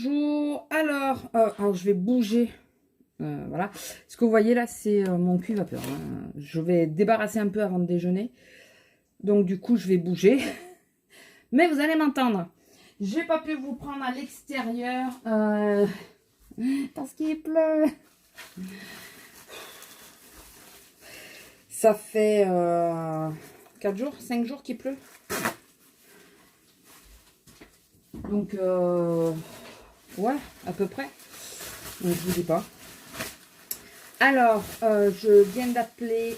bonjour. Alors je vais bouger. Voilà. Ce que vous voyez là, c'est mon cul vapeur. Hein. Je vais débarrasser un peu avant de déjeuner. Donc du coup, je vais bouger. Mais vous allez m'entendre. J'ai pas pu vous prendre à l'extérieur parce qu'il pleut. Ça fait 4 jours, 5 jours qu'il pleut. Donc, ouais, à peu près. Donc, je vous dis pas. Alors, je viens d'appeler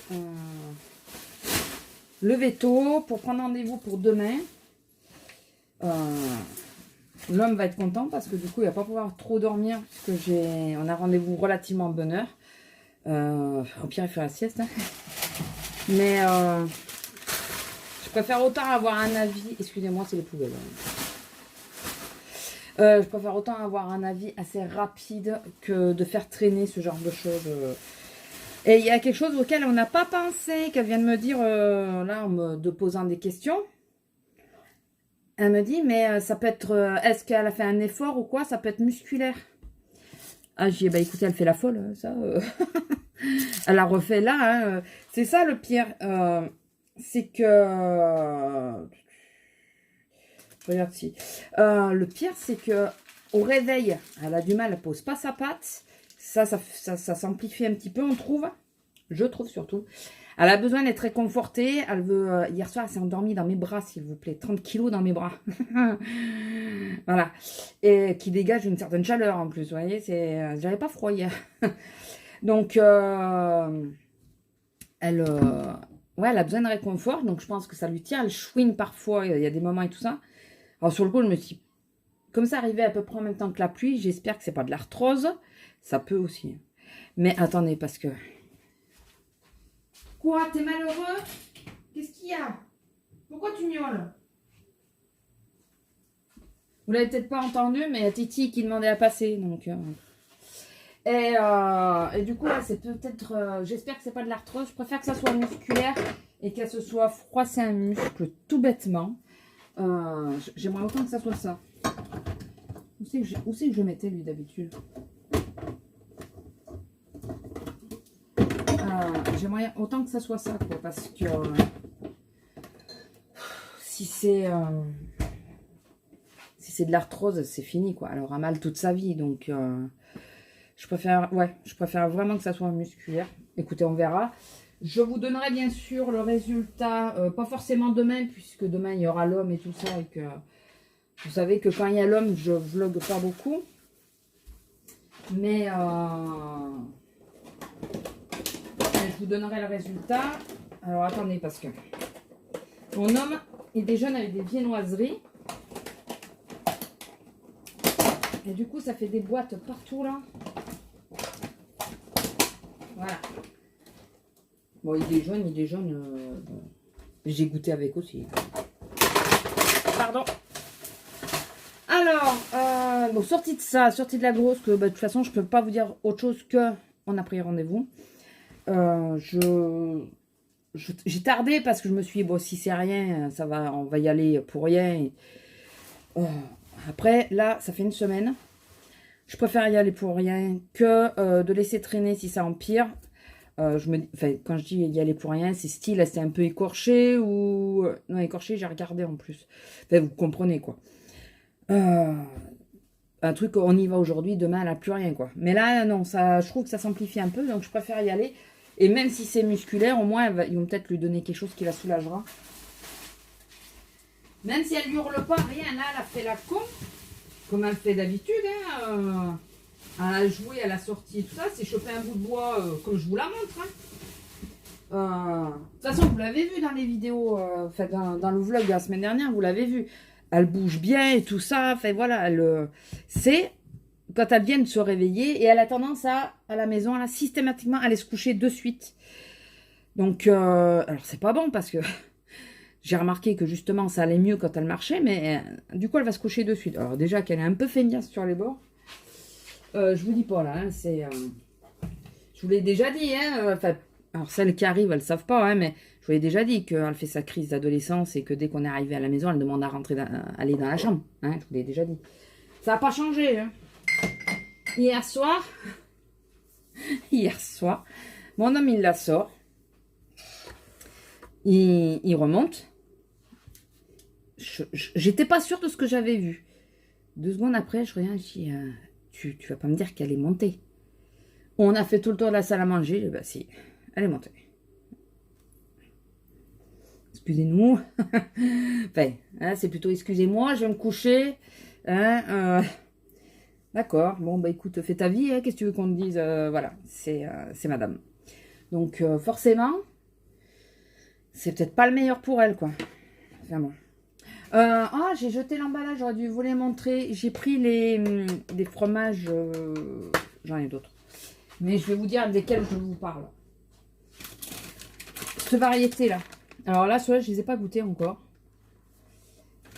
le veto pour prendre rendez-vous pour demain. L'homme va être content parce que du coup, il va pas pouvoir trop dormir puisque on a rendez-vous relativement bonne heure. Au pire, il fait la sieste. Hein. Mais je préfère autant avoir un avis. Excusez-moi, c'est les poubelles. Je préfère autant avoir un avis assez rapide que de faire traîner ce genre de choses. Et il y a quelque chose auquel on n'a pas pensé, qu'elle vient de me dire, là, en me posant des questions. Elle me dit, mais ça peut être, est-ce qu'elle a fait un effort ou quoi? Ça peut être musculaire. Ah, j'ai dit, bah écoutez, elle fait la folle, ça. Elle a refait là. Hein. C'est ça le pire. C'est que... je regarde si. Le pire, c'est que au réveil, elle a du mal, elle pose pas sa patte. Ça s'amplifie un petit peu, on trouve. Je trouve surtout. Elle a besoin d'être réconfortée. Elle veut. Hier soir, elle s'est endormie dans mes bras, s'il vous plaît. 30 kilos dans mes bras. Voilà. Et qui dégage une certaine chaleur en plus. Vous voyez, j'avais pas froid hier. Donc, elle a besoin de réconfort. Donc, je pense que ça lui tire. Elle chouine parfois. Il y a des moments et tout ça. Alors, sur le coup, je me suis dit, comme ça arrivait à peu près en même temps que la pluie, j'espère que c'est pas de l'arthrose. Ça peut aussi. Mais attendez, parce que... Quoi? T'es malheureux? Qu'est-ce qu'il y a? Pourquoi tu miaules? Vous l'avez peut-être pas entendu, mais il y a Titi qui demandait à passer. Donc, et du coup, là, c'est peut-être... j'espère que c'est pas de l'arthrose. Je préfère que ça soit musculaire et qu'elle se soit froissée un muscle tout bêtement. J'aimerais autant que ça soit ça. Où c'est que je mettais lui d'habitude? J'aimerais autant que ça soit ça, quoi, parce que si c'est de l'arthrose, c'est fini, quoi. Elle aura mal toute sa vie, donc je préfère vraiment que ça soit musculaire. Écoutez, on verra. Je vous donnerai bien sûr le résultat, pas forcément demain, puisque demain il y aura l'homme et tout ça, et que vous savez que quand il y a l'homme, je vlogue pas beaucoup. Mais je vous donnerai le résultat. Alors attendez, parce que mon homme, il déjeune avec des viennoiseries. Et du coup, ça fait des boîtes partout là. Voilà. Bon, il déjeune. J'ai goûté avec aussi. Pardon. Alors, bon, sortie de ça, sortie de la grosse, que bah, de toute façon, je peux pas vous dire autre chose que on a pris rendez-vous. J'ai tardé parce que je me suis dit, bon, si c'est rien, ça va, on va y aller pour rien. Après, là, ça fait une semaine. Je préfère y aller pour rien que de laisser traîner si ça empire. Quand je dis y aller pour rien, c'est style, c'est un peu écorché ou... Non, écorché, j'ai regardé en plus. Enfin, vous comprenez, quoi. Un truc, on y va aujourd'hui, demain, elle n'a plus rien, quoi. Mais là, non, je trouve que ça s'amplifie un peu, donc je préfère y aller. Et même si c'est musculaire, au moins, ils vont peut-être lui donner quelque chose qui la soulagera. Même si elle ne hurle pas, rien, là, elle a fait la con, comme elle fait d'habitude, hein. Elle a joué, elle a sorti et tout ça, c'est choper un bout de bois, comme je vous la montre, hein. De toute façon, vous l'avez vu dans les vidéos, dans le vlog de la semaine dernière, vous l'avez vu. Elle bouge bien et tout ça, enfin voilà, c'est quand elle vient de se réveiller et elle a tendance à la maison, là, systématiquement, aller se coucher de suite. Donc, alors c'est pas bon parce que j'ai remarqué que justement ça allait mieux quand elle marchait, mais du coup elle va se coucher de suite. Alors déjà qu'elle est un peu feignasse sur les bords, je vous dis pas là, hein, je vous l'ai déjà dit, hein, alors celles qui arrivent elles savent pas, hein, mais je vous l'ai déjà dit qu'elle fait sa crise d'adolescence et que dès qu'on est arrivé à la maison elle demande à aller dans la chambre, hein, je vous l'ai déjà dit. Ça n'a pas changé. Hein. Hier soir, mon homme, il la sort. Il remonte. J'étais pas sûre de ce que j'avais vu. 2 secondes après, je reviens, je dis, tu vas pas me dire qu'elle est montée. On a fait tout le tour de la salle à manger. Je dis, bah si, elle est montée. Excusez-nous. Enfin, hein, c'est plutôt excusez-moi, je vais me coucher. Hein, d'accord, bon, bah écoute, fais ta vie, hein, qu'est-ce que tu veux qu'on te dise, voilà, c'est madame. Donc, forcément, c'est peut-être pas le meilleur pour elle, quoi. Vraiment. Ah, j'ai jeté l'emballage, j'aurais dû vous les montrer. J'ai pris des fromages, j'en ai d'autres. Mais je vais vous dire desquels je vous parle. Cette variété-là. Alors là, ceux-là, je les ai pas goûtés encore.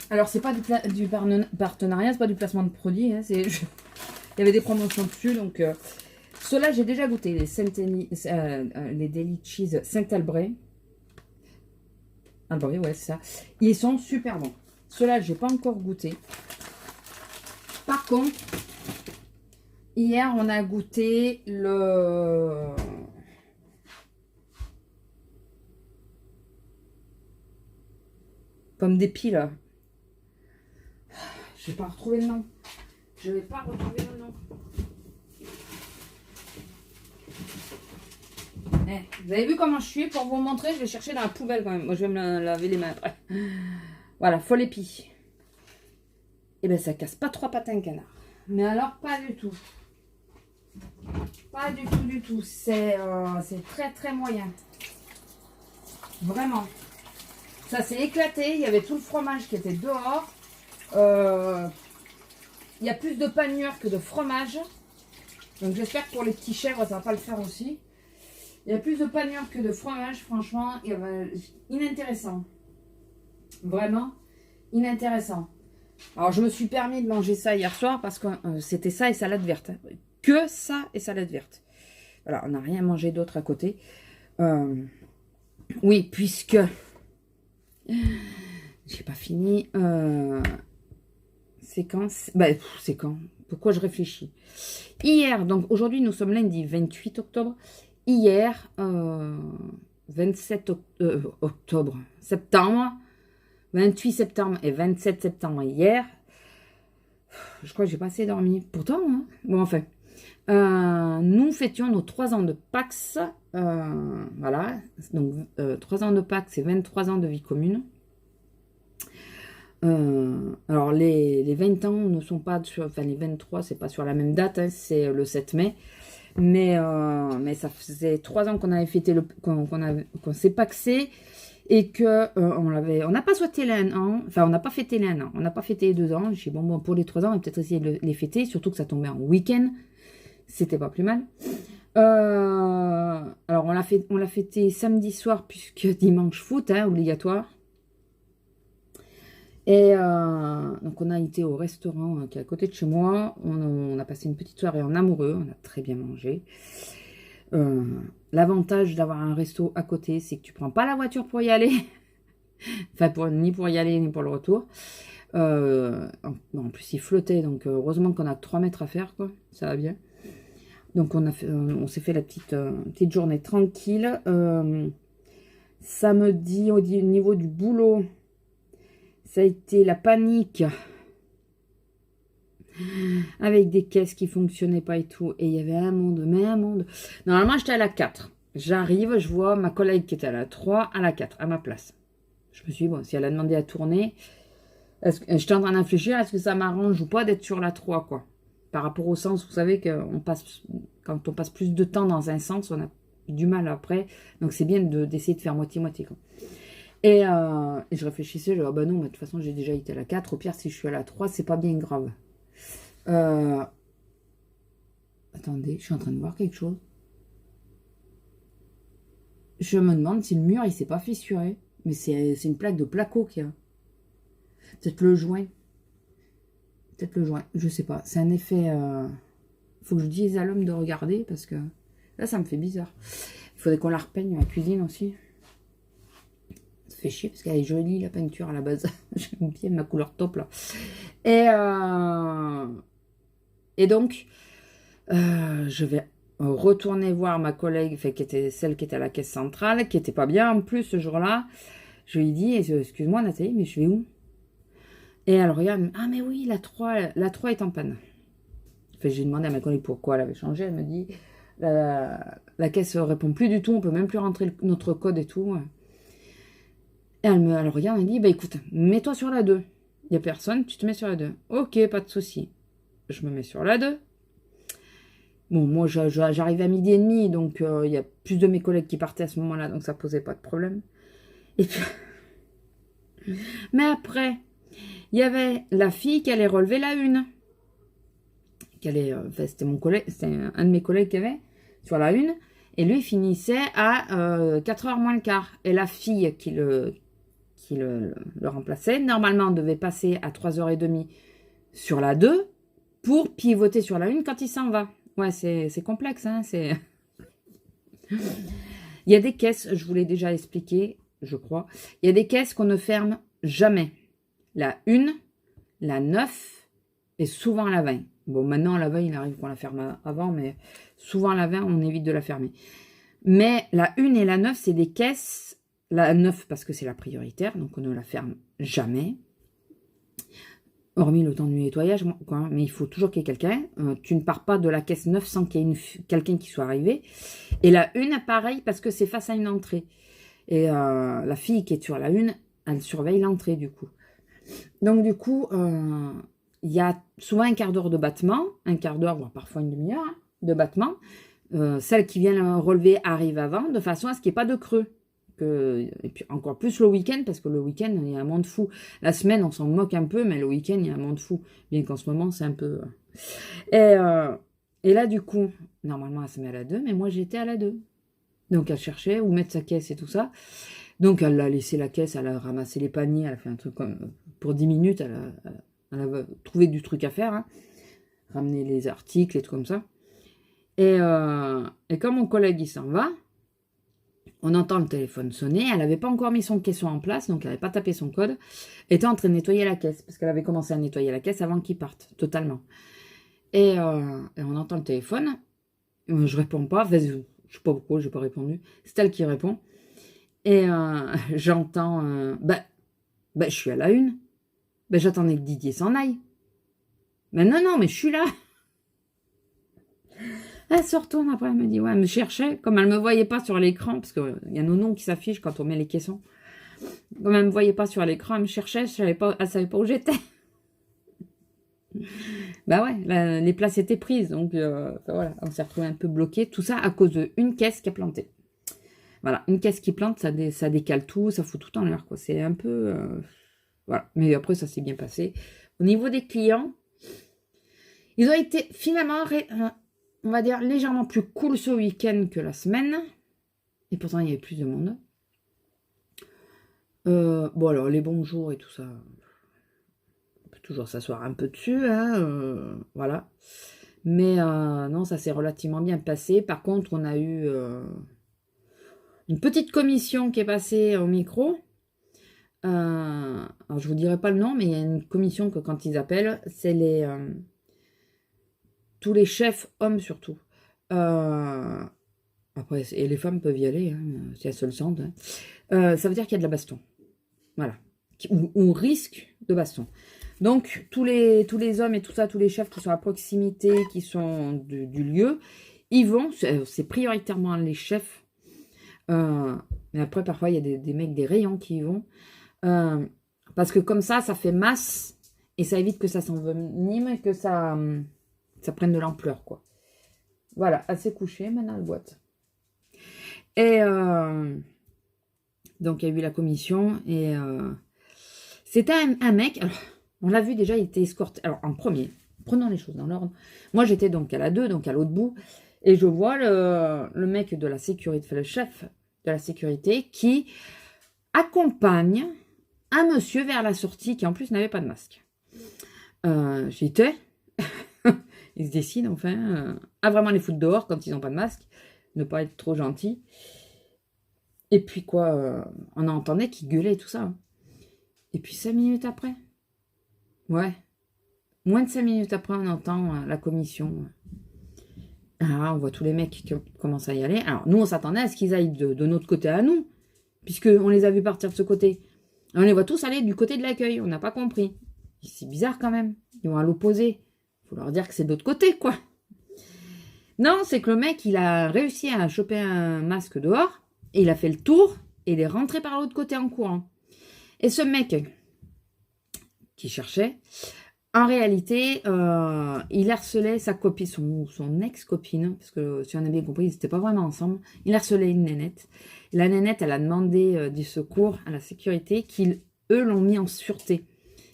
Alors, c'est pas du partenariat, c'est pas du placement de produit. Hein, il y avait des promotions dessus, donc... ceux-là, j'ai déjà goûté, les Deli Cheese Saint-Albret. Albret, ouais, c'est ça. Ils sont super bons. Ceux-là, j'ai pas encore goûté. Par contre, hier, on a goûté le... Pomme d'épi, là. Je vais pas retrouver le nom. Je vais pas retrouver le nom. Vous avez vu comment je suis? Pour vous montrer, je vais chercher dans la poubelle quand même. Moi, je vais me laver les mains après. Voilà, folle épi. Et bien, ça casse pas 3 pattes à un canard. Mais alors, pas du tout. Pas du tout, du tout. C'est très, très moyen. Vraiment. Ça s'est éclaté. Il y avait tout le fromage qui était dehors. Il y a plus de panure que de fromage. Donc, j'espère que pour les petits chèvres, ça va pas le faire aussi. Il y a plus de panure que de fromage, franchement, inintéressant. Vraiment, inintéressant. Alors, je me suis permis de manger ça hier soir parce que c'était ça et salade verte. Que ça et salade verte. Voilà, on n'a rien mangé d'autre à côté. Oui, puisque... J'ai pas fini. C'est quand? C'est quand? Pourquoi je réfléchis? Hier, donc aujourd'hui, nous sommes lundi 28 octobre. Hier, 27 septembre, 28 septembre et 27 septembre hier, je crois que j'ai pas assez dormi. Pourtant, hein. Bon, enfin, nous fêtions nos 3 ans de Pax. Voilà, donc 3 ans de Pax, c'est 23 ans de vie commune. Alors, les 20 ans ne sont pas sur, enfin, les 23, c'est pas sur la même date, hein, c'est le 7 mai. Mais ça faisait 3 ans qu'on avait fêté qu'on s'est paxé et que on n'a pas souhaité les 1 an, enfin on n'a pas fêté les 1 an, on n'a pas fêté les 2 ans. J'ai dit bon pour les 3 ans on va peut-être essayer de les fêter, surtout que ça tombait en week-end, c'était pas plus mal. Alors on l'a fêté samedi soir puisque dimanche foot, hein, obligatoire. Et donc on a été au restaurant qui est à côté de chez moi. On a passé une petite soirée en amoureux. On a très bien mangé. L'avantage d'avoir un resto à côté, c'est que tu prends pas la voiture pour y aller. Enfin, ni pour y aller, ni pour le retour. En plus, il flottait. Donc heureusement qu'on a 3 mètres à faire, quoi. Ça va bien. Donc on s'est fait la petite journée tranquille. Samedi, au niveau du boulot... Ça a été la panique avec des caisses qui ne fonctionnaient pas et tout. Et il y avait un monde, mais un monde. Normalement, j'étais à la 4. J'arrive, je vois ma collègue qui était à la 3, à la 4, à ma place. Je me suis dit, bon, si elle a demandé à tourner, j'étais en train de réfléchir, est-ce que ça m'arrange ou pas d'être sur la 3, quoi. Par rapport au sens, vous savez, quand on passe plus de temps dans un sens, on a du mal après. Donc, c'est bien d'essayer de faire moitié-moitié, quoi. Et je réfléchissais, je dis, ah bah non, mais de toute façon, j'ai déjà été à la 4. Au pire, si je suis à la 3, c'est pas bien grave. Attendez, je suis en train de voir quelque chose. Je me demande si le mur, il s'est pas fissuré. Mais c'est une plaque de placo qu'il y a. Peut-être le joint. Peut-être le joint, je sais pas. C'est un effet... Faut que je dise à l'homme de regarder, parce que là, ça me fait bizarre. Il faudrait qu'on la repeigne, la cuisine aussi. Ça fait chier parce qu'elle est jolie la peinture à la base. J'aime bien ma couleur top là. Et donc, je vais retourner voir ma collègue, enfin, qui était celle qui était à la caisse centrale, qui était pas bien en plus ce jour-là. Je lui dis, excuse-moi Nathalie, mais je vais où? Et elle regarde, ah mais oui, la 3 est en panne. Enfin, j'ai demandé à ma collègue pourquoi elle avait changé. Elle me dit, la caisse ne répond plus du tout, on peut même plus rentrer notre code et tout. Et elle regarde et me dit, bah écoute, mets-toi sur la 2. Il n'y a personne, tu te mets sur la 2. Ok, pas de souci. Je me mets sur la 2. Bon, moi, j'arrive à 12h30, donc il y a plus de mes collègues qui partaient à ce moment-là, donc ça posait pas de problème. Et puis... Mais après, il y avait la fille qui allait relever la 1. Enfin, c'était mon collègue, c'était un de mes collègues qui avait sur la 1. Et lui, il finissait à 4h moins le quart. Et la fille qui le remplaçait, normalement, devait passer à 3h30 sur la 2 pour pivoter sur la 1 quand il s'en va. Ouais, c'est complexe, hein, c'est... Il y a des caisses, je vous l'ai déjà expliqué, je crois. Il y a des caisses qu'on ne ferme jamais. La 1, la 9 et souvent la 20. Bon, maintenant, la 20, il arrive qu'on la ferme avant, mais souvent la 20, on évite de la fermer. Mais la 1 et la 9, c'est des caisses... La 9, parce que c'est la prioritaire, donc on ne la ferme jamais. Hormis le temps du nettoyage, quoi, mais il faut toujours qu'il y ait quelqu'un. Tu ne pars pas de la caisse 9 sans qu'il y ait quelqu'un qui soit arrivé. Et la 1, pareil, parce que c'est face à une entrée. Et la fille qui est sur la 1, elle surveille l'entrée, du coup. Donc, du coup, il y a souvent un quart d'heure de battement, un quart d'heure, voire parfois une demi-heure de battement. Celle qui vient le relever arrive avant, de façon à ce qu'il n'y ait pas de creux. Et puis encore plus le week-end, parce que le week-end, il y a un monde fou. La semaine, on s'en moque un peu, mais le week-end, il y a un monde fou. Bien qu'en ce moment, c'est un peu... Et là, du coup, normalement, elle se met à la 2, mais moi, j'étais à la 2. Donc, elle cherchait où mettre sa caisse et tout ça. Donc, elle a laissé la caisse, elle a ramassé les paniers, elle a fait un truc comme... Pour 10 minutes, elle a trouvé du truc à faire, hein. Ramener les articles et tout comme ça. Et quand mon collègue, il s'en va... On entend le téléphone sonner, elle n'avait pas encore mis son caisson en place, donc elle n'avait pas tapé son code. Elle était en train de nettoyer la caisse, parce qu'elle avait commencé à nettoyer la caisse avant qu'il parte, totalement. Et on entend le téléphone, je réponds pas, enfin, je ne sais pas pourquoi, je n'ai pas répondu. C'est elle qui répond. Et j'entends, je suis à la 1. J'attendais que Didier s'en aille. Mais non, mais je suis là. Elle se retourne après, elle me dit, ouais, elle me cherchait, comme elle ne me voyait pas sur l'écran, parce qu'il y a nos noms qui s'affichent quand on met les caissons. Comme elle ne me voyait pas sur l'écran, elle me cherchait, elle ne savait pas où j'étais. Bah ouais, les places étaient prises, donc voilà, on s'est retrouvé un peu bloqué. Tout ça à cause d'une caisse qui a planté. Voilà, une caisse qui plante, ça décale tout, ça fout tout en l'air, quoi. C'est un peu... voilà, mais après, ça s'est bien passé. Au niveau des clients, ils ont été finalement... on va dire légèrement plus cool ce week-end que la semaine. Et pourtant, il y avait plus de monde. Bon, alors, les bonjours et tout ça, on peut toujours s'asseoir un peu dessus, hein, voilà. Mais non, ça s'est relativement bien passé. Par contre, on a eu une petite commission qui est passée au micro. Alors, je vous dirai pas le nom, mais il y a une commission que quand ils appellent, c'est tous les chefs, hommes surtout. Après, et les femmes peuvent y aller, hein, si elles se le sentent. Hein. Ça veut dire qu'il y a de la baston. Voilà. Ou risque de baston. Donc, tous les hommes et tout ça, tous les chefs qui sont à proximité, qui sont du lieu, ils vont, c'est prioritairement les chefs. Mais après, parfois, il y a des mecs des rayons qui y vont. Parce que comme ça fait masse et ça évite que ça s'envenime et que ça prenne de l'ampleur, quoi. Voilà, elle s'est couchée, maintenant elle boite. Et donc, il y a eu la commission et c'était un mec, alors, on l'a vu déjà, il était escorté. Alors, en premier, prenons les choses dans l'ordre. Moi, j'étais donc à la 2, donc à l'autre bout, et je vois le mec de la sécurité, enfin, le chef de la sécurité qui accompagne un monsieur vers la sortie qui en plus n'avait pas de masque. J'étais... Ils se décident enfin à vraiment les foutre dehors quand ils n'ont pas de masque, ne pas être trop gentils. Et puis quoi, on entendait qu'il gueulait et tout ça. Et puis 5 minutes après, ouais, moins de 5 minutes après, on entend la commission. Ah, on voit tous les mecs qui commencent à y aller. Alors, nous, on s'attendait à ce qu'ils aillent de notre côté à nous, puisqu'on les a vus partir de ce côté. On les voit tous aller du côté de l'accueil, on n'a pas compris. C'est bizarre quand même, ils vont à l'opposé. Il faut leur dire que c'est de l'autre côté, quoi. Non, c'est que le mec, il a réussi à choper un masque dehors, et il a fait le tour, et il est rentré par l'autre côté en courant. Et ce mec qui cherchait, en réalité, il harcelait sa copine, son ex-copine, parce que si on a bien compris, ils n'étaient pas vraiment ensemble. Il harcelait une nénette. Et la nénette, elle a demandé du secours à la sécurité, eux l'ont mis en sûreté.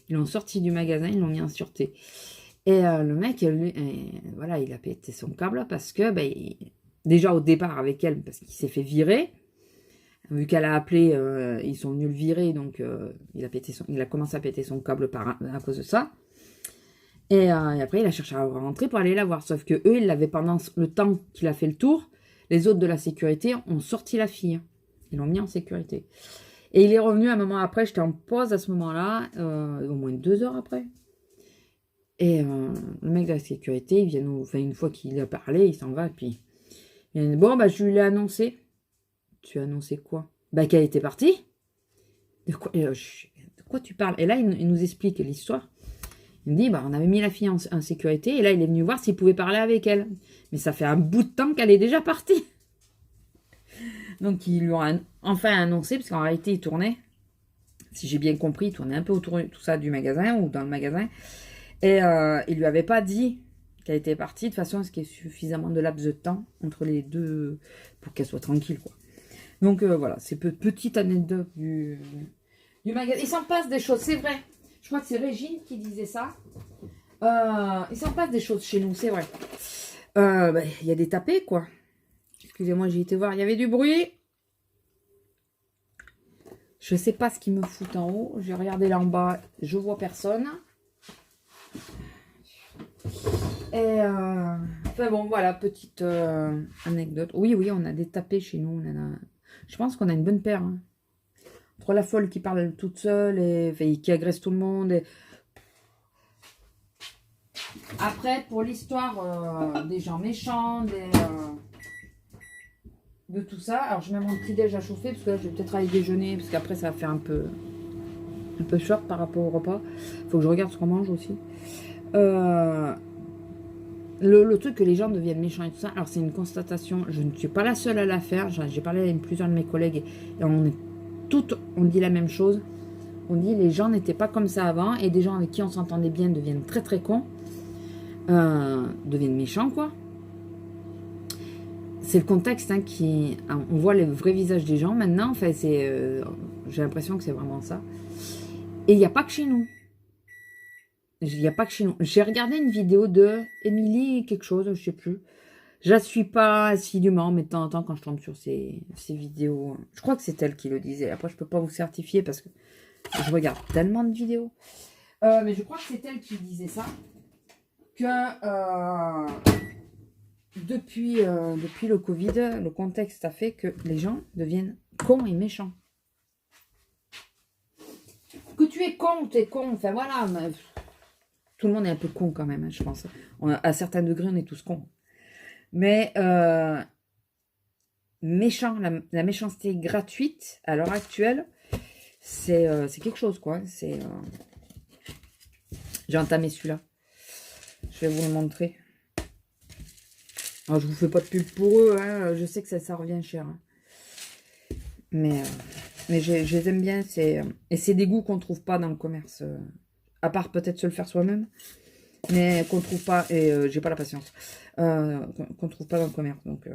Ils l'ont sorti du magasin, ils l'ont mis en sûreté. Et le mec, lui, voilà, il a pété son câble parce que, déjà au départ avec elle, parce qu'il s'est fait virer. Vu qu'elle a appelé, ils sont venus le virer, donc il a commencé à péter son câble à cause de ça. Et après, il a cherché à rentrer pour aller la voir. Sauf que eux, ils l'avaient pendant le temps qu'il a fait le tour. Les autres de la sécurité ont sorti la fille. Ils l'ont mis en sécurité. Et il est revenu un moment après. J'étais en pause à ce moment-là, au moins 2 heures après. Et le mec de la sécurité, il vient une fois qu'il a parlé, il s'en va. Puis il dit, bon, je lui ai annoncé. Tu as annoncé quoi? Qu'elle était partie. De quoi tu parles? Et là, il nous explique l'histoire. Il me dit, on avait mis la fille en sécurité, et là, il est venu voir s'il pouvait parler avec elle. Mais ça fait un bout de temps qu'elle est déjà partie. Donc, ils lui ont enfin annoncé, parce qu'en réalité, il tournait, si j'ai bien compris, il tournait un peu autour de tout ça du magasin, ou dans le magasin, et il lui avait pas dit qu'elle était partie, de toute façon, ce qui est suffisamment de laps de temps entre les deux, pour qu'elle soit tranquille, quoi. Donc, voilà, c'est petite anecdote du magasin. Il s'en passe des choses, c'est vrai. Je crois que c'est Régine qui disait ça. Il s'en passe des choses chez nous, c'est vrai. Il y a des tapés, quoi. Excusez-moi, j'ai été voir. Il y avait du bruit. Je sais pas ce qu'ils me foutent en haut. J'ai regardé là en bas. Je vois personne. Et enfin bon, voilà, petite anecdote. Oui, on a des tapés chez nous. Je pense qu'on a une bonne paire. Hein. Entre la folle qui parle toute seule et qui agresse tout le monde. Après, pour l'histoire des gens méchants, de tout ça, alors je mets mon petit déj à chauffer parce que là je vais peut-être aller déjeuner parce qu'après ça va faire un peu short par rapport au repas. Faut que je regarde ce qu'on mange aussi. Le truc que les gens deviennent méchants et tout ça, alors c'est une constatation, je ne suis pas la seule à la faire, j'ai parlé avec plusieurs de mes collègues et on dit la même chose. On dit les gens n'étaient pas comme ça avant et des gens avec qui on s'entendait bien deviennent très très cons, deviennent méchants quoi. C'est le contexte on voit les vrais visages des gens maintenant, enfin j'ai l'impression que c'est vraiment ça. Et il n'y a pas que chez nous. Il n'y a pas que chez nous. J'ai regardé une vidéo de Émilie quelque chose, je sais plus. Je la suis pas assidûment, mais de temps en temps quand je tombe sur ces vidéos, je crois que c'est elle qui le disait. Après je peux pas vous certifier parce que je regarde tellement de vidéos. Mais je crois que c'est elle qui disait ça. Que depuis le Covid, le contexte a fait que les gens deviennent cons et méchants. Que tu es con, tu es con. Enfin voilà. Mais tout le monde est un peu con quand même, hein, je pense. À certains degrés, on est tous cons. Mais méchant, la méchanceté gratuite à l'heure actuelle, c'est quelque chose, quoi. J'ai entamé celui-là. Je vais vous le montrer. Alors, je vous fais pas de pub pour eux, hein. Je sais que ça revient cher. Hein. Mais je les aime bien. Et c'est des goûts qu'on trouve pas dans le commerce. À part peut-être se le faire soi-même. Mais qu'on trouve pas. Et j'ai pas la patience. Qu'on trouve pas dans le commerce. Donc,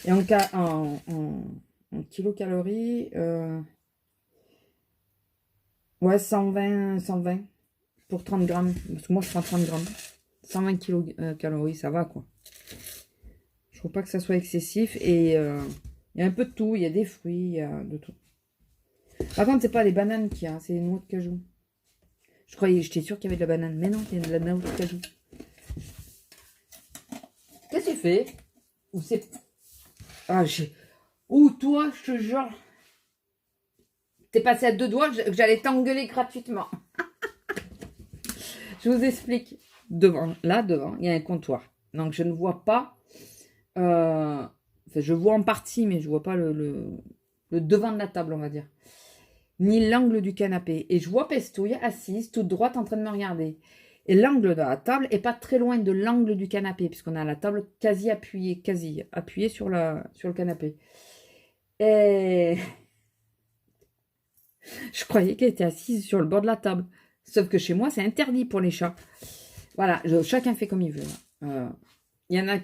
et en kilocalories. Ouais, 120 pour 30 grammes. Parce que moi, je prends 30 grammes. 120 kilocalories, ça va, quoi. Je trouve pas que ça soit excessif. Et il y a un peu de tout. Il y a des fruits, il y a de tout. Par contre, c'est pas les bananes qu'il y a, c'est les noix de cajou. J'étais sûre qu'il y avait de la banane. Mais non, il y a de la noix de cajou. Qu'est-ce que tu fais? Ou c'est... Ah, Ou toi, je te jure, t'es passé à 2 doigts que j'allais t'engueuler gratuitement. Je vous explique. Devant, il y a un comptoir. Donc, je ne vois pas... enfin, je vois en partie, mais je ne vois pas le devant de la table, on va dire. Ni l'angle du canapé. Et je vois Pestouille assise, toute droite, en train de me regarder. Et l'angle de la table est pas très loin de l'angle du canapé, puisqu'on a la table quasi appuyée sur le canapé. Et je croyais qu'elle était assise sur le bord de la table. Sauf que chez moi, c'est interdit pour les chats. Voilà, chacun fait comme il veut. Il y en a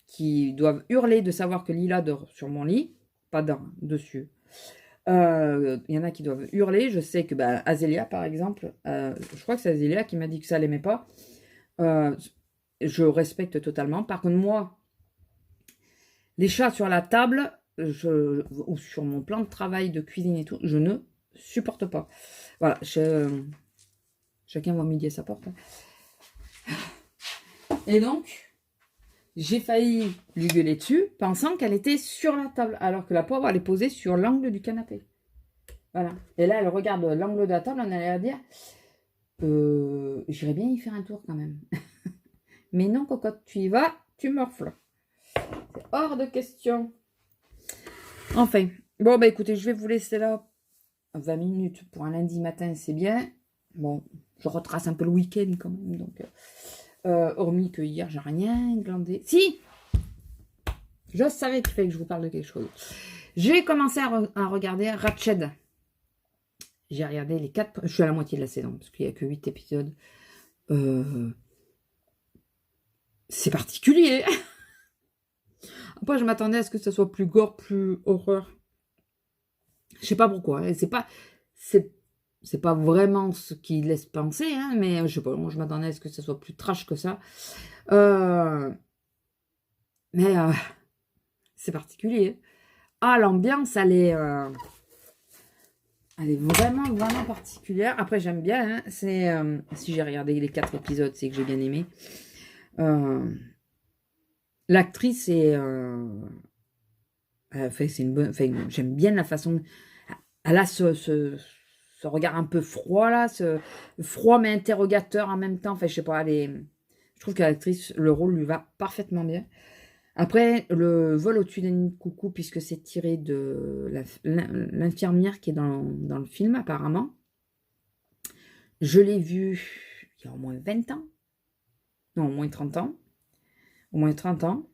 qui doivent hurler de savoir que Lila dort sur mon lit, pas dessus. Il y en a qui doivent hurler. Je sais que Azélia, par exemple, je crois que c'est Azélia qui m'a dit que ça l'aimait pas. Je respecte totalement. Par contre, moi, les chats sur la table, ou sur mon plan de travail de cuisine et tout, je ne supporte pas. Voilà, chacun va midi à sa porte. Et donc, j'ai failli lui gueuler dessus, pensant qu'elle était sur la table, alors que la pauvre, elle est posée sur l'angle du canapé. Voilà. Et là, elle regarde l'angle de la table, on allait à dire, j'irais bien y faire un tour quand même. Mais non, cocotte, tu y vas, tu morfles. C'est hors de question. Enfin, bon, écoutez, je vais vous laisser là. 20 minutes pour un lundi matin, c'est bien. Bon, je retrace un peu le week-end quand même, donc... hormis que hier, j'ai rien glandé. Si! Je savais qu'il fallait que je vous parle de quelque chose. J'ai commencé à regarder Ratched. J'ai regardé les 4... Je suis à la moitié de la saison, parce qu'il n'y a que 8 épisodes. C'est particulier. Après, je m'attendais à ce que ça soit plus gore, plus horreur. Je sais pas pourquoi. C'est pas vraiment ce qui laisse penser, hein, mais je sais pas. Moi, je m'attendais à ce que ça soit plus trash que ça. Mais c'est particulier. Ah, l'ambiance, elle est vraiment, vraiment particulière. Après, j'aime bien. Hein, si j'ai regardé les 4 épisodes, c'est que j'ai bien aimé. L'actrice est... c'est une bonne... j'aime bien la façon... Elle a ce regard un peu froid, là. Froid, mais interrogateur en même temps. Enfin, je sais pas, je trouve que l'actrice, le rôle lui va parfaitement bien. Après, le vol au-dessus d'un nid de coucou, puisque c'est tiré de l'infirmière qui est dans le film, apparemment. Je l'ai vu il y a au moins 20 ans. Non, au moins 30 ans. Au moins 30 ans.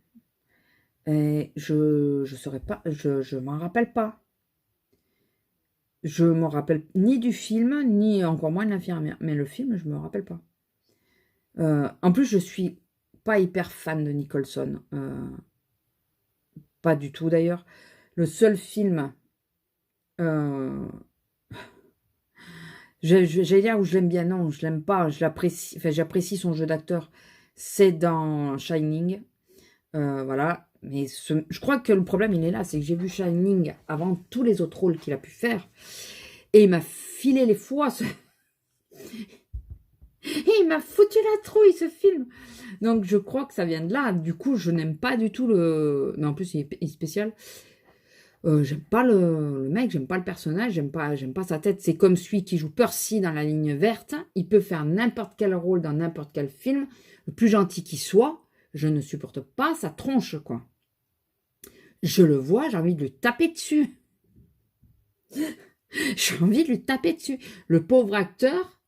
Et je saurais pas, je m'en rappelle pas. Je me rappelle ni du film, ni encore moins de l'infirmière. Mais le film, je me rappelle pas. En plus, je suis pas hyper fan de Nicholson. Pas du tout d'ailleurs. Le seul film, j'allais dire où je l'aime bien, non, je l'aime pas, j'apprécie son jeu d'acteur, c'est dans Shining, voilà, mais je crois que le problème il est là, c'est que j'ai vu Shining avant tous les autres rôles qu'il a pu faire, et il m'a filé les foies, et il m'a foutu la trouille ce film, donc je crois que ça vient de là, du coup je n'aime pas du tout mais en plus il est spécial. J'aime pas le mec, j'aime pas le personnage, j'aime pas sa tête. C'est comme celui qui joue Percy dans La Ligne Verte. Il peut faire n'importe quel rôle dans n'importe quel film, le plus gentil qu'il soit. Je ne supporte pas sa tronche, quoi. Je le vois, j'ai envie de lui taper dessus. J'ai envie de lui taper dessus. Le pauvre acteur,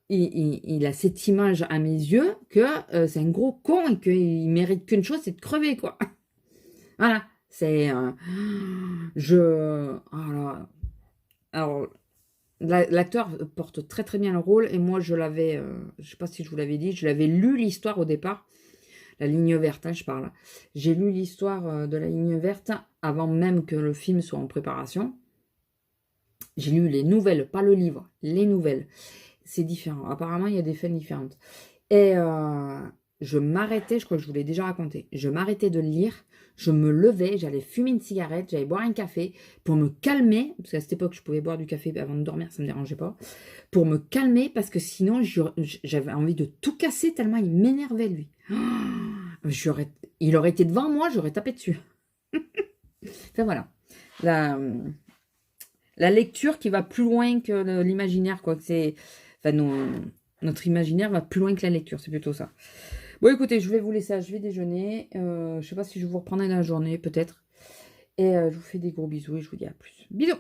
il a cette image à mes yeux que c'est un gros con et qu'il mérite qu'une chose, c'est de crever, quoi. Voilà. C'est... Alors, l'acteur porte très très bien le rôle et moi je l'avais, je sais pas si je vous l'avais dit, je l'avais lu l'histoire au départ, La Ligne Verte, hein, je parle. J'ai lu l'histoire de La Ligne Verte avant même que le film soit en préparation. J'ai lu les nouvelles, pas le livre, les nouvelles. C'est différent. Apparemment, il y a des fins différentes. Et je m'arrêtais, je crois que je vous l'ai déjà raconté, je m'arrêtais de lire, je me levais, j'allais fumer une cigarette, j'allais boire un café pour me calmer, parce qu'à cette époque, je pouvais boire du café avant de dormir, ça ne me dérangeait pas, pour me calmer, parce que sinon, j'avais envie de tout casser tellement il m'énervait, lui. Il aurait été devant moi, j'aurais tapé dessus. Enfin voilà. La lecture qui va plus loin que l'imaginaire, quoi. Enfin, notre imaginaire va plus loin que la lecture, c'est plutôt ça. Bon, écoutez, je vais vous laisser, je vais déjeuner. Je sais pas si je vous reprendrai dans la journée, peut-être. Et je vous fais des gros bisous et je vous dis à plus. Bisous!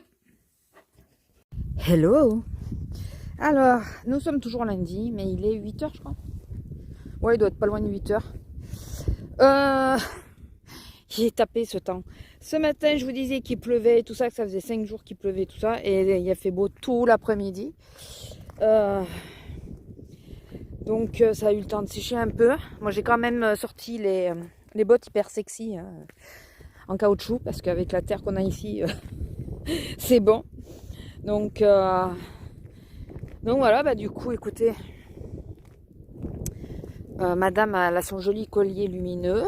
Hello! Alors, nous sommes toujours lundi, mais il est 8h, je crois. Ouais, il doit être pas loin de 8h. Il est tapé ce temps. Ce matin, je vous disais qu'il pleuvait, tout ça, que ça faisait 5 jours qu'il pleuvait, tout ça. Et il a fait beau tout l'après-midi. Donc, ça a eu le temps de sécher un peu. Moi, j'ai quand même sorti les bottes hyper sexy en caoutchouc. Parce qu'avec la terre qu'on a ici, c'est bon. Donc voilà, bah, du coup, écoutez. Madame, elle a son joli collier lumineux.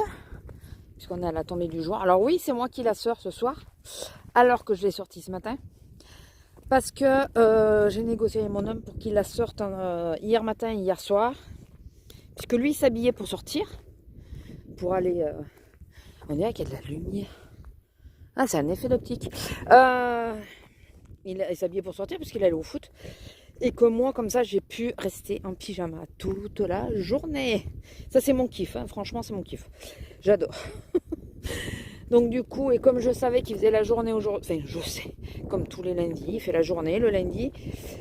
Puisqu'on est à la tombée du jour. Alors oui, c'est moi qui la sors ce soir, alors que je l'ai sorti ce matin. Parce que j'ai négocié avec mon homme pour qu'il la sorte hier matin et hier soir. Puisque lui, il s'habillait pour sortir. Pour aller... On dirait qu'il y a de la lumière. Ah, c'est un effet d'optique. Il s'habillait pour sortir puisqu'il allait au foot. Et que moi, comme ça, j'ai pu rester en pyjama toute la journée. Ça, c'est mon kiff. Hein. Franchement, c'est mon kiff. J'adore. Donc du coup, et comme je savais qu'il faisait la journée aujourd'hui, enfin je sais, comme tous les lundis, il fait la journée le lundi,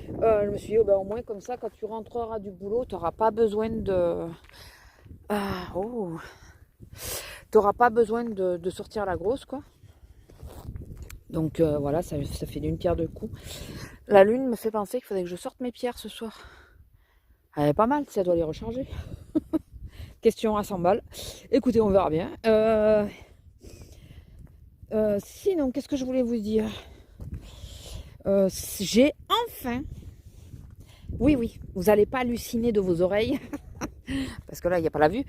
je me suis dit, oh, ben, au moins comme ça, quand tu rentreras du boulot, tu n'auras pas besoin de... t'auras pas besoin de sortir la grosse, quoi. Donc voilà, ça fait d'une pierre deux coups. La lune me fait penser qu'il faudrait que je sorte mes pierres ce soir. Elle est pas mal, si elle doit les recharger. Question à 100 balles. Écoutez, on verra bien. Sinon, qu'est-ce que je voulais vous dire? J'ai enfin... Oui, vous n'allez pas halluciner de vos oreilles. Parce que là, il n'y a pas la vue.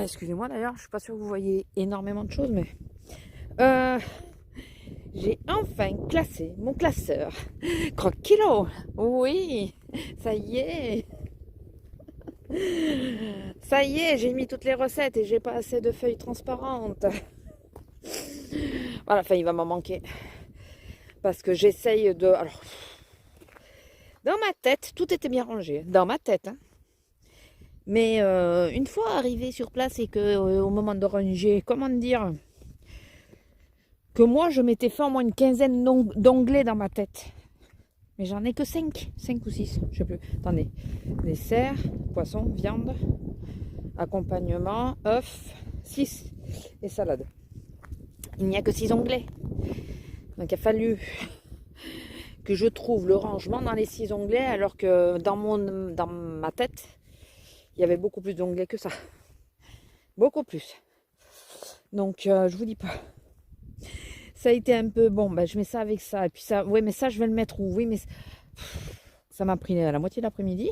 Excusez-moi d'ailleurs, je ne suis pas sûre que vous voyez énormément de choses, mais... j'ai enfin classé mon classeur. Croque-kilo. Oui, ça y est. Ça y est, j'ai mis toutes les recettes et j'ai pas assez de feuilles transparentes. Voilà, enfin, il va m'en manquer. Parce que j'essaye de... Alors, dans ma tête, tout était bien rangé. Dans ma tête, hein. Mais une fois arrivé sur place et que au moment de ranger, comment dire, que moi, je m'étais fait au moins une quinzaine d'onglets dans ma tête. Mais j'en ai que 5 ou 6, je sais plus. Attendez. Dessert, poisson, viande, accompagnement, œufs, 6 et salade. Il n'y a que 6 onglets. Donc il a fallu que je trouve le rangement dans les 6 onglets, alors que dans ma tête, il y avait beaucoup plus d'onglets que ça. Beaucoup plus. Donc je vous dis pas. Ça a été un peu, bon, ben, je mets ça avec ça. Et puis ça, ouais, mais ça, je vais le mettre où? Oui, mais ça m'a pris la moitié de l'après-midi.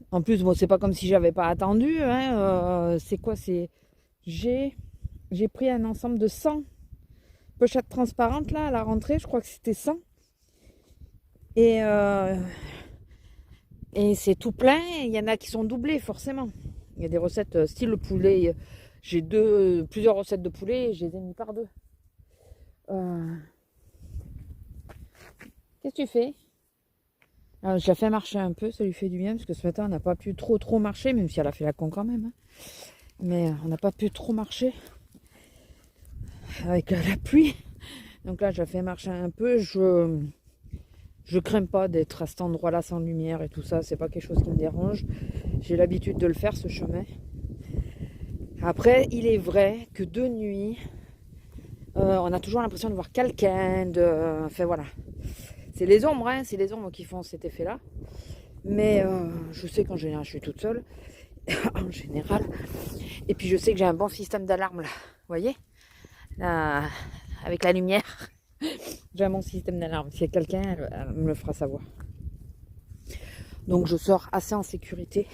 En plus, bon, c'est pas comme si j'avais pas attendu. Hein, c'est quoi? J'ai pris un ensemble de 100 pochettes transparentes là à la rentrée. Je crois que c'était 100. Et c'est tout plein. Il y en a qui sont doublés, forcément. Il y a des recettes style le poulet. J'ai plusieurs recettes de poulet. Je les ai mis par deux. Qu'est-ce que tu fais? Alors, je la fais marcher un peu, ça lui fait du bien, parce que ce matin on n'a pas pu trop marcher, même si elle a fait la con quand même, hein. Mais on n'a pas pu trop marcher avec la pluie. Donc là je la fais marcher un peu. Je crains pas d'être à cet endroit là sans lumière et tout ça, c'est pas quelque chose qui me dérange. J'ai l'habitude de le faire, ce chemin. Après, il est vrai que de nuit, on a toujours l'impression de voir quelqu'un, enfin voilà. C'est les ombres, hein, c'est les ombres qui font cet effet-là. Mais je sais qu'en général, je suis toute seule. En général. Et puis, je sais que j'ai un bon système d'alarme, là. Vous voyez là, avec la lumière. J'ai un bon système d'alarme. S'il y a quelqu'un, elle me le fera savoir. Donc, je sors assez en sécurité.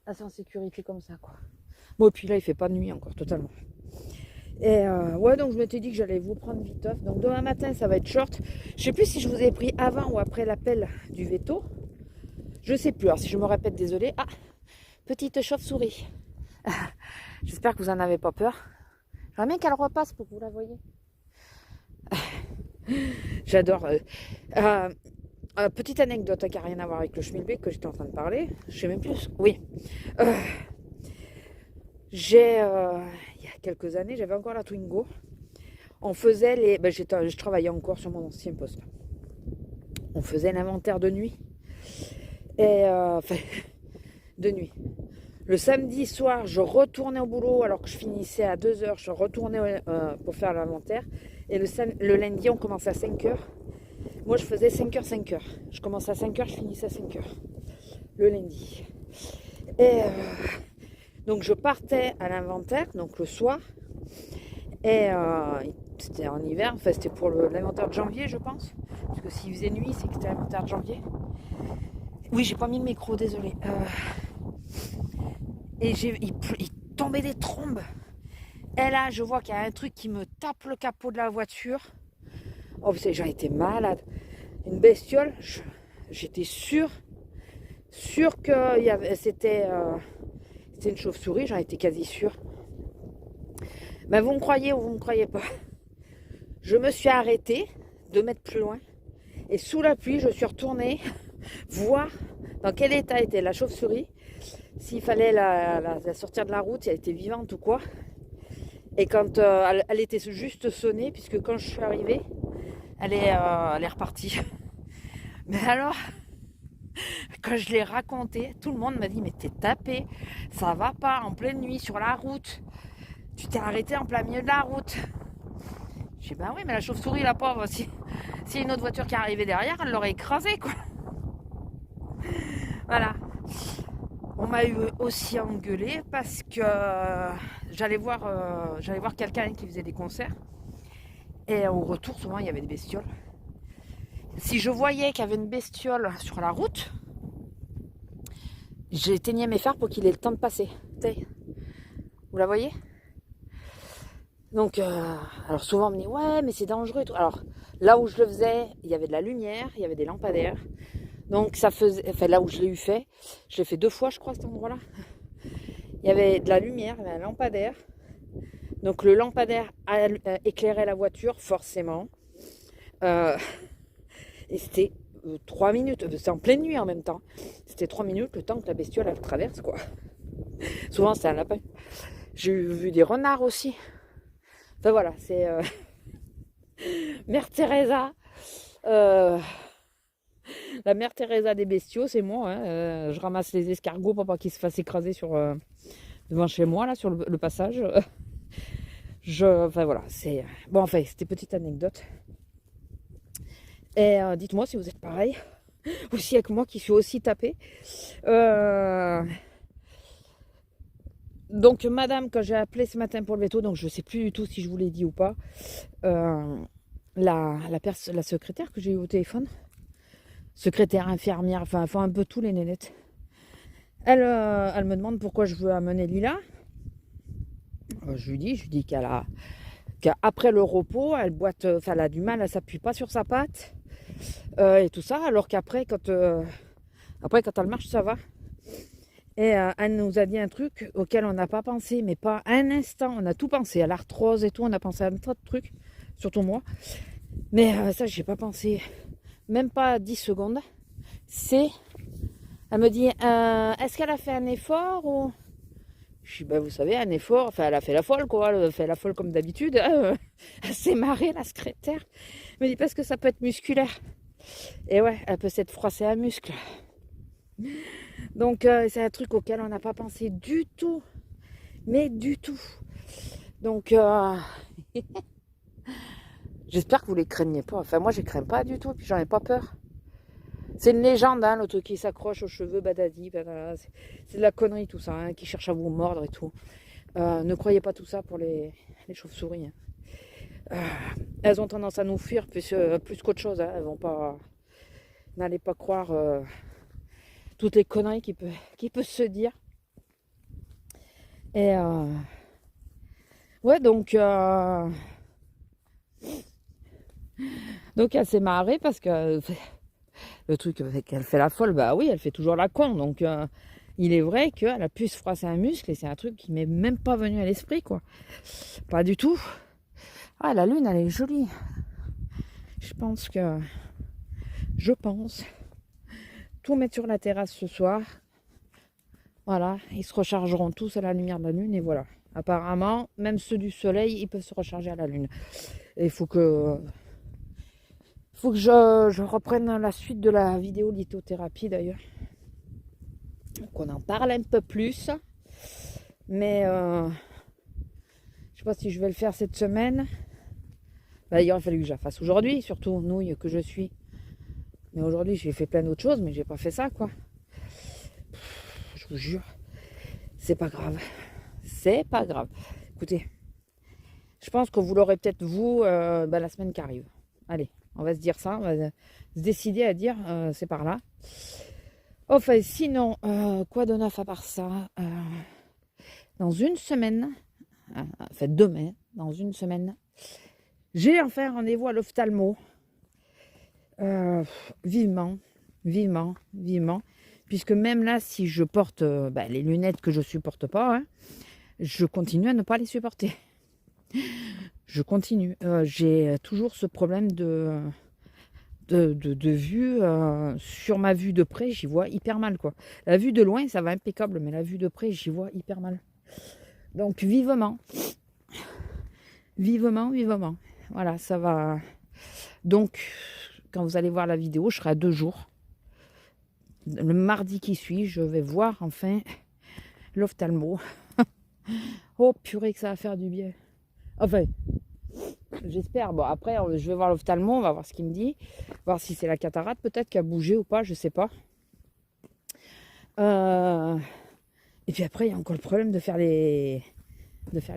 Assez en sécurité comme ça, quoi. Bon, et puis là, il fait pas de nuit encore, totalement. Et ouais, donc je m'étais dit que j'allais vous prendre viteuf. Donc demain matin, ça va être short. Je sais plus si je vous ai pris avant ou après l'appel du veto. Je sais plus. Alors si je me répète, désolé. Ah, petite chauve-souris. J'espère que vous en avez pas peur. J'aimerais bien qu'elle repasse pour que vous la voyez. J'adore. Petite anecdote qui n'a rien à voir avec le schmilblick que j'étais en train de parler. Je sais même plus. Oui. Euh, il y a quelques années, j'avais encore la Twingo. On faisait les. Je travaillais encore sur mon ancien poste. On faisait l'inventaire de nuit. Et enfin, de nuit. Le samedi soir, je retournais au boulot alors que je finissais à 2h. Je retournais pour faire l'inventaire. Et le lundi, on commençait à 5h. Moi, je faisais 5h, 5h. Je commençais à 5h, je finissais à 5h. Le lundi. Et donc, je partais à l'inventaire, donc le soir. Et c'était en hiver, enfin, c'était pour l'inventaire de janvier, je pense. Parce que s'il faisait nuit, c'est que c'était l'inventaire de janvier. Oui, j'ai pas mis le micro, désolé. Et il tombait des trombes. Et là, je vois qu'il y a un truc qui me tape le capot de la voiture. Oh, vous savez, j'en étais malade. Une bestiole, j'étais sûre que c'était une chauve-souris, j'en étais quasi sûre. Mais vous me croyez ou vous me croyez pas. Je me suis arrêtée 2 mètres plus loin. Et sous la pluie, je suis retournée voir dans quel état était la chauve-souris. S'il fallait la sortir de la route, si elle était vivante ou quoi. Et quand elle était juste sonnée, puisque quand je suis arrivée, elle est repartie. Mais alors, quand je l'ai raconté, tout le monde m'a dit « Mais t'es tapé, ça va pas, en pleine nuit, sur la route. Tu t'es arrêté en plein milieu de la route. » Je dis « Ben oui, mais la chauve-souris, la pauvre, si y a une autre voiture qui est arrivée derrière, elle l'aurait écrasée, quoi. » Voilà. On m'a eu aussi engueulé parce que j'allais voir quelqu'un qui faisait des concerts. Et au retour, souvent, il y avait des bestioles. Si je voyais qu'il y avait une bestiole sur la route, j'éteignais mes phares pour qu'il ait le temps de passer. Vous la voyez? Donc, alors souvent on me dit ouais, mais c'est dangereux et tout. Alors là où je le faisais, il y avait de la lumière, il y avait des lampadaires. Donc ça faisait, enfin là où je l'ai eu fait, je l'ai fait 2 fois, je crois, cet endroit-là. Il y avait de la lumière, il y avait un lampadaire. Donc le lampadaire éclairait la voiture, forcément. Et c'était 3 minutes, c'est en pleine nuit en même temps. C'était 3 minutes le temps que la bestiole elle traverse, quoi. Souvent c'est un lapin. J'ai vu des renards aussi. Enfin voilà, c'est Mère Teresa. La Mère Teresa des bestiaux, c'est moi. Hein. Je ramasse les escargots pour pas qu'ils se fassent écraser devant chez moi, là, sur le passage. Enfin voilà, c'est... Bon, enfin, c'était petite anecdote. Et dites-moi si vous êtes pareil. Aussi avec moi qui suis aussi tapée. Donc madame, quand j'ai appelé ce matin pour le veto, donc je ne sais plus du tout si je vous l'ai dit ou pas, la secrétaire que j'ai eu au téléphone, secrétaire, infirmière, enfin un peu tous les nénettes, elle me demande pourquoi je veux amener Lila. Je lui dis qu'après le repos, elle a du mal, elle s'appuie pas sur sa patte et tout ça, alors qu'après quand elle marche, ça va. Et elle nous a dit un truc auquel on n'a pas pensé, mais pas un instant. On a tout pensé, à l'arthrose et tout, on a pensé à un tas de trucs, surtout moi. Mais ça, j'ai pas pensé, même pas 10 secondes. Elle me dit, est-ce qu'elle a fait un effort ou... Je dis, vous savez, un effort, enfin, elle a fait la folle, quoi. Elle a fait la folle comme d'habitude. Elle s'est marrée, la secrétaire. Elle me dit, parce que ça peut être musculaire. Et ouais, elle peut s'être froissée un muscle. Donc c'est un truc auquel on n'a pas pensé du tout, mais du tout. Donc j'espère que vous les craignez pas. Enfin moi je les crains pas du tout, puis j'en ai pas peur. C'est une légende, hein, le truc qui s'accroche aux cheveux, badadi, badada. C'est de la connerie tout ça, hein, qui cherche à vous mordre et tout. Ne croyez pas tout ça pour les chauves-souris. Hein. Elles ont tendance à nous fuir plus qu'autre chose. Hein. Elles vont pas. N'allez pas croire toutes les conneries qui peut se dire. Et ouais, donc elle s'est marrée parce que le truc qu'elle fait la folle, bah oui, elle fait toujours la con. Donc Il est vrai qu'elle a pu se froisser un muscle et c'est un truc qui m'est même pas venu à l'esprit, quoi. Pas du tout. Ah, la lune, elle est jolie. Je pense tout mettre sur la terrasse ce soir. Voilà, ils se rechargeront tous à la lumière de la lune et voilà. Apparemment, même ceux du soleil, ils peuvent se recharger à la lune. Et il faut que je reprenne la suite de la vidéo lithothérapie d'ailleurs. Qu'on en parle un peu plus. Mais je sais pas si je vais le faire cette semaine. Bah, il aurait fallu que je la fasse aujourd'hui, surtout nouille que je suis. Mais aujourd'hui, j'ai fait plein d'autres choses, mais j'ai pas fait ça, quoi. Je vous jure, c'est pas grave. C'est pas grave. Écoutez, je pense que vous l'aurez peut-être vous la semaine qui arrive. Allez, on va se dire ça, on va se décider à dire c'est par là. Enfin, sinon, quoi de neuf à part ça dans une semaine, enfin demain, dans une semaine, j'ai enfin rendez-vous à l'ophtalmo. Vivement, puisque même là, si je porte les lunettes que je supporte pas, hein, je continue à ne pas les supporter. Je continue. J'ai toujours ce problème de vue. Sur ma vue de près, j'y vois hyper mal, quoi. La vue de loin, ça va impeccable, mais la vue de près, j'y vois hyper mal. Donc vivement. Voilà, ça va. Donc, quand vous allez voir la vidéo, je serai à 2 jours. Le mardi qui suit, je vais voir enfin l'ophtalmo. Oh purée que ça va faire du bien. Enfin, j'espère. Bon, après, je vais voir l'ophtalmo, on va voir ce qu'il me dit. Voir si c'est la cataracte peut-être qui a bougé ou pas, je sais pas. Et puis après, il y a encore le problème de faire les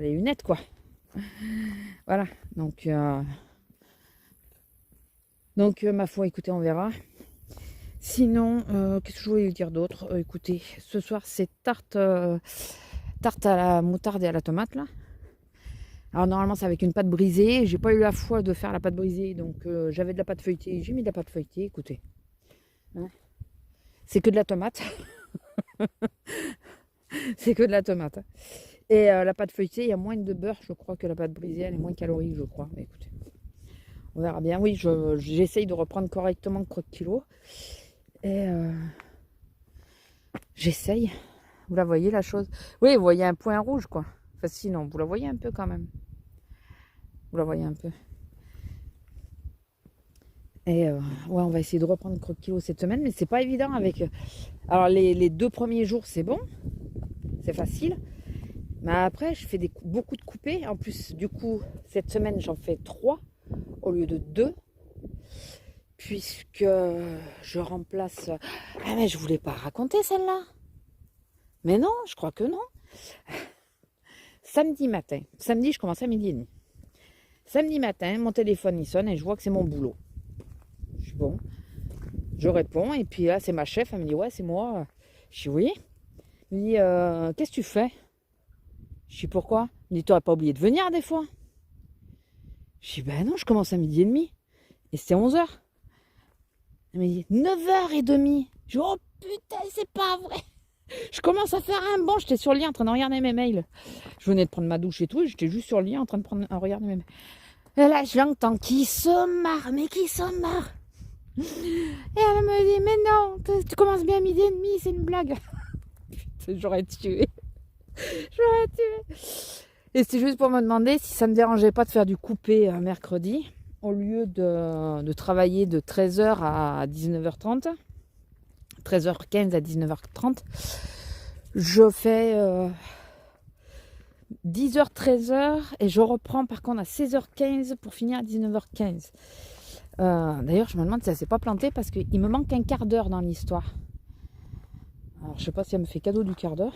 lunettes, quoi. Voilà, donc ma foi, écoutez, on verra. Sinon, qu'est-ce que je voulais vous dire d'autre? Écoutez, ce soir, c'est tarte à la moutarde et à la tomate, là. Alors, normalement, c'est avec une pâte brisée. J'ai pas eu la foi de faire la pâte brisée, donc j'avais de la pâte feuilletée. J'ai mis de la pâte feuilletée, écoutez. Hein, c'est que de la tomate. C'est que de la tomate. Et la pâte feuilletée, il y a moins de beurre, je crois, que la pâte brisée. Elle est moins calorique, je crois. Mais écoutez, on verra bien. Oui, j'essaye de reprendre correctement le croque-kilo. Et j'essaye. Vous la voyez, la chose? Oui, vous voyez un point rouge, quoi. Enfin, sinon, vous la voyez un peu quand même. Vous la voyez un peu. Et ouais, on va essayer de reprendre le croque-kilo cette semaine, mais c'est pas évident avec... Alors, les 2 premiers jours, c'est bon. C'est facile. Mais après, je fais beaucoup de coupés. En plus, du coup, cette semaine, j'en fais 3 au lieu de 2. Puisque je remplace... Ah, mais je voulais pas raconter celle-là. Mais non, je crois que non. Samedi matin. Samedi, je commence à 12h30. Samedi matin, mon téléphone, il sonne et je vois que c'est mon boulot. Je suis bon. Je réponds et puis là, c'est ma chef. Elle me dit, ouais, c'est moi. Je dis, oui. Elle me dit, qu'est-ce que tu fais? Je dis, pourquoi? Elle me dit, t'aurais pas oublié de venir des fois? Je dis, ben non, je commence à 12h30. Et c'était 11h. Elle me dit, 9h30. Je dis, oh putain, c'est pas vrai. Je commence à faire un bon. J'étais sur le lit en train de regarder mes mails. Je venais de prendre ma douche et tout. J'étais juste sur le lit en train de regarder mes mails. Et là, je l'entends qui se marre. Mais qui se marre? Et elle me dit, mais non, tu commences bien à 12h30. C'est une blague. Putain, j'aurais tué. Et c'est juste pour me demander si ça me dérangeait pas de faire du coupé mercredi. Au lieu de travailler de 13h à 19h30. 13h15 à 19h30, je fais 10h, 13h et je reprends par contre à 16h15 pour finir à 19h15. D'ailleurs, je me demande si ça s'est pas planté parce qu'il me manque un quart d'heure dans l'histoire. Alors, je sais pas si elle me fait cadeau du quart d'heure.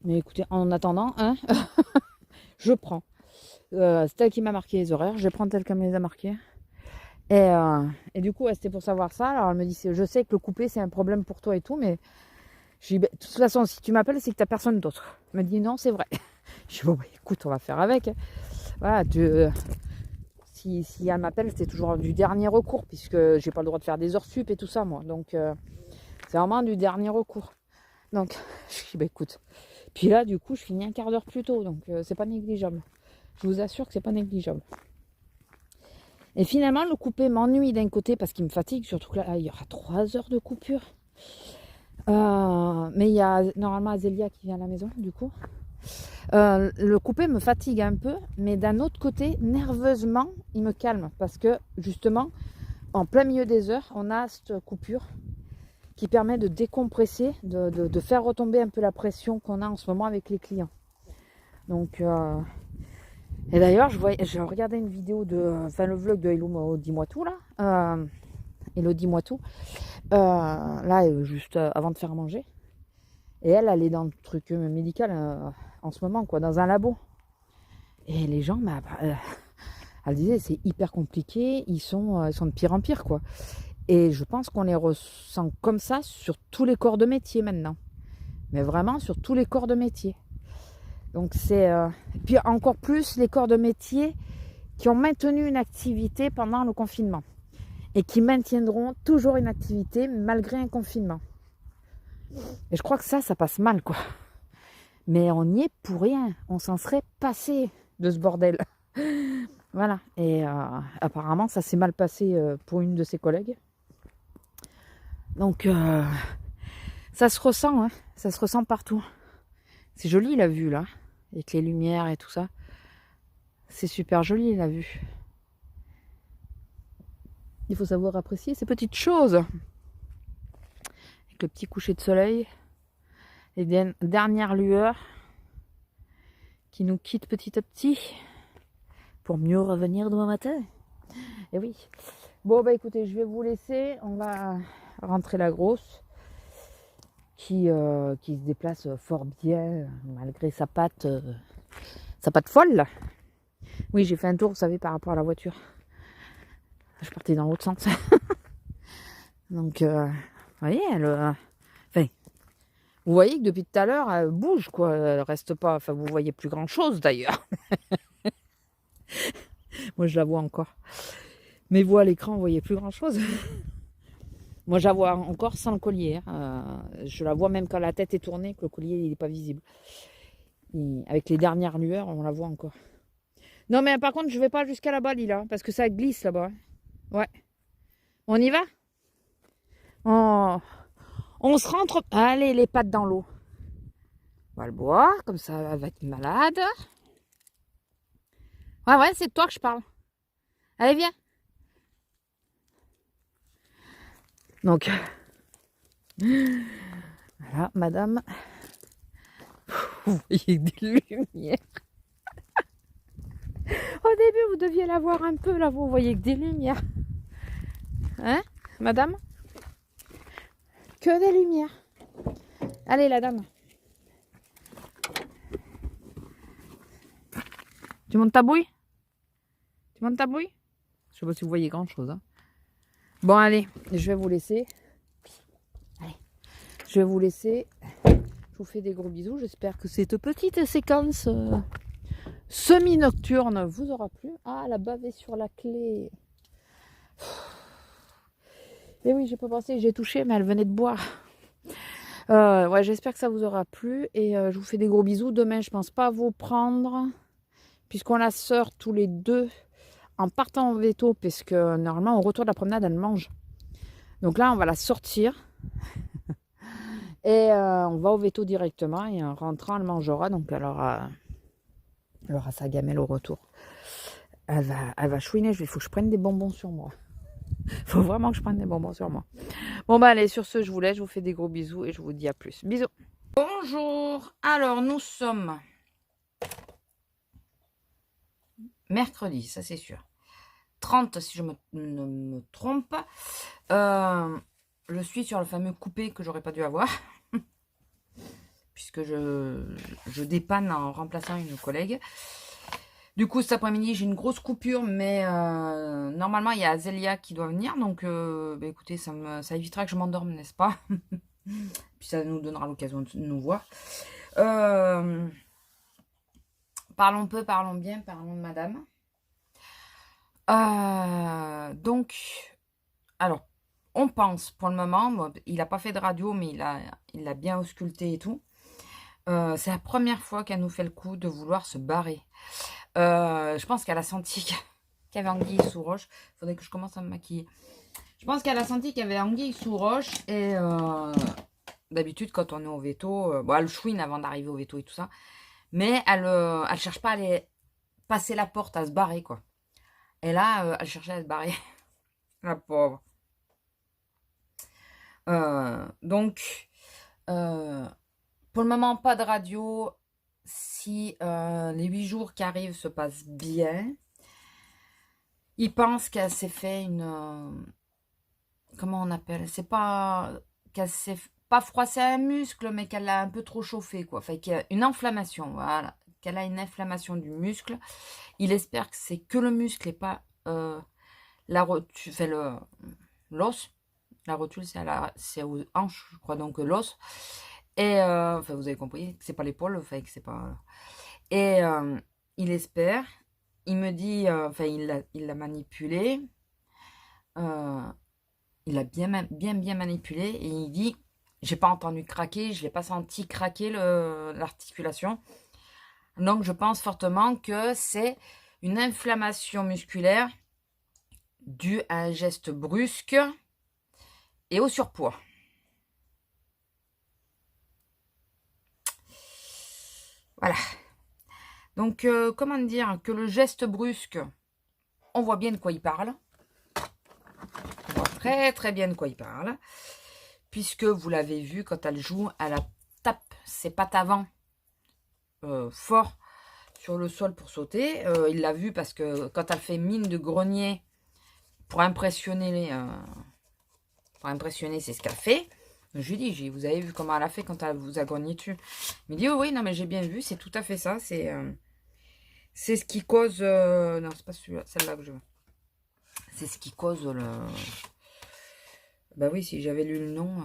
Mais écoutez, en attendant, hein, je prends. C'est elle qui m'a marqué les horaires, je prends tel qu'elle me les a marqués. Et du coup, ouais, c'était pour savoir ça. Alors elle me dit, je sais que le coupé c'est un problème pour toi et tout, mais je dis, de toute façon, si tu m'appelles, c'est que tu n'as personne d'autre. Elle me dit, non, c'est vrai. Je dis, bon, écoute, on va faire avec. Voilà, si elle m'appelle, c'est toujours du dernier recours, puisque j'ai pas le droit de faire des heures sup et tout ça, moi. Donc, c'est vraiment du dernier recours. Donc, je dis, bah écoute. Puis là, du coup, je finis un quart d'heure plus tôt. Donc, c'est pas négligeable. Je vous assure que c'est pas négligeable. Et finalement, le coupé m'ennuie d'un côté parce qu'il me fatigue. Surtout que là, il y aura 3 heures de coupure. Mais il y a normalement Azélia qui vient à la maison, du coup. Le coupé me fatigue un peu. Mais d'un autre côté, nerveusement, il me calme. Parce que, justement, en plein milieu des heures, on a cette coupure qui permet de décompresser, de faire retomber un peu la pression qu'on a en ce moment avec les clients. Donc, et d'ailleurs, je regardais une vidéo le vlog de Hello Dis-moi tout là, Hello Dis-moi tout, là juste avant de faire manger. Et elle est dans le truc médical en ce moment, quoi, dans un labo. Et les gens, elle disait, c'est hyper compliqué, ils sont de pire en pire, quoi. Et je pense qu'on les ressent comme ça sur tous les corps de métier maintenant. Mais vraiment sur tous les corps de métier. Donc c'est... puis encore plus les corps de métier qui ont maintenu une activité pendant le confinement. Et qui maintiendront toujours une activité malgré un confinement. Et je crois que ça passe mal, quoi. Mais on n'y est pour rien. On s'en serait passé de ce bordel. Voilà. Et apparemment, ça s'est mal passé pour une de ses collègues. Donc, ça se ressent, hein. Ça se ressent partout. C'est joli la vue, là. Avec les lumières et tout ça. C'est super joli, la vue. Il faut savoir apprécier ces petites choses. Avec le petit coucher de soleil. Les dernières lueurs qui nous quittent petit à petit. Pour mieux revenir demain matin. Et oui. Bon, bah écoutez, je vais vous laisser. On va rentrer la grosse. Qui se déplace fort bien, malgré sa patte folle. Oui, j'ai fait un tour, vous savez, par rapport à la voiture. Je partais dans l'autre sens. Donc, vous voyez, enfin, vous voyez que depuis tout à l'heure, elle bouge, quoi. Elle reste pas... Enfin, vous voyez plus grand-chose, d'ailleurs. Moi, je la vois encore. Mais vous, à l'écran, vous voyez plus grand-chose. Moi, je la vois encore sans le collier. Je la vois même quand la tête est tournée, que le collier, il n'est pas visible. Et avec les dernières lueurs, on la voit encore. Non, mais par contre, je vais pas jusqu'à là-bas, Lila, parce que ça glisse là-bas. Ouais. On y va? On se rentre... Allez, les pattes dans l'eau. On va le boire, comme ça, elle va être malade. Ouais, c'est de toi que je parle. Allez, viens. Donc, voilà, madame. Vous voyez des lumières. Au début, vous deviez la voir un peu, là, vous voyez que des lumières. Hein, madame? Que des lumières. Allez, la dame. Tu montes ta bouille? Tu montes ta bouille? Je sais pas si vous voyez grand chose. Hein. Bon, allez, je vais vous laisser. Allez, je vais vous laisser. Je vous fais des gros bisous. J'espère que cette petite séquence semi-nocturne vous aura plu. Ah, la bave est sur la clé. Et oui, j'ai pas pensé, j'ai touché, mais elle venait de boire. Ouais, j'espère que ça vous aura plu. Et je vous fais des gros bisous. Demain, je pense pas vous prendre. Puisqu'on la sort tous les deux en partant en veto. Puisque normalement, au retour de la promenade, elle mange. Donc là, on va la sortir. Et on va au veto directement. Et en rentrant, elle mangera. Donc elle aura sa gamelle au retour. Elle va chouiner. Il faut que je prenne des bonbons sur moi. Il faut vraiment que je prenne des bonbons sur moi. Bon, bah allez, sur ce, je vous laisse. Je vous fais des gros bisous. Et je vous dis à plus. Bisous. Bonjour. Alors, nous sommes mercredi, ça c'est sûr. 30 si je ne me trompe. Je suis sur le fameux coupé que j'aurais pas dû avoir. Puisque je dépanne en remplaçant une collègue. Du coup, cet après-midi, j'ai une grosse coupure, mais normalement, il y a Azélia qui doit venir. Donc, bah, écoutez, ça évitera que je m'endorme, n'est-ce pas? Puis ça nous donnera l'occasion de nous voir. Parlons peu, parlons bien, parlons de madame. Donc, alors, on pense pour le moment, bon, il n'a pas fait de radio, mais il l'a bien ausculté et tout. C'est la première fois qu'elle nous fait le coup de vouloir se barrer. Je pense qu'elle a senti qu'il y avait anguille sous roche. Il faudrait que je commence à me maquiller. Je pense qu'elle a senti qu'il y avait anguille sous roche. Et d'habitude, quand on est au veto, bon, elle chouine avant d'arriver au veto et tout ça. Mais elle cherche pas à aller passer la porte, à se barrer, quoi. Et là, elle cherchait à se barrer. La pauvre. Donc, pour le moment, pas de radio. Si les 8 jours qui arrivent se passent bien, il pense qu'elle s'est fait une... comment on appelle? C'est pas... qu'elle s'est pas froissé un muscle, mais qu'elle l'a un peu trop chauffé, quoi. Enfin, qu'il y a une inflammation, voilà. Qu'elle a une inflammation du muscle. Il espère que c'est que le muscle et pas la rotule, fait l'os. La rotule, c'est aux hanches, je crois, donc l'os. Et, enfin, vous avez compris, que c'est pas l'épaule, enfin, que c'est pas... Et il espère, il me dit, enfin, il l'a manipulé, il a bien manipulé, et il dit, j'ai pas entendu craquer, je l'ai pas senti craquer l'articulation. Donc, je pense fortement que c'est une inflammation musculaire due à un geste brusque et au surpoids. Voilà. Donc, comment dire, que le geste brusque, on voit bien de quoi il parle. On voit très très bien de quoi il parle. Puisque vous l'avez vu, quand elle joue, elle tape ses pattes avant fort sur le sol pour sauter. Il l'a vu parce que quand elle fait mine de grenier pour impressionner, c'est ce qu'elle fait. Je lui dis, vous avez vu comment elle a fait quand elle vous a grogné dessus? Il me dit, oh, oui, non, mais j'ai bien vu, c'est tout à fait ça. C'est ce qui cause... non, c'est pas celle-là que je veux. C'est ce qui cause le... Bah oui, si j'avais lu le nom...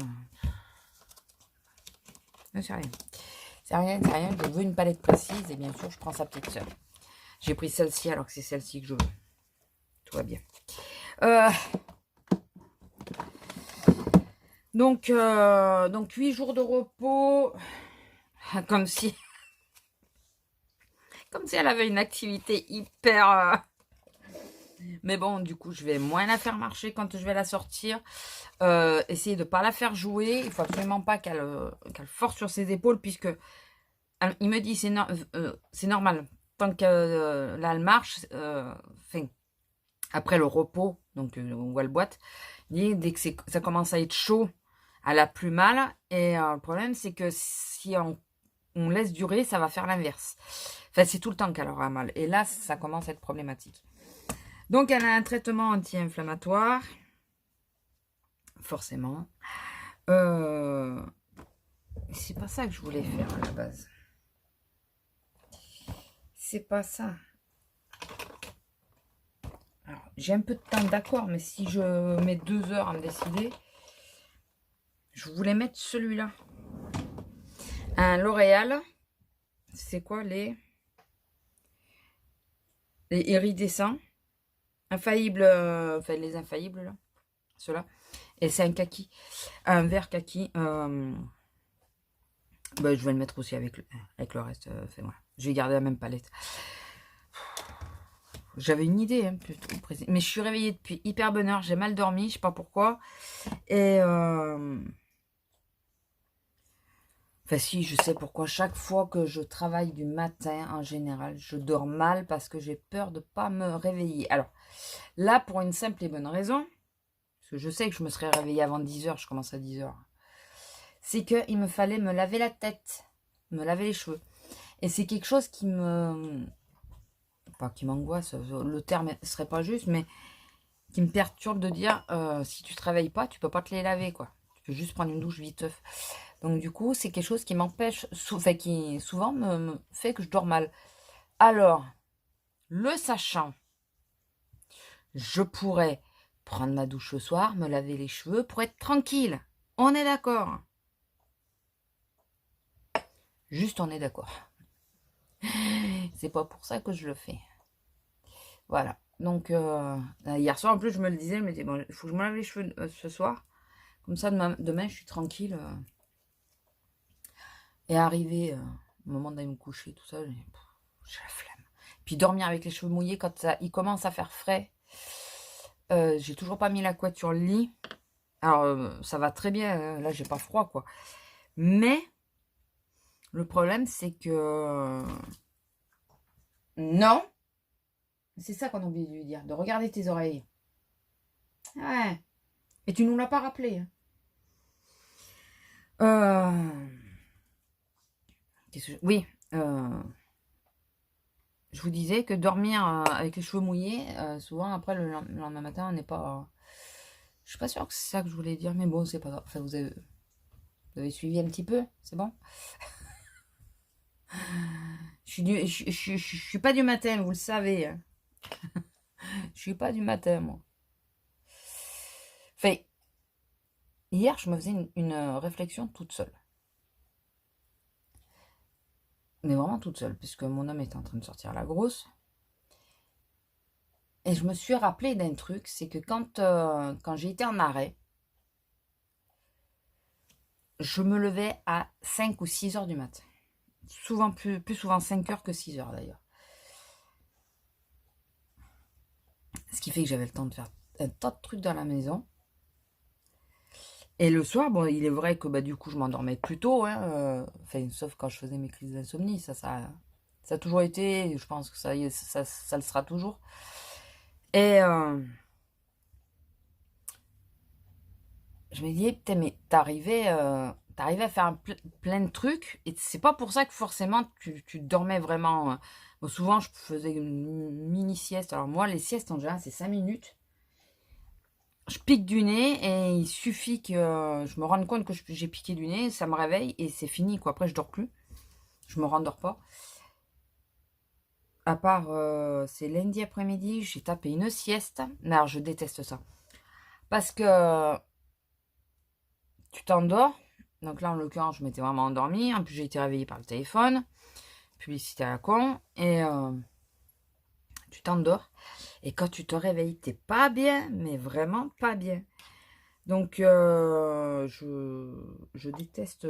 Non, c'est rien. C'est rien. Je veux une palette précise et bien sûr, je prends sa petite sœur. J'ai pris celle-ci alors que c'est celle-ci que je veux. Tout va bien. Donc 8 jours de repos. Comme si elle avait une activité hyper... Mais bon, du coup, je vais moins la faire marcher quand je vais la sortir. Essayer de ne pas la faire jouer. Il faut absolument pas qu'elle force sur ses épaules, puisque il me dit c'est normal. Tant que là, elle marche, après le repos, donc où elle boite, dès que ça commence à être chaud, elle a plus mal. Et le problème, c'est que si on laisse durer, ça va faire l'inverse. Enfin, c'est tout le temps qu'elle aura mal. Et là, ça commence à être problématique. Donc, elle a un traitement anti-inflammatoire. Forcément. C'est pas ça que je voulais faire à la base. C'est pas ça. Alors, j'ai un peu de temps, d'accord, mais si je mets 2 heures à me décider, je voulais mettre celui-là. Un L'Oréal. C'est quoi les iridescents. Infaillibles, enfin les infaillibles là. Ceux-là. Et c'est un kaki. Un vert kaki. Ben, je vais le mettre aussi avec le reste. Voilà. Je vais garder la même palette. J'avais une idée, hein, plutôt précise. Mais je suis réveillée depuis hyper bonne heure. J'ai mal dormi, je sais pas pourquoi. Et enfin si, je sais pourquoi. Chaque fois que je travaille du matin, en général, je dors mal parce que j'ai peur de pas me réveiller. Alors, là, pour une simple et bonne raison, parce que je sais que je me serais réveillée avant 10 heures, je commence à 10 heures, c'est qu'il me fallait me laver la tête, me laver les cheveux. Et c'est quelque chose qui me... Pas qui m'angoisse, le terme ne serait pas juste, mais qui me perturbe de dire, si tu ne te réveilles pas, tu peux pas te les laver, quoi. Tu peux juste prendre une douche viteuf. Donc du coup, c'est quelque chose qui m'empêche, enfin, qui souvent me fait que je dors mal. Alors, le sachant, je pourrais prendre ma douche le soir, me laver les cheveux pour être tranquille. On est d'accord. Juste, on est d'accord. C'est pas pour ça que je le fais. Voilà. Donc, hier soir, en plus, je me le disais, je me disais, bon, il faut que je me lave les cheveux ce soir. Comme ça, demain je suis tranquille. Et arrivé au moment d'aller me coucher, tout ça, j'ai la flemme. Puis dormir avec les cheveux mouillés quand il commence à faire frais. J'ai toujours pas mis la couette sur le lit. Alors, ça va très bien. Là, j'ai pas froid, quoi. Mais, le problème, c'est que... non. C'est ça qu'on a oublié de lui dire. De regarder tes oreilles. Ouais. Et tu nous l'as pas rappelé. Hein. Oui. Je vous disais que dormir avec les cheveux mouillés, souvent après le lendemain matin, on n'est pas... Je suis pas sûre que c'est ça que je voulais dire, mais bon, c'est pas grave. Enfin, vous avez suivi un petit peu, c'est bon. Je suis pas du matin, vous le savez. Hein. Je suis pas du matin, moi. Enfin, hier, je me faisais une réflexion toute seule. Mais vraiment toute seule, puisque mon homme était en train de sortir la grosse. Et je me suis rappelé d'un truc, c'est que quand j'ai été en arrêt, je me levais à 5 ou 6 heures du matin. Souvent plus souvent 5 heures que 6 heures d'ailleurs. Ce qui fait que j'avais le temps de faire un tas de trucs dans la maison. Et le soir, bon, il est vrai que du coup, je m'endormais plus tôt. Hein, enfin, sauf quand je faisais mes crises d'insomnie. Ça a toujours été. Je pense que ça le sera toujours. Et je me disais, putain, mais t'arrivais à faire plein de trucs. Et c'est pas pour ça que forcément tu dormais vraiment. Bon, souvent, je faisais une mini sieste. Alors moi, les siestes, en général, c'est 5 minutes. Je pique du nez et il suffit que je me rende compte que j'ai piqué du nez, ça me réveille et c'est fini, quoi. Après, je dors plus. Je me rendors pas. À part, c'est lundi après-midi, j'ai tapé une sieste. Alors, je déteste ça. Parce que tu t'endors. Donc là, en l'occurrence, je m'étais vraiment endormie. En plus, j'ai été réveillée par le téléphone. Publicité à la con. Et tu t'endors. Et quand tu te réveilles, t'es pas bien, mais vraiment pas bien. Donc, je déteste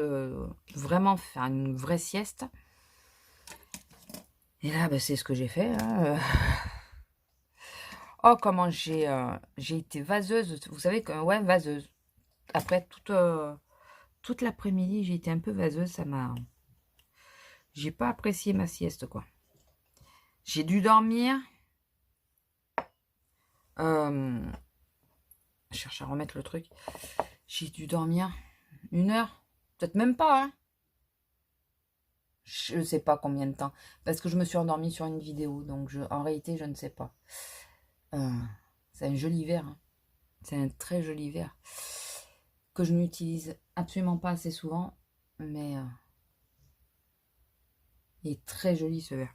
vraiment faire une vraie sieste. Et là, c'est ce que j'ai fait. Hein. Oh, comment j'ai été vaseuse. Vous savez que, ouais, vaseuse. Après, toute l'après-midi, j'ai été un peu vaseuse. Ça m'a... J'ai pas apprécié ma sieste, quoi. J'ai dû dormir... Je cherche à remettre le truc. J'ai dû dormir 1 heure. Peut-être même pas, hein. Je ne sais pas combien de temps. Parce que je me suis endormie sur une vidéo. Donc, en réalité, je ne sais pas. C'est un joli verre. Hein. C'est un très joli verre. Que je n'utilise absolument pas assez souvent. Mais il est très joli, ce verre.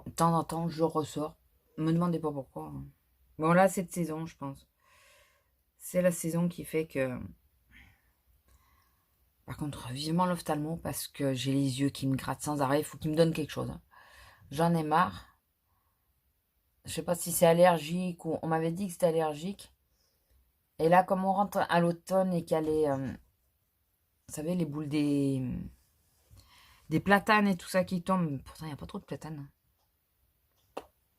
De temps en temps, je ressors. Ne me demandez pas pourquoi. Hein. Bon, là, cette saison, je pense. C'est la saison qui fait que... Par contre, vivement l'ophtalmo parce que j'ai les yeux qui me grattent sans arrêt. Il faut qu'il me donne quelque chose. Hein. J'en ai marre. Je sais pas si c'est allergique ou... On m'avait dit que c'était allergique. Et là, comme on rentre à l'automne et qu'il y a les... vous savez, les boules des platanes et tout ça qui tombent. Pourtant, il n'y a pas trop de platanes.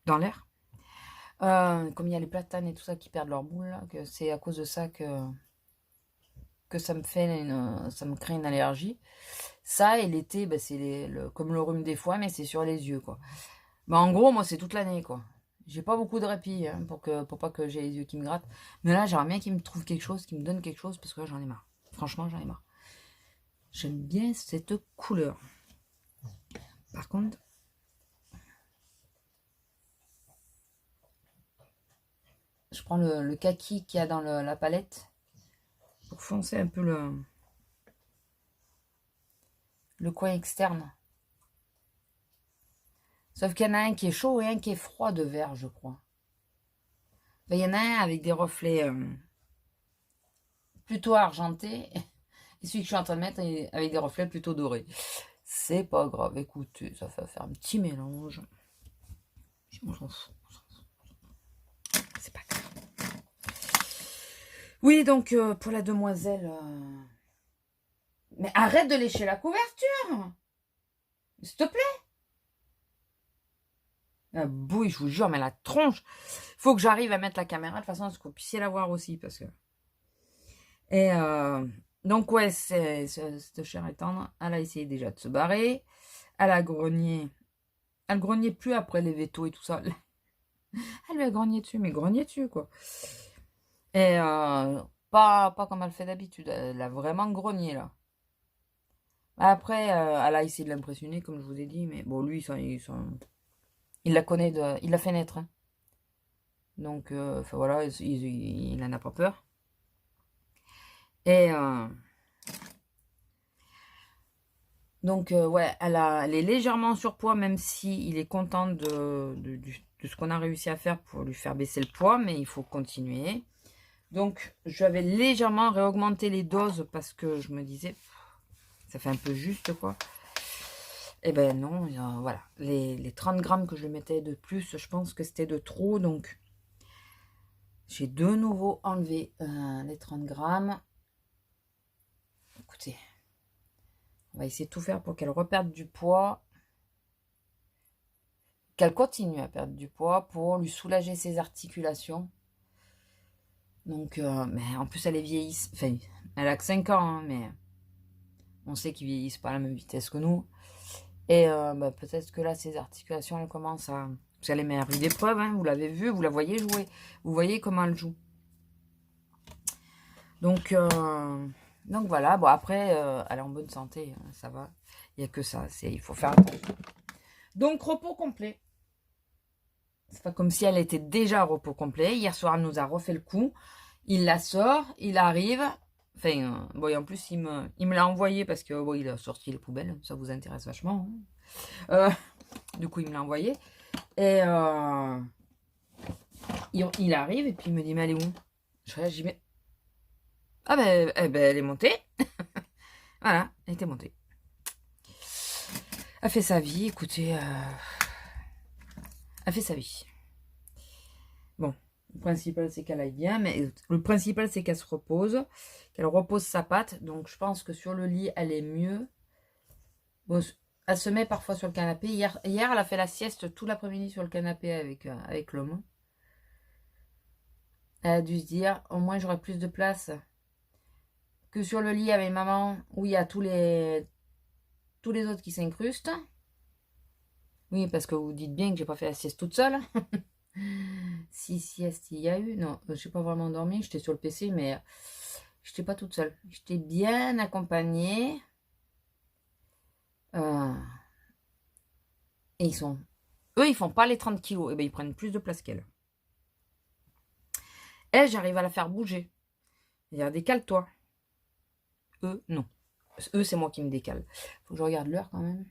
Dans l'air. Comme il y a les platanes et tout ça qui perdent leurs boules. Là, que c'est à cause de ça que ça me fait ça me crée une allergie. Ça et l'été, c'est comme le rhume des foies, mais c'est sur les yeux, quoi. En gros, moi, c'est toute l'année, quoi. J'ai pas beaucoup de répit hein, pour pas que j'ai les yeux qui me grattent. Mais là, j'aimerais bien qu'il me trouve quelque chose, qu'il me donne quelque chose, parce que là, j'en ai marre. Franchement, j'en ai marre. J'aime bien cette couleur. Par contre, je prends le kaki qu'il y a dans la palette pour foncer un peu le coin externe. Sauf qu'il y en a un qui est chaud et un qui est froid de vert, je crois. Il y en a un avec des reflets plutôt argentés. Et celui que je suis en train de mettre avec des reflets plutôt dorés. C'est pas grave, écoutez, ça va faire un petit mélange. Moi, j'en fous. C'est pas grave. Oui, donc, pour la demoiselle... Mais arrête de lécher la couverture. S'il te plaît. La bouille, je vous jure, mais la tronche. Faut que j'arrive à mettre la caméra de façon à ce que vous puissiez la voir aussi. Parce que... Et donc, ouais, cette chère est tendre. Elle a essayé déjà de se barrer. Elle a grogné. Elle grognait plus après les vétos et tout ça. Elle lui a grogné dessus, mais grogné dessus, quoi. Et pas comme elle fait d'habitude. Elle a vraiment grogné, là. Après, elle a essayé de l'impressionner, comme je vous ai dit. Mais bon, lui, il la connaît, il l'a fait naître. Hein. Donc, enfin, voilà, il n'en a pas peur. Et donc, ouais, elle est légèrement en surpoids, même si il est content de ce qu'on a réussi à faire pour lui faire baisser le poids, mais il faut continuer. Donc, je vais légèrement réaugmenter les doses parce que je me disais, ça fait un peu juste, quoi. Et ben non, voilà. Les 30 grammes que je mettais de plus, je pense que c'était de trop, donc j'ai de nouveau enlevé les 30 grammes. Écoutez, on va essayer de tout faire pour qu'elle reperde du poids. Qu'elle continue à perdre du poids pour lui soulager ses articulations. Donc, mais en plus, elle est vieillisse. Enfin, elle a que 5 ans, hein, mais on sait qu'ils vieillissent pas à la même vitesse que nous. Et peut-être que là, ses articulations, elles commencent à... Vous allez mettre à rude épreuve, hein, vous l'avez vu, vous la voyez jouer. Vous voyez comment elle joue. Donc voilà. Bon, après, elle est en bonne santé, hein, ça va. Il n'y a que ça, il faut faire attention. Donc, repos complet. C'est pas comme si elle était déjà au repos complet. Hier soir, elle nous a refait le coup. Il la sort, il arrive... Enfin, bon, et en plus, il me l'a envoyé parce que bon, il a sorti les poubelles. Ça vous intéresse vachement. Hein. Du coup, il me l'a envoyé. Et il arrive et puis il me dit, mais elle est où? Je réagis, mais... Ah ben, elle est montée. Voilà, elle était montée. Elle fait sa vie, écoutez. Elle fait sa vie. Bon, le principal, c'est qu'elle aille bien, mais le principal, c'est qu'elle se repose, qu'elle repose sa patte. Donc, je pense que sur le lit, elle est mieux. Bon, elle se met parfois sur le canapé. Hier, elle a fait la sieste tout l'après-midi sur le canapé avec l'homme. Elle a dû se dire, au moins, j'aurai plus de place que sur le lit avec maman, où il y a tous les autres qui s'incrustent. Oui, parce que vous dites bien que j'ai pas fait la sieste toute seule. Si sieste il y a eu, non, je n'ai pas vraiment dormi, j'étais sur le PC, mais je n'étais pas toute seule. J'étais bien accompagnée. Et eux, ils font pas les 30 kilos. Et ben, ils prennent plus de place qu'elle. Elle, j'arrive à la faire bouger. Il décale-toi. Eux, non. Eux, c'est moi qui me décale. Faut que je regarde l'heure quand même.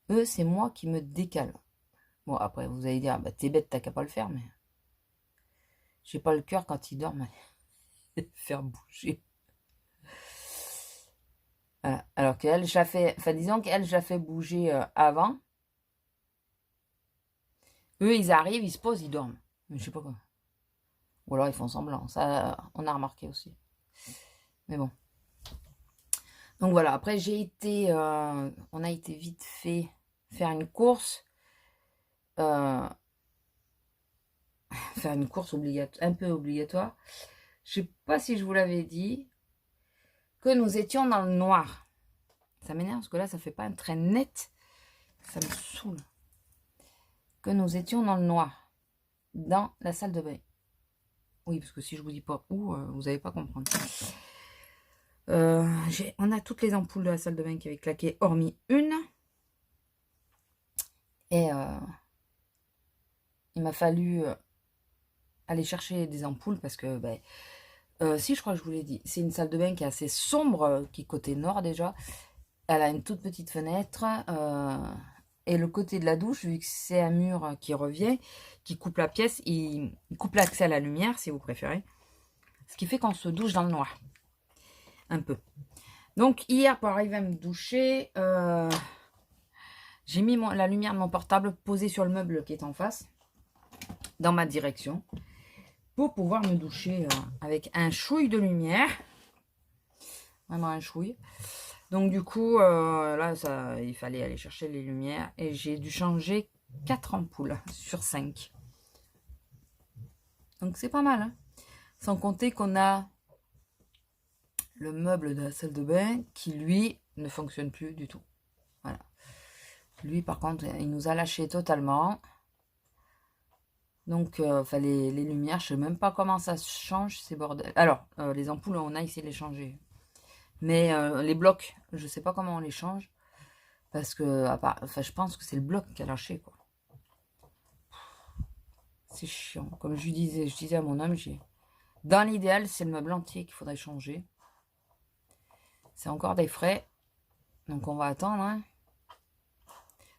Eux, c'est moi qui me décale. Bon, après, vous allez dire, bah, t'es bête, t'as qu'à pas le faire, mais... J'ai pas le cœur quand ils dorment. Faire bouger. Voilà. Alors qu'elle, je la fais... Enfin, disons qu'elle, je la fais bouger avant. Eux, ils arrivent, ils se posent, ils dorment. Mais je sais pas quoi. Ou alors, ils font semblant. Ça, on a remarqué aussi. Mais bon. Donc voilà, après, on a été vite fait faire une course. Faire une course un peu obligatoire. Je sais pas si je vous l'avais dit, que nous étions dans le noir. Ça m'énerve parce que là, ça fait pas un trait net. Ça me saoule. Que nous étions dans le noir. Dans la salle de bain. Oui, parce que si je vous dis pas où, vous n'allez pas comprendre. On a toutes les ampoules de la salle de bain qui avaient claqué, hormis une. Et il m'a fallu aller chercher des ampoules parce que, si je crois que je vous l'ai dit, c'est une salle de bain qui est assez sombre, qui est côté nord déjà. Elle a une toute petite fenêtre. Et le côté de la douche, vu que c'est un mur qui revient, qui coupe la pièce, il coupe l'accès à la lumière, si vous préférez. Ce qui fait qu'on se douche dans le noir. Un peu. Donc, hier, pour arriver à me doucher, J'ai mis la lumière de mon portable posée sur le meuble qui est en face, dans ma direction, pour pouvoir me doucher avec un chouille de lumière. Vraiment un chouille. Donc du coup, là, il fallait aller chercher les lumières et j'ai dû changer 4 ampoules sur 5. Donc c'est pas mal, hein. Sans compter qu'on a le meuble de la salle de bain qui, lui, ne fonctionne plus du tout. Voilà. Lui, par contre, il nous a lâché totalement. Donc, les lumières, je sais même pas comment ça se change, ces bordels. Alors, les ampoules, on a essayé de les changer. Mais les blocs, je sais pas comment on les change. Parce que, je pense que c'est le bloc qui a lâché, quoi. C'est chiant. Comme je disais à mon homme, dans l'idéal, c'est le meuble entier qu'il faudrait changer. C'est encore des frais. Donc, on va attendre, hein.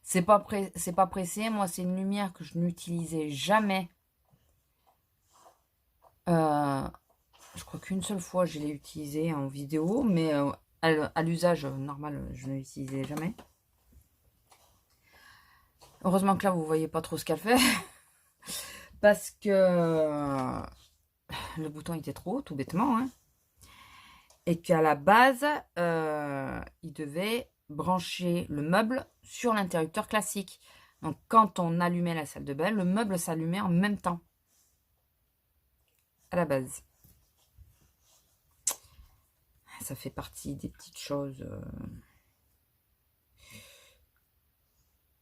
C'est pas pressé. Moi, c'est une lumière que je n'utilisais jamais. Je crois qu'une seule fois, je l'ai utilisée en vidéo. Mais à l'usage normal, je ne l'utilisais jamais. Heureusement que là, vous voyez pas trop ce qu'elle fait. Parce que le bouton était trop haut, tout bêtement. Hein. Et qu'à la base, il devait brancher le meuble sur l'interrupteur classique. Donc, quand on allumait la salle de bain, le meuble s'allumait en même temps. À la base. Ça fait partie des petites choses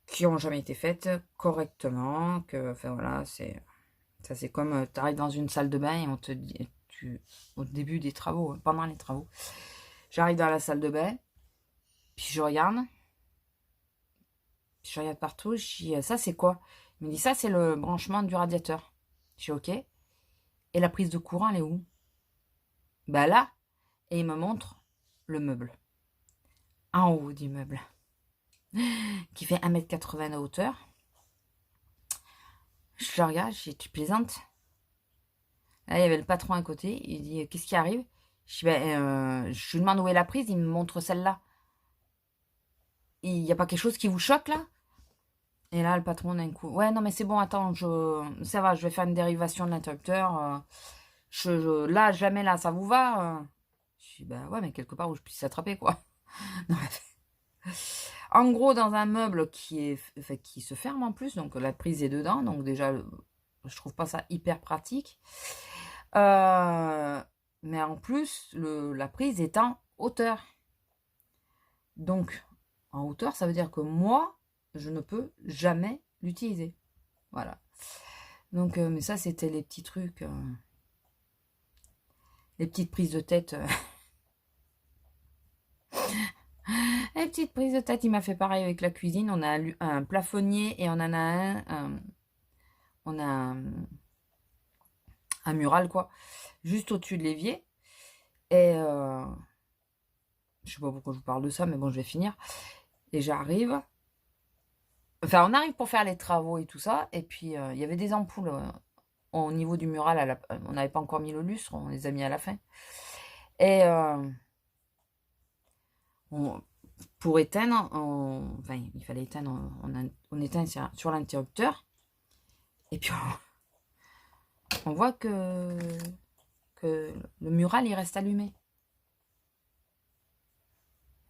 qui n'ont jamais été faites correctement. Enfin, voilà, ça c'est comme tu arrives dans une salle de bain et on te dit, au début des travaux, pendant les travaux, j'arrive dans la salle de bain, puis je regarde partout, je dis, ça c'est quoi? Il me dit, ça c'est le branchement du radiateur. Je dis, ok. Et la prise de courant, elle est où? Ben là, et il me montre le meuble. En haut du meuble. Qui fait 1,80 m de hauteur. Je le regarde, je dis, tu plaisantes? Là, il y avait le patron à côté, il dit, qu'est-ce qui arrive? Je dis, je lui demande où est la prise, il me montre celle-là. Il n'y a pas quelque chose qui vous choque, là? Et là, le patron, d'un coup, ouais, non, mais c'est bon, attends, ça va, je vais faire une dérivation de l'interrupteur. Là, jamais là, ça vous va? Je dis, bah ouais, mais quelque part où je puisse attraper, quoi. Non, en gros, dans un meuble qui se ferme en plus, donc la prise est dedans, donc déjà, je trouve pas ça hyper pratique. Mais en plus, la prise est en hauteur. Donc, en hauteur, ça veut dire que moi, je ne peux jamais l'utiliser. Voilà. Donc, mais ça, c'était les petits trucs, les petites prises de tête. Les petites prises de tête, il m'a fait pareil avec la cuisine. On a un plafonnier et on en a on a un mural, quoi, juste au-dessus de l'évier. Et je sais pas pourquoi je vous parle de ça, mais bon, je vais finir. Et j'arrive. Enfin, on arrive pour faire les travaux et tout ça. Et puis, il y avait des ampoules au niveau du mural. On n'avait pas encore mis le lustre, on les a mis à la fin. Et pour éteindre, enfin, il fallait éteindre, on éteint sur l'interrupteur. Et puis, on voit que le mural, il reste allumé.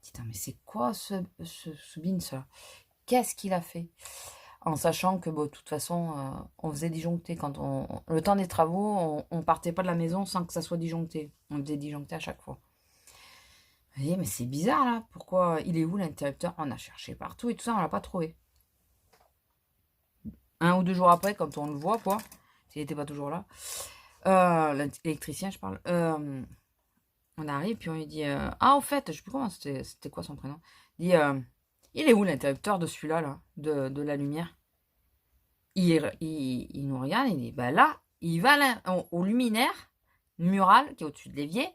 Putain, mais c'est quoi ce bin, ça? Qu'est-ce qu'il a fait? En sachant que, bon, de toute façon, on faisait disjoncter. Le temps des travaux, on partait pas de la maison sans que ça soit disjoncté. On faisait disjoncter à chaque fois. Vous voyez, mais c'est bizarre, là. Pourquoi? Il est où, l'interrupteur? On a cherché partout et tout ça, on l'a pas trouvé. 1 ou 2 jours après, quand on le voit, quoi, s'il n'était pas toujours là, l'électricien, je parle, on arrive, puis on lui dit, ah, au fait, je sais plus comment, c'était quoi son prénom? Il dit, il est où l'interrupteur de celui-là, là, de la lumière? Il nous regarde, il dit, bah là, il va au luminaire, mural, qui est au-dessus de l'évier,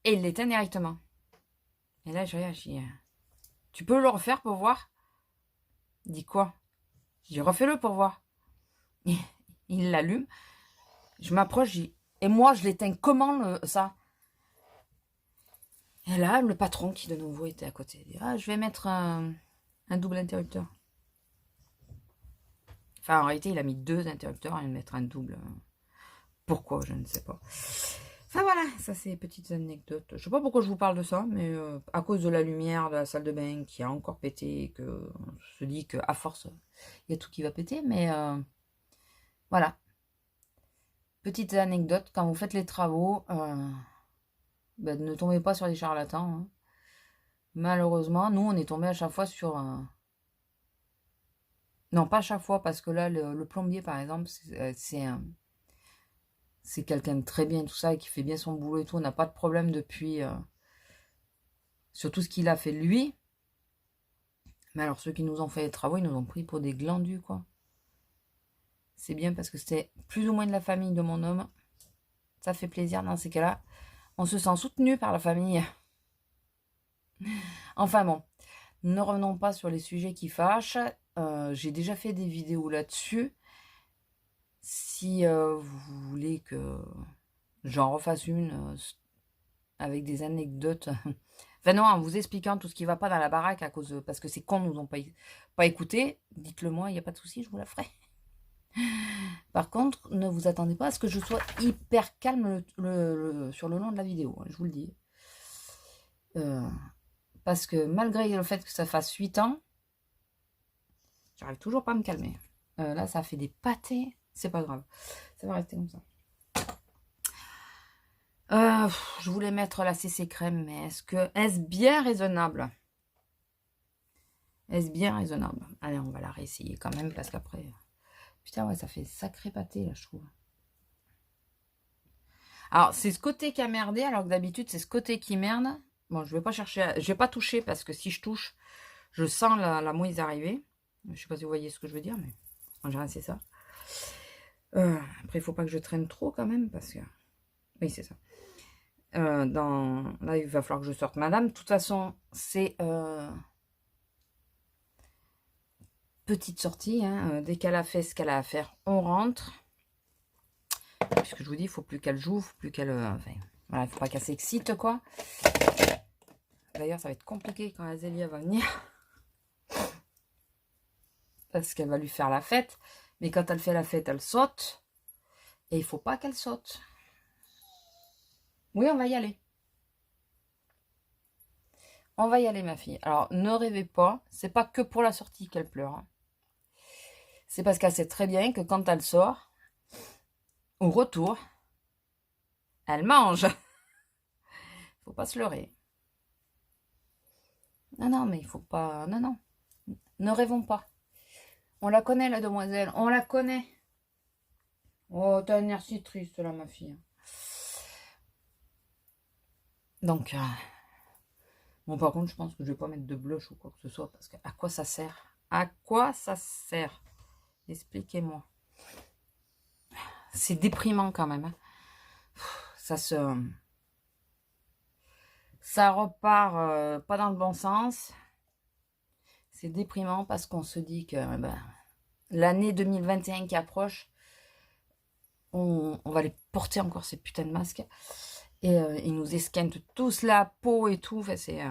et il l'éteint directement. Et là, je regarde, je dis, tu peux le refaire pour voir? Il dit quoi? Je dis, refais-le pour voir. Il l'allume. Je m'approche, je dis, et moi, je l'éteins comment, ça? Et là, le patron, qui de nouveau était à côté, dit, ah, je vais mettre Un double interrupteur. Enfin, en réalité, il a mis 2 interrupteurs et mettre un double. Pourquoi, je ne sais pas. Enfin voilà, ça c'est petites anecdotes. Je sais pas pourquoi je vous parle de ça, mais à cause de la lumière de la salle de bain qui a encore pété, et que on se dit qu'à force, il y a tout qui va péter. Mais voilà. Petites anecdotes, quand vous faites les travaux, ben, ne tombez pas sur des charlatans. Hein. Malheureusement, nous, on est tombé à chaque fois sur... Non, pas à chaque fois, parce que là, le plombier, par exemple, c'est quelqu'un de très bien, tout ça, et qui fait bien son boulot et tout. On n'a pas de problème depuis... sur tout ce qu'il a fait lui. Mais alors, ceux qui nous ont fait les travaux, ils nous ont pris pour des glandus, quoi. C'est bien parce que c'était plus ou moins de la famille de mon homme. Ça fait plaisir dans ces cas-là. On se sent soutenu par la famille. Enfin bon, ne revenons pas sur les sujets qui fâchent. J'ai déjà fait des vidéos là-dessus. Si vous voulez que j'en refasse une avec des anecdotes... Enfin non, en vous expliquant tout ce qui ne va pas dans la baraque parce que ces cons ne nous ont pas écouté, dites-le moi, il n'y a pas de souci, je vous la ferai. Par contre, ne vous attendez pas à ce que je sois hyper calme sur le long de la vidéo, hein, je vous le dis. Parce que malgré le fait que ça fasse 8 ans, j'arrive toujours pas à me calmer. Là, ça fait des pâtés, c'est pas grave. Ça va rester comme ça. Je voulais mettre la CC crème, mais est-ce bien raisonnable? Est-ce bien raisonnable? Allez, on va la réessayer quand même, parce qu'après... Putain, ouais, ça fait sacré pâté, là, je trouve. Alors, c'est ce côté qui a merdé, alors que d'habitude, c'est ce côté qui merde. Bon, je vais pas chercher... Je vais pas toucher, parce que si je touche, je sens la mouise arriver. Je sais pas si vous voyez ce que je veux dire, mais en général, c'est ça. Après, il faut pas que je traîne trop, quand même, parce que... Oui, c'est ça. Là, il va falloir que je sorte madame. De toute façon, c'est... Petite sortie, hein. Dès qu'elle a fait ce qu'elle a à faire, on rentre. Puisque je vous dis, il faut plus qu'elle joue, faut plus qu'elle... enfin, voilà, il faut pas qu'elle s'excite, quoi. D'ailleurs, ça va être compliqué quand Azélia va venir. Parce qu'elle va lui faire la fête. Mais quand elle fait la fête, elle saute. Et il faut pas qu'elle saute. Oui, on va y aller. On va y aller, ma fille. Alors, ne rêvez pas. C'est pas que pour la sortie qu'elle pleure. Hein. C'est parce qu'elle sait très bien que quand elle sort, au retour, elle mange. Faut pas se leurrer. Non, non, mais il faut pas... Non, non. Ne rêvons pas. On la connaît, la demoiselle. On la connaît. Oh, t'as un air si triste, là, ma fille. Donc... Bon, par contre, je pense que je vais pas mettre de blush ou quoi que ce soit. Parce que à quoi ça sert? À quoi ça sert? Expliquez-moi. C'est déprimant quand même. Hein. Ça repart pas dans le bon sens. C'est déprimant parce qu'on se dit que l'année 2021 qui approche, on va les porter encore ces putains de masques. Et ils nous esquintent tous la peau et tout. Enfin, c'est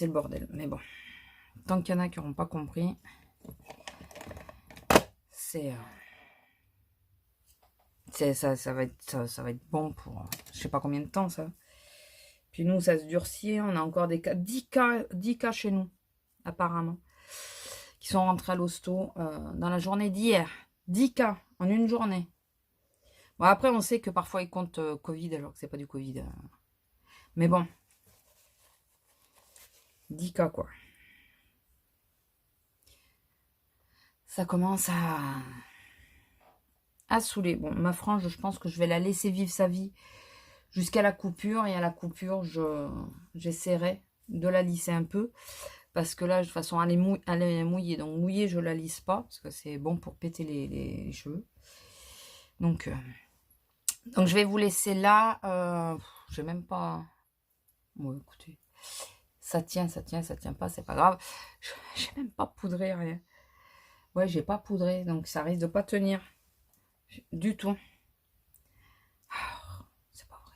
le bordel. Mais bon, tant qu'il y en a qui n'auront pas compris, ça va être bon pour je sais pas combien de temps ça. Puis nous, ça se durcit. On a encore des cas, 10 cas chez nous, apparemment, qui sont rentrés à l'hosto dans la journée d'hier. 10 cas en une journée. Bon, après, on sait que parfois, ils comptent Covid, alors que c'est pas du Covid. Mais bon. 10 cas, quoi. Ça commence à saouler. Bon, ma frange, je pense que je vais la laisser vivre sa vie jusqu'à la coupure. Et à la coupure, j'essaierai de la lisser un peu. Parce que là, de toute façon, elle est mouillée. Donc, mouillée, je la lisse pas. Parce que c'est bon pour péter les cheveux. Donc, je vais vous laisser là. Je n'ai même pas... Bon, écoutez. Ça tient pas, c'est pas grave. J'ai même pas poudré, rien. Ouais, j'ai pas poudré. Donc, ça risque de pas tenir. Du tout. Oh, c'est pas vrai.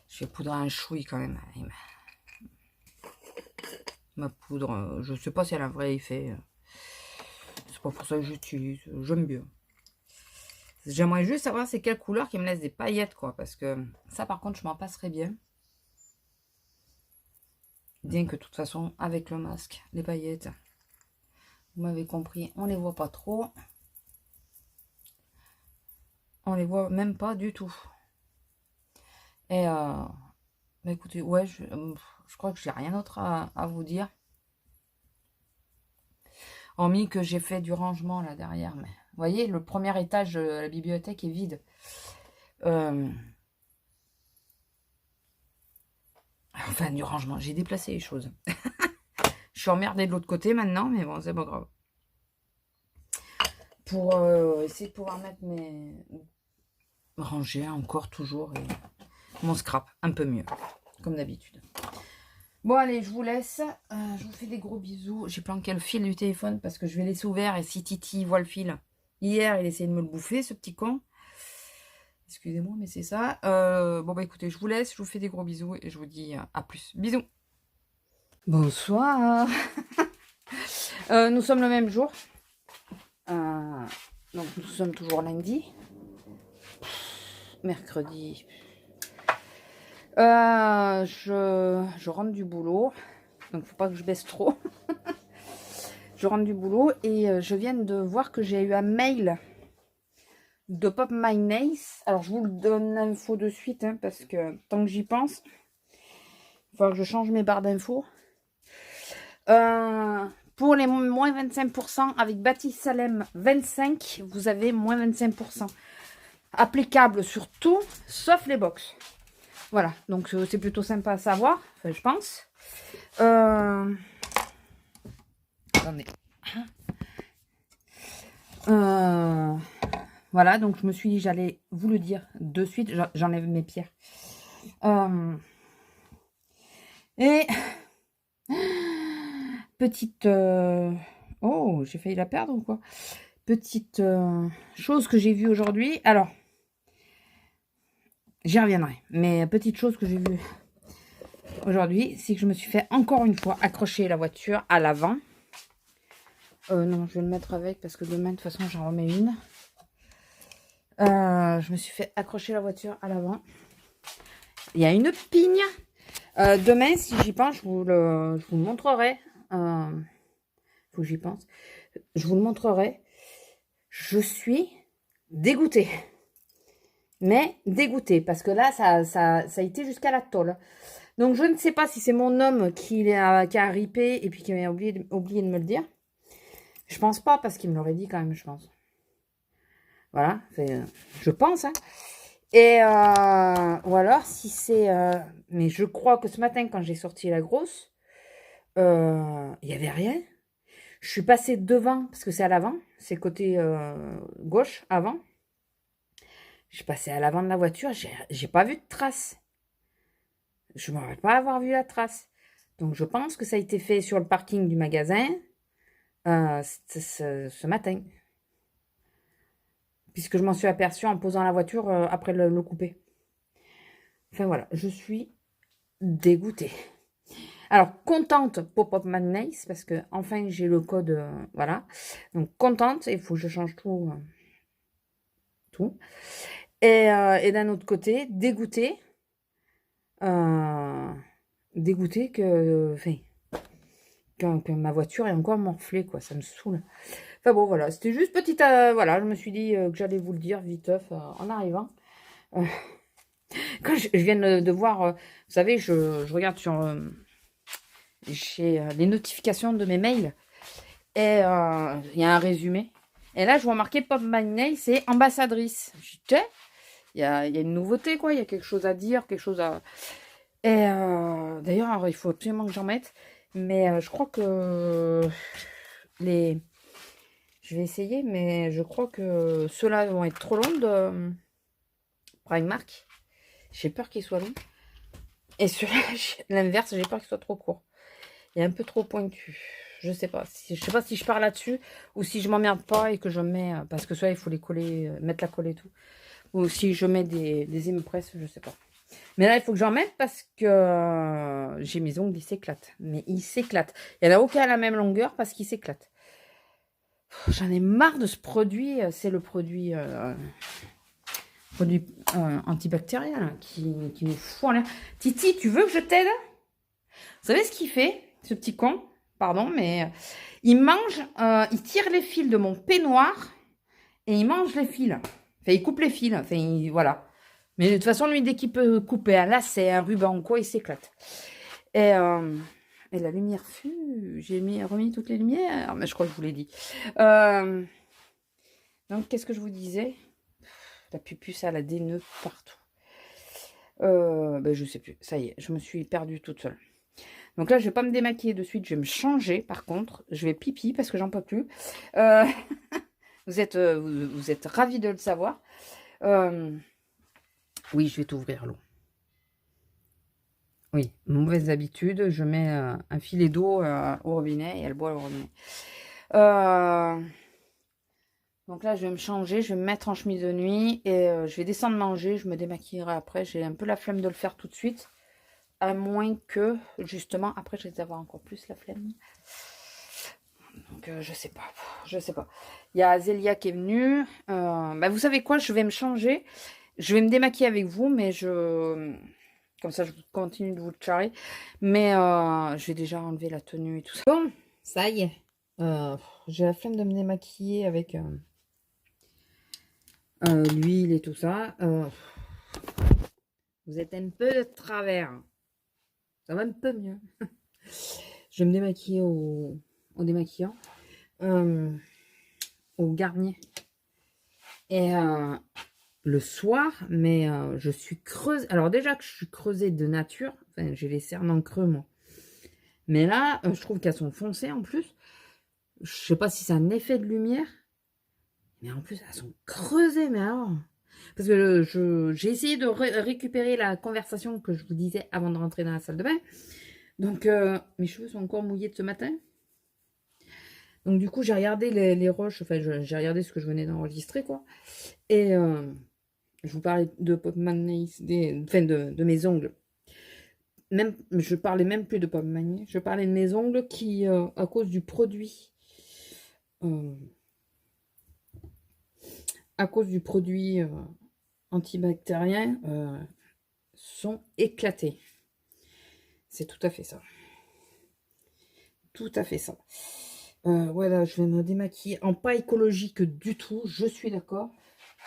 Je vais poudrer un chouï quand même. ma poudre. Je sais pas si elle a un vrai effet. C'est pas pour ça que j'utilise. J'aime bien. J'aimerais juste savoir c'est quelle couleur qui me laisse des paillettes, quoi. Parce que ça, par contre, je m'en passerais bien. Bien que, de toute façon, avec le masque, les paillettes, vous m'avez compris, on les voit pas trop. On les voit même pas du tout. Et, bah écoutez, ouais, je crois que j'ai rien d'autre à vous dire. Hormis que j'ai fait du rangement là derrière. Mais vous voyez, le premier étage de la bibliothèque est vide. Enfin, du rangement. J'ai déplacé les choses. Je suis emmerdée de l'autre côté maintenant, mais bon, c'est pas grave. Pour essayer de pouvoir mettre mes... ranger encore, toujours, et mon scrap, un peu mieux, comme d'habitude. Bon, allez, je vous laisse. Je vous fais des gros bisous. J'ai planqué le fil du téléphone parce que je vais laisser ouvert. Et si Titi voit le fil, hier, il essayait de me le bouffer, ce petit con. Excusez-moi, mais c'est ça. Bon, bah écoutez, je vous laisse. Je vous fais des gros bisous et je vous dis à plus. Bisous. Bonsoir. Nous sommes le même jour. Donc, nous sommes toujours lundi. Mercredi. Je rentre du boulot. Donc, faut pas que je baisse trop. Je rentre du boulot et je viens de voir que j'ai eu un mail de Pop My Nails. Alors, je vous le donne l'info de suite, hein, parce que tant que j'y pense, il faut que je change mes barres d'infos. Pour les moins 25% avec Baptiste Salem 25, vous avez moins 25%. Applicable sur tout, sauf les box. Voilà, donc c'est plutôt sympa à savoir, enfin, je pense. Attendez. Voilà, donc je me suis dit j'allais vous le dire de suite. J'enlève mes pierres. Et petite... Oh, j'ai failli la perdre ou quoi? Petite chose que j'ai vue aujourd'hui. Alors, j'y reviendrai. Mais petite chose que j'ai vue aujourd'hui, c'est que je me suis fait encore une fois accrocher la voiture à l'avant. Non, je vais le mettre avec parce que demain, de toute façon, j'en remets une. Je me suis fait accrocher la voiture à l'avant. Il y a une pigne. Demain, si j'y pense, je vous le montrerai. Faut que j'y pense. Je vous le montrerai. Je suis dégoûtée. Mais dégoûtée. Parce que là, ça a été jusqu'à la tôle. Donc, je ne sais pas si c'est mon homme qui a ripé et puis qui m'a oublié de me le dire. Je pense pas, parce qu'il me l'aurait dit quand même, je pense. Voilà. Je pense, hein. Et ou alors, si c'est... mais je crois que ce matin, quand j'ai sorti la grosse, il n'y avait rien. Je suis passée devant, parce que c'est à l'avant. C'est côté gauche, avant. Je suis passée à l'avant de la voiture. J'ai pas vu de trace. Je ne me rappelle pas avoir vu la trace. Donc, je pense que ça a été fait sur le parking du magasin ce matin. Puisque je m'en suis aperçue en posant la voiture après le couper. Enfin, voilà. Je suis dégoûtée. Alors, contente pour Pop My Nails, parce que enfin j'ai le code, voilà. Donc, contente, il faut que je change tout. Et d'un autre côté, dégoûtée. Dégoûtée que ma voiture est encore morflée, quoi. Ça me saoule. Enfin bon, voilà. C'était juste petite... voilà, je me suis dit que j'allais vous le dire viteuf en arrivant. Quand je viens de voir... vous savez, je regarde sur... j'ai les notifications de mes mails. Et il y a un résumé. Et là, je vois marqué Pop My Nails, c'est ambassadrice. Je dis, tiens, il y a une nouveauté, quoi. Il y a quelque chose à dire, quelque chose à... Et d'ailleurs, il faut absolument que j'en mette. Mais je crois que je vais essayer, mais je crois que ceux-là vont être trop longs de Primark. J'ai peur qu'ils soient longs. Et ceux-là, l'inverse, j'ai peur qu'ils soient trop courts. Il est un peu trop pointu. Je sais pas. Je sais pas si je pars là-dessus ou si je m'emmerde pas et que je mets... parce que soit il faut les coller, mettre la colle et tout. Ou si je mets des impresses, je sais pas. Mais là, il faut que j'en mette parce que j'ai mes ongles, ils s'éclatent. Mais ils s'éclatent. Il n'y en a aucun à la même longueur parce qu'ils s'éclatent. J'en ai marre de ce produit. C'est le produit, antibactérien là, qui nous fout en l'air. Titi, tu veux que je t'aide? Vous savez ce qu'il fait, ce petit con? Pardon, mais il mange, il tire les fils de mon peignoir et il mange les fils. Enfin, il coupe les fils. Enfin, voilà. Mais de toute façon, lui, dès qu'il peut couper un lacet, un ruban ou quoi, il s'éclate. Et la lumière fut... J'ai remis toutes les lumières. Mais je crois que je vous l'ai dit. Donc, qu'est-ce que je vous disais? La pupuce, elle a des nœuds partout. Ben, je sais plus. Ça y est, je me suis perdue toute seule. Donc là, je vais pas me démaquiller de suite. Je vais me changer, par contre. Je vais pipi parce que j'en peux plus. Vous êtes ravis de le savoir. Oui, je vais t'ouvrir l'eau. Oui, mauvaise habitude. Je mets un filet d'eau au robinet et elle boit au robinet. Donc là, je vais me changer. Je vais me mettre en chemise de nuit et je vais descendre manger. Je me démaquillerai après. J'ai un peu la flemme de le faire tout de suite. À moins que, justement, après, je vais avoir encore plus la flemme. Donc, je sais pas. Je sais pas. Il y a Azélia qui est venue. Bah, vous savez quoi? Je vais me changer. Je vais me démaquiller avec vous, mais comme ça, je continue de vous le charrer. Mais je vais déjà enlever la tenue et tout ça. Bon, ça y est. J'ai la flemme de me démaquiller avec l'huile et tout ça. Vous êtes un peu de travers. Ça va un peu mieux. Je vais me démaquiller au démaquillant. Au garnier. Et le soir, mais je suis creuse. Alors déjà que je suis creusée de nature, enfin j'ai les cernes en creux moi. Mais là, je trouve qu'elles sont foncées en plus. Je sais pas si c'est un effet de lumière, mais en plus elles sont creusées. Mais alors, parce que j'ai essayé de récupérer la conversation que je vous disais avant de rentrer dans la salle de bain. Donc mes cheveux sont encore mouillés de ce matin. Donc du coup j'ai regardé les roches. Enfin j'ai regardé ce que je venais d'enregistrer quoi. Et je vous parlais de Popmanies, de mes ongles. Même, je parlais même plus de Popmanies. Je parlais de mes ongles qui, à cause du produit, antibactérien, sont éclatés. C'est tout à fait ça. Tout à fait ça. Voilà, je vais me démaquiller en pas écologique du tout. Je suis d'accord.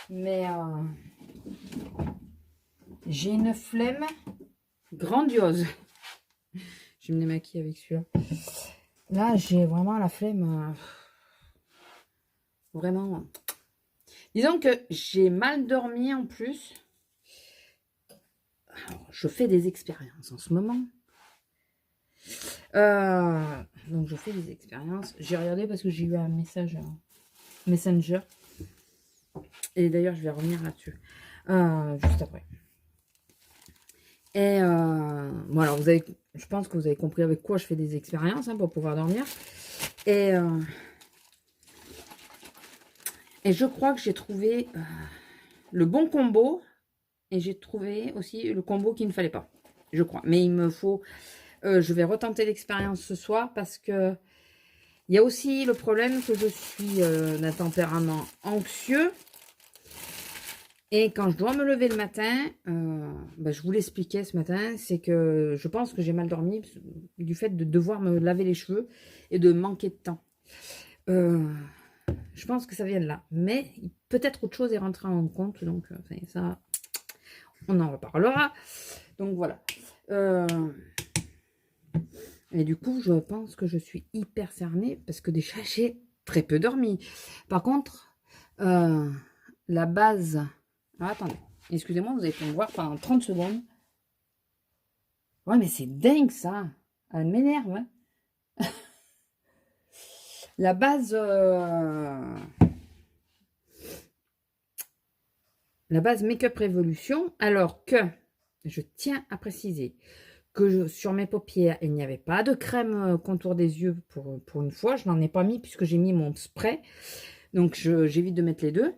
Mais j'ai une flemme grandiose. Je vais me démaquiller avec celui-là. Là, j'ai vraiment la flemme. Vraiment. Disons que j'ai mal dormi en plus. Alors, je fais des expériences en ce moment. Donc, je fais des expériences. J'ai regardé parce que j'ai eu un message Messenger. Et d'ailleurs, je vais revenir là-dessus. Juste après. Et voilà, je pense que vous avez compris avec quoi je fais des expériences pour pouvoir dormir. Et je crois que j'ai trouvé le bon combo. Et j'ai trouvé aussi le combo qu'il ne fallait pas. Je crois. Mais il me faut... je vais retenter l'expérience ce soir parce que il y a aussi le problème que je suis d'un tempérament anxieux. Et quand je dois me lever le matin, je vous l'expliquais ce matin, c'est que je pense que j'ai mal dormi du fait de devoir me laver les cheveux et de manquer de temps. Je pense que ça vient de là. Mais peut-être autre chose est rentré en compte, donc ça, on en reparlera. Donc voilà. Et du coup, je pense que je suis hyper cernée parce que déjà, j'ai très peu dormi. Par contre, la base... Ah, attendez, excusez-moi, vous avez pu me voir pendant 30 secondes. Ouais, mais c'est dingue ça. Elle m'énerve. Hein. La base... La base Make-up Révolution, alors que, je tiens à préciser, que sur mes paupières, il n'y avait pas de crème contour des yeux pour une fois. Je n'en ai pas mis puisque j'ai mis mon spray. Donc, j'évite de mettre les deux.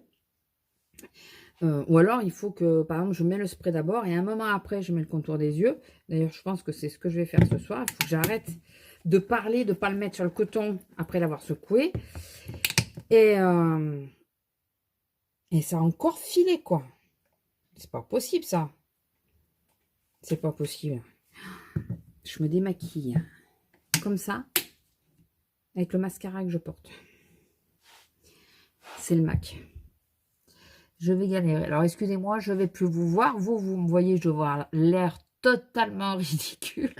Ou alors, il faut que, par exemple, je mets le spray d'abord et un moment après, je mets le contour des yeux. D'ailleurs, je pense que c'est ce que je vais faire ce soir. Il faut que j'arrête de parler, de ne pas le mettre sur le coton après l'avoir secoué. Et ça a encore filé, quoi. C'est pas possible, ça. C'est pas possible. Je me démaquille comme ça, avec le mascara que je porte. C'est le MAC. Je vais galérer. Alors, excusez-moi, je ne vais plus vous voir. Vous me voyez, je vais avoir l'air totalement ridicule.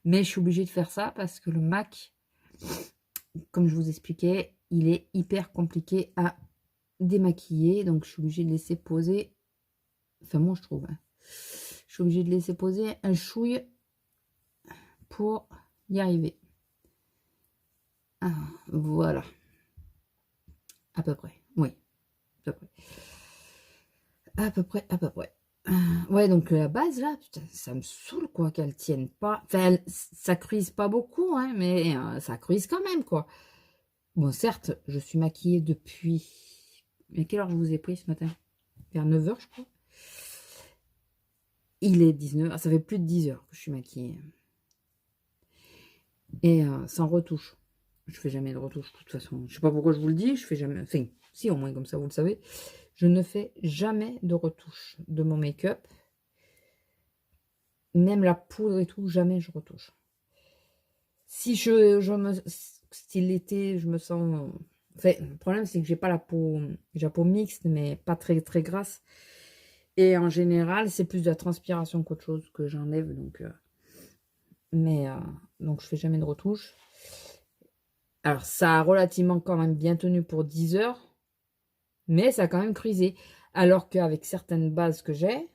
Mais je suis obligée de faire ça parce que le MAC, comme je vous expliquais, il est hyper compliqué à démaquiller. Donc, je suis obligée de laisser poser. Enfin, moi, je trouve. Je suis obligée de laisser poser un chouille pour y arriver. Ah, voilà. À peu près. Oui. À peu près. À peu près. Ouais, donc la base, là, putain, ça me saoule, quoi, qu'elle tienne pas. Enfin, ça cruise pas beaucoup, hein, mais ça cruise quand même, quoi. Bon, certes, je suis maquillée depuis... Mais quelle heure je vous ai pris ce matin? Vers 9 h, je crois. Il est 19 h. Ça fait plus de 10 heures que je suis maquillée. Et sans retouche. Je fais jamais de retouche, de toute façon. Je sais pas pourquoi je vous le dis, je fais jamais... Enfin, si, au moins, comme ça, vous le savez. Je ne fais jamais de retouche de mon make-up. Même la poudre et tout, jamais je retouche. Si si l'été, je me sens... Enfin, le problème, c'est que j'ai pas la peau... J'ai la peau mixte, mais pas très, très grasse. Et en général, c'est plus de la transpiration qu'autre chose que j'enlève. Donc, donc, je fais jamais de retouche. Alors, ça a relativement quand même bien tenu pour 10 heures. Mais ça a quand même cruisé. Alors qu'avec certaines bases que j'ai,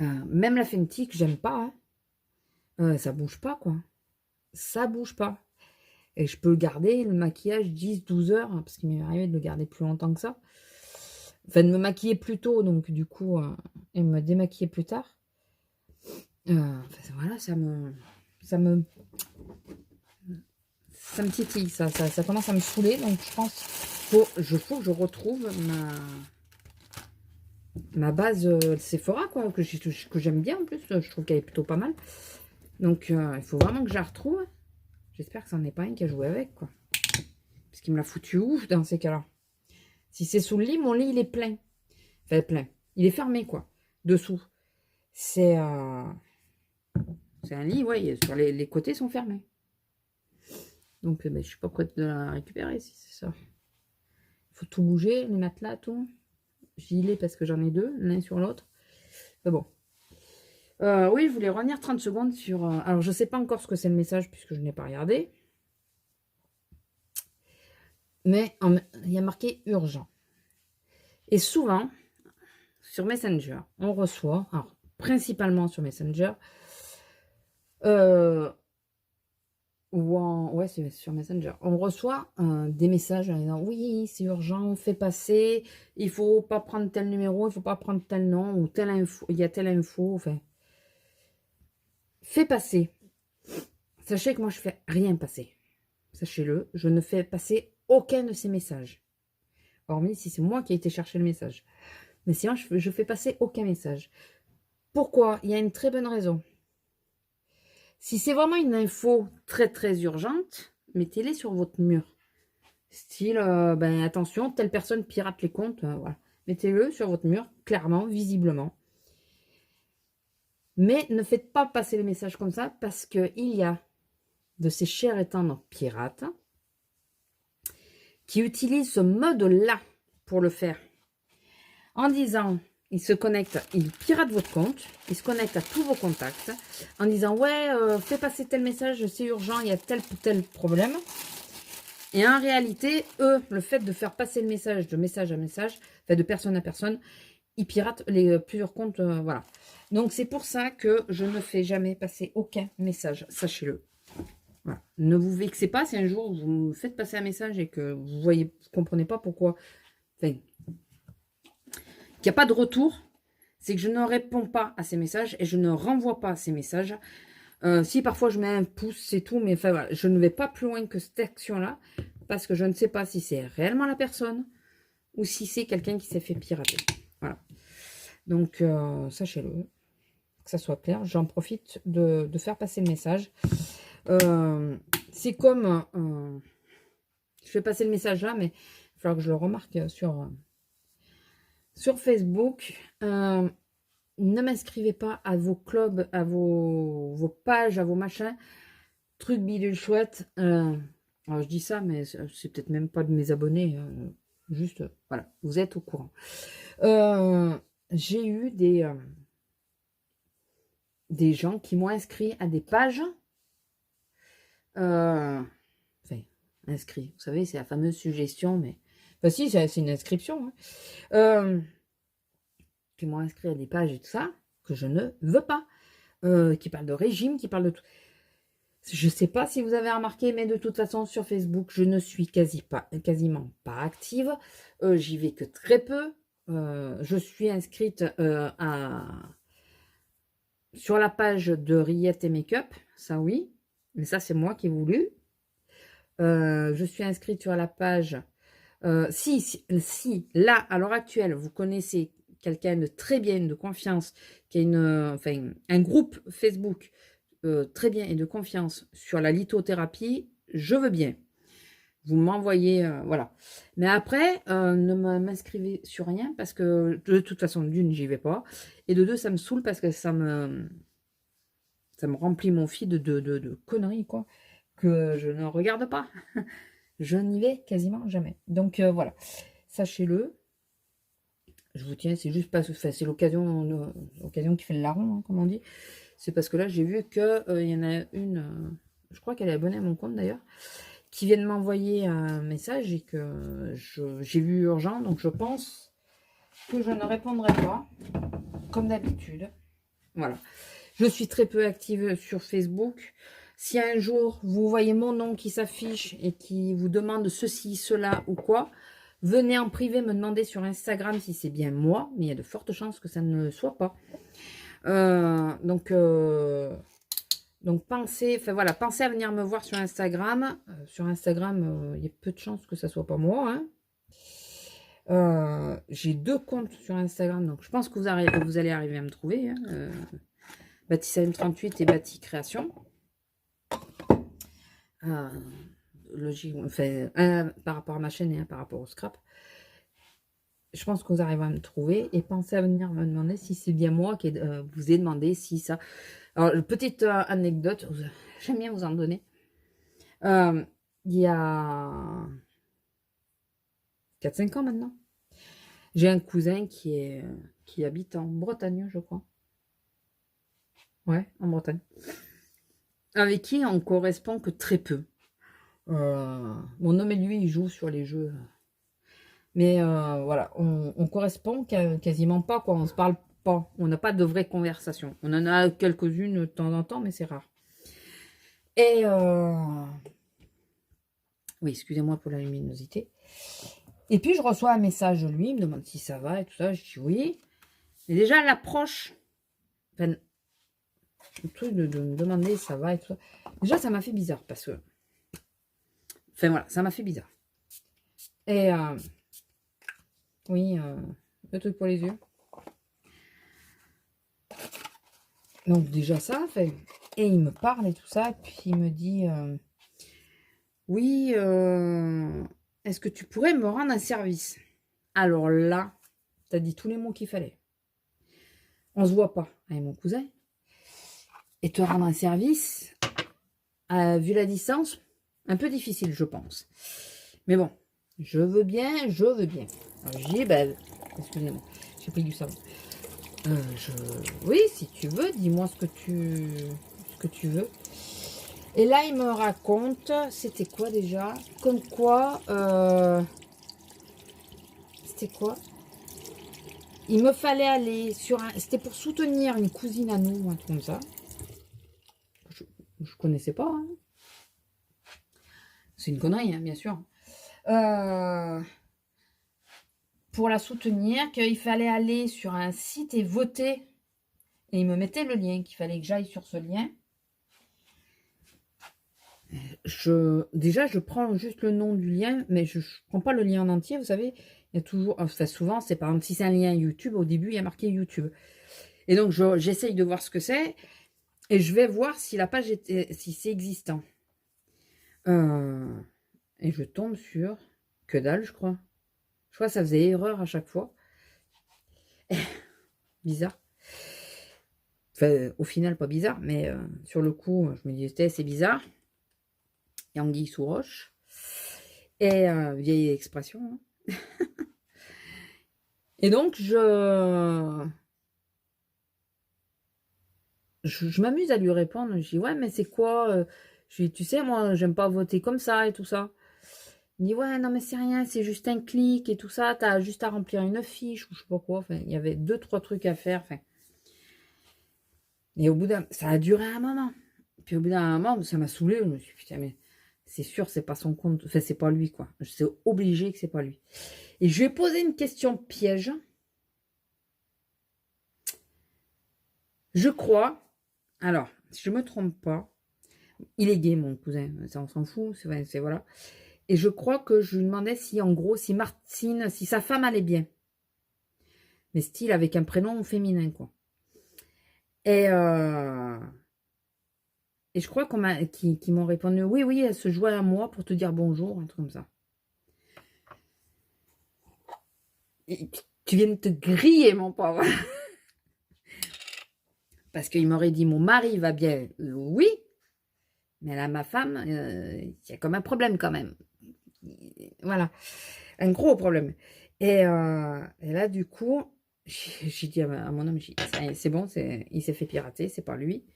même la Fenty que j'aime pas, hein, ça bouge pas, quoi. Ça bouge pas. Et je peux garder le maquillage 10-12 heures, hein, parce qu'il m'est arrivé de le garder plus longtemps que ça. Enfin, de me maquiller plus tôt, donc du coup, et me démaquiller plus tard. Voilà, ça me titille, ça commence à me saouler, donc je pense faut que je retrouve ma base Sephora, quoi, que j'aime bien en plus, je trouve qu'elle est plutôt pas mal. Donc il faut vraiment que je la retrouve. J'espère que ça n'en est pas un qui a joué avec, quoi. Parce qu'il me l'a foutu ouf dans ces cas-là. Si c'est sous le lit, mon lit il est plein. Enfin plein. Il est fermé, quoi. Dessous. C'est un lit, ouais, sur les côtés sont fermés. Donc je suis pas prête de la récupérer si c'est ça. Il faut tout bouger, les matelas, tout. J'y l'ai parce que j'en ai deux, l'un sur l'autre. Mais bon. Oui, je voulais revenir 30 secondes sur... alors, je ne sais pas encore ce que c'est le message puisque je n'ai pas regardé. Mais il y a marqué urgent. Et souvent, sur Messenger, on reçoit, alors principalement sur Messenger, ouais, c'est sur Messenger, on reçoit des messages en disant oui, c'est urgent, fais passer, il faut pas prendre tel numéro, il faut pas prendre tel nom, ou telle info, il y a telle info, enfin. Fais passer. Sachez que moi, je fais rien passer. Sachez-le, je ne fais passer aucun de ces messages. Hormis si c'est moi qui ai été chercher le message. Mais sinon, je fais passer aucun message. Pourquoi? Il y a une très bonne raison. Si c'est vraiment une info très très urgente, mettez-les sur votre mur. Style, attention, telle personne pirate les comptes. Voilà. Mettez-le sur votre mur, clairement, visiblement. Mais ne faites pas passer les messages comme ça parce qu'il y a de ces chers et tendres pirates qui utilisent ce mode-là pour le faire. En disant, ils se connectent, ils piratent votre compte, ils se connectent à tous vos contacts en disant, ouais, fais passer tel message, c'est urgent, il y a tel ou tel problème. Et en réalité, eux, le fait de faire passer le message de message à message, enfin de personne à personne, ils piratent plusieurs comptes, voilà. Donc, c'est pour ça que je ne fais jamais passer aucun message, sachez-le. Voilà. Ne vous vexez pas si un jour vous me faites passer un message et que vous ne comprenez pas pourquoi, enfin, qu'il n'y a pas de retour, c'est que je ne réponds pas à ces messages et je ne renvoie pas ces messages. Si parfois je mets un pouce, c'est tout, mais enfin voilà, je ne vais pas plus loin que cette action-là parce que je ne sais pas si c'est réellement la personne ou si c'est quelqu'un qui s'est fait pirater. Voilà. Donc, sachez-le, que ça soit clair. J'en profite de faire passer le message. C'est comme... je vais passer le message là, mais il va falloir que je le remarque sur Facebook. Ne m'inscrivez pas à vos clubs, à vos pages, à vos machins. Truc bidule chouette. Alors je dis ça, mais c'est peut-être même pas de mes abonnés. Juste, voilà, vous êtes au courant. J'ai eu des gens qui m'ont inscrit à des pages. Enfin, inscrit. Vous savez, c'est la fameuse suggestion, mais... Enfin, si, c'est une inscription. Hein. Qui m'ont inscrit à des pages et tout ça, que je ne veux pas. Qui parlent de régime, qui parlent de tout. Je ne sais pas si vous avez remarqué, mais de toute façon, sur Facebook, je ne suis quasiment pas active. J'y vais que très peu. Je suis inscrite sur la page de Riette et Make-up, ça oui, mais ça c'est moi qui ai voulu. Je suis inscrite sur la page... si, là, à l'heure actuelle, vous connaissez quelqu'un de très bien, de confiance, qui a un groupe Facebook très bien et de confiance sur la lithothérapie, je veux bien. Vous m'envoyez, voilà. Mais après, ne m'inscrivez sur rien parce que de toute façon, d'une, j'y vais pas. Et de deux, ça me saoule parce que ça me remplit mon feed de conneries, quoi, que je ne regarde pas. Je n'y vais quasiment jamais. Donc, voilà. Sachez-le. Je vous tiens, c'est juste parce que c'est l'occasion qui fait le larron, hein, comme on dit. C'est parce que là, j'ai vu qu'il y en a une, je crois qu'elle est abonnée à mon compte d'ailleurs, qui vient de m'envoyer un message et que j'ai vu urgent. Donc, je pense que je ne répondrai pas, comme d'habitude. Voilà. Je suis très peu active sur Facebook. Si un jour, vous voyez mon nom qui s'affiche et qui vous demande ceci, cela ou quoi, venez en privé me demander sur Instagram si c'est bien moi, mais il y a de fortes chances que ça ne le soit pas. Donc pensez à venir me voir sur Instagram. Sur Instagram, il y a peu de chances que ça soit pas moi. Hein. J'ai 2 comptes sur Instagram, donc je pense que vous allez arriver à me trouver. Hein. BatiSalem38 et Bati Création. Logique, par rapport à ma chaîne et par rapport au scrap. Je pense que vous arrivez à me trouver et pensez à venir me demander si c'est bien moi qui vous ai demandé si ça. Alors, petite anecdote, j'aime bien vous en donner. Il y a 4-5 ans maintenant, j'ai un cousin qui habite en Bretagne, je crois. Ouais, en Bretagne. Avec qui on correspond que très peu. Mon homme et lui, ils jouent sur les jeux. Mais voilà, on correspond quasiment pas, quoi. On se parle pas. On n'a pas de vraie conversation. On en a quelques-unes de temps en temps, mais c'est rare. Et oui, excusez-moi pour la luminosité. Et puis je reçois un message de lui, il me demande si ça va et tout ça. Je dis oui. Et déjà l'approche, le truc de me demander si ça va et tout ça. Déjà ça m'a fait bizarre parce que, voilà, ça m'a fait bizarre. Et oui, le truc pour les yeux. Donc déjà ça, et il me parle et tout ça, et puis il me dit, oui, est-ce que tu pourrais me rendre un service? Alors là, t'as dit tous les mots qu'il fallait. On se voit pas avec mon cousin. Et te rendre un service, vu la distance, un peu difficile, je pense. Mais bon, je veux bien. Alors, je dis, excusez-moi, j'ai pris du savon. Oui, si tu veux, dis-moi ce que tu veux. Et là, il me raconte, c'était quoi déjà? Comme quoi, c'était quoi? Il me fallait aller sur c'était pour soutenir une cousine à nous, un truc comme ça. Je connaissais pas. Hein. C'est une connerie, hein, bien sûr. Pour la soutenir, qu'il fallait aller sur un site et voter. Et il me mettait le lien, qu'il fallait que j'aille sur ce lien. Déjà, je prends juste le nom du lien, mais je ne prends pas le lien en entier. Vous savez, Il y a toujours, enfin souvent, c'est par exemple, si c'est un lien YouTube, au début, il y a marqué YouTube. Et donc, j'essaye de voir ce que c'est. Et je vais voir si la page si c'est existant. Et je tombe sur que dalle, je crois. Je crois que ça faisait erreur à chaque fois. Bizarre. Enfin, au final, pas bizarre, mais sur le coup, je me disais, c'est bizarre. Et anguille sous roche. Et vieille expression. Hein. Et donc, je m'amuse à lui répondre. Je dis, ouais, mais c'est quoi je dis, tu sais, moi, j'aime pas voter comme ça et tout ça. Il dit, ouais, non, mais c'est rien, c'est juste un clic et tout ça. T'as juste à remplir une fiche ou je sais pas quoi. Enfin, il y avait 2-3 trucs à faire. Enfin. Et au bout ça a duré un moment. Puis au bout d'un moment, ça m'a saoulé. Je me suis dit, putain, mais c'est sûr, c'est pas son compte. Enfin, c'est pas lui, quoi. C'est obligé que c'est pas lui. Et je lui ai posé une question piège. Je crois. Alors, si je me trompe pas, il est gay, mon cousin. Ça, on s'en fout. C'est voilà. Et je crois que je lui demandais si, en gros, si Martine, si sa femme allait bien. Mais style avec un prénom féminin, quoi. Et je crois qu'ils m'ont répondu, oui, elle se joint à moi pour te dire bonjour, un truc comme ça. Et tu viens de te griller, mon pauvre. Parce qu'il m'aurait dit, mon mari va bien, oui. Mais là, ma femme, il y a comme un problème quand même. Voilà, un gros problème. Et là, du coup, j'ai dit à mon homme, c'est bon, il s'est fait pirater, c'est pas lui.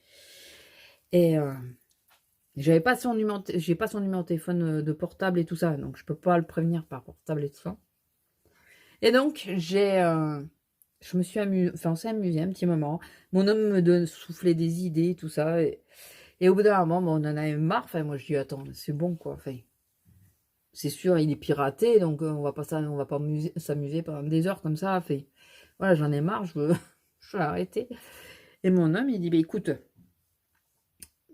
Et j'ai pas son numéro de téléphone de portable et tout ça, donc je peux pas le prévenir par portable et tout ça. Et donc, je me suis amusée, enfin, on s'est amusé un petit moment. Mon homme me soufflait des idées, tout ça. Et au bout d'un moment, on en avait marre. Enfin, moi, je dis, attends, c'est bon, quoi. Enfin, c'est sûr, il est piraté, donc on va pas s'amuser pendant des heures comme ça. Enfin, voilà, j'en ai marre, je veux arrêter. Et mon homme, il dit, bah, écoute,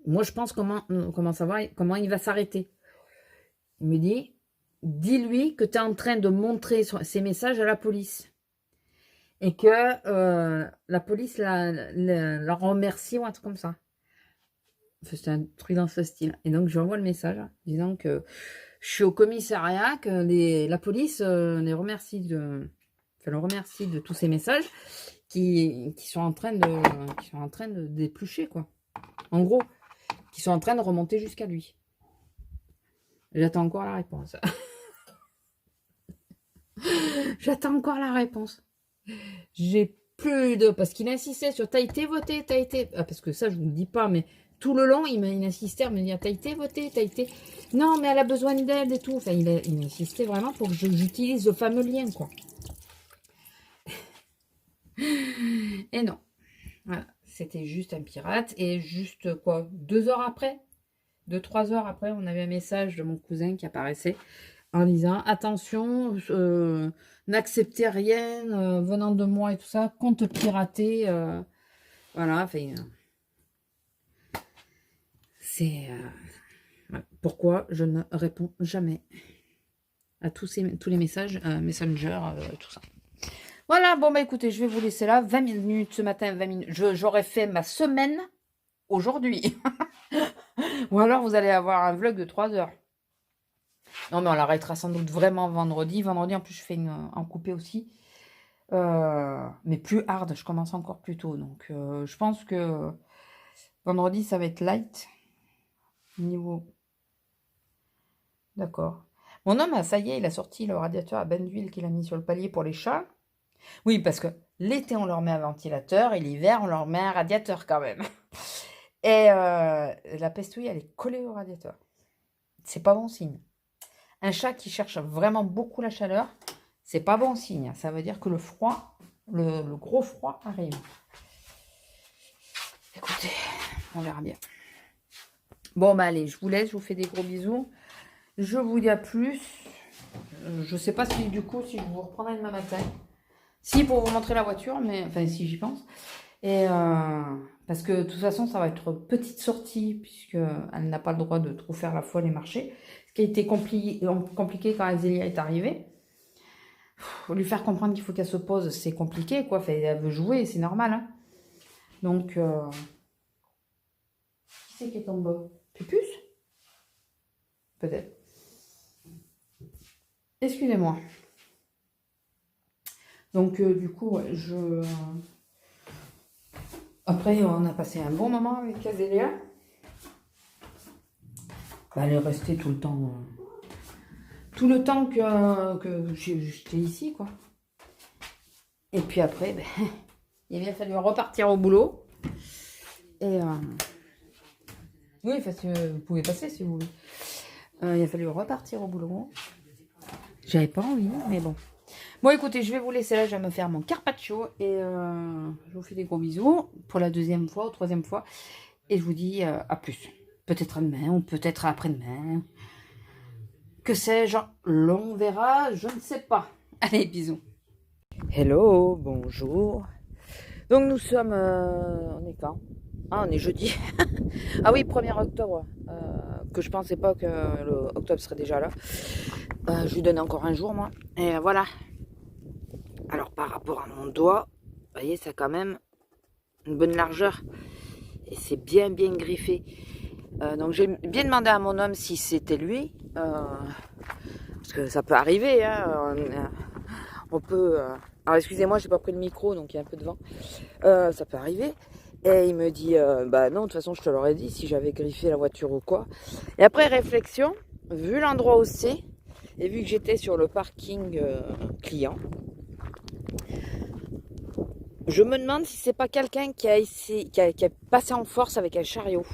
moi, je pense comment il va s'arrêter. Il me dit, dis-lui que tu es en train de montrer ces messages à la police. Et que la police la remercie ou un truc comme ça. Enfin, c'est un truc dans ce style. Et donc, je lui envoie le message disant que je suis au commissariat, que la police le remercie de tous ces messages qui sont en train de d'éplucher, quoi. En gros, qui sont en train de remonter jusqu'à lui. J'attends encore la réponse. J'attends encore la réponse. J'ai plus de... Parce qu'il insistait sur t'as été voté, t'as été... Ah, parce que ça, je vous le dis pas, mais tout le long, il insistait à me dire t'as été voté, t'as été... Non, mais elle a besoin d'aide et tout. Enfin, il insistait vraiment pour que j'utilise le fameux lien, quoi. Et non. Voilà. C'était juste un pirate. Et juste, quoi, 2 heures après, 2-3 heures après, on avait un message de mon cousin qui apparaissait en disant attention, n'acceptez rien venant de moi et tout ça, compte piraté. Voilà, enfin, c'est pourquoi je ne réponds jamais à tous les messages Messenger, tout ça. Voilà, bon bah écoutez, je vais vous laisser là. 20 minutes ce matin, 20 minutes. J'aurais fait ma semaine aujourd'hui. Ou alors vous allez avoir un vlog de 3 heures. Non, mais on l'arrêtera sans doute vraiment vendredi. Vendredi, en plus, je fais en coupé aussi. Mais plus hard, je commence encore plus tôt. Donc, je pense que vendredi, ça va être light. Niveau... D'accord. Mon homme, ça y est, il a sorti le radiateur à bain d'huile qu'il a mis sur le palier pour les chats. Oui, parce que l'été, on leur met un ventilateur et l'hiver, on leur met un radiateur quand même. Et la pestouille, elle est collée au radiateur. C'est pas bon signe. Un chat qui cherche vraiment beaucoup la chaleur, c'est pas bon signe. Ça veut dire que le froid, le gros froid arrive. Écoutez, on verra bien. Bon, bah allez, je vous laisse, je vous fais des gros bisous. Je vous dis à plus. Je sais pas si du coup, si je vous reprendrai demain matin. Si, pour vous montrer la voiture, mais enfin, si j'y pense. Et parce que de toute façon, ça va être petite sortie, puisqu'elle n'a pas le droit de trop faire la folle et marcher. Ce qui a été compliqué quand Azélia est arrivée. Faut lui faire comprendre qu'il faut qu'elle se pose, c'est compliqué, quoi. Fait, elle veut jouer, c'est normal, hein. Donc, qui c'est qui est tombé? Pupus? Peut-être. Excusez-moi. Donc, du coup, ouais, après, on a passé un bon moment avec Azélia. Elle est restée tout le temps que j'étais ici, quoi. Et puis après, ben, il a bien fallu repartir au boulot. Et oui, parce que vous pouvez passer si vous voulez. Il a fallu repartir au boulot. J'avais pas envie, mais bon. Bon, écoutez, je vais vous laisser là. Je vais me faire mon carpaccio. Et je vous fais des gros bisous pour la deuxième fois ou troisième fois. Et je vous dis à plus. Peut-être demain ou peut-être après-demain. Que sais-je? L'on verra, je ne sais pas. Allez, bisous. Hello, bonjour. Donc nous sommes... on est quand? Ah, on est jeudi. Ah oui, 1er octobre. Que je pensais pas que le octobre serait déjà là. Je lui donne encore un jour, moi. Et voilà. Alors, par rapport à mon doigt, vous voyez, ça a quand même une bonne largeur. Et c'est bien griffé. Donc, j'ai bien demandé à mon homme si c'était lui. Parce que ça peut arriver, hein. On peut... Alors, excusez-moi, j'ai pas pris le micro, donc il y a un peu de vent. Ça peut arriver. Et il me dit, bah non, de toute façon, je te l'aurais dit si j'avais griffé la voiture ou quoi. Et après réflexion, vu l'endroit où c'est, et vu que j'étais sur le parking client, je me demande si c'est pas quelqu'un qui a passé en force avec un chariot.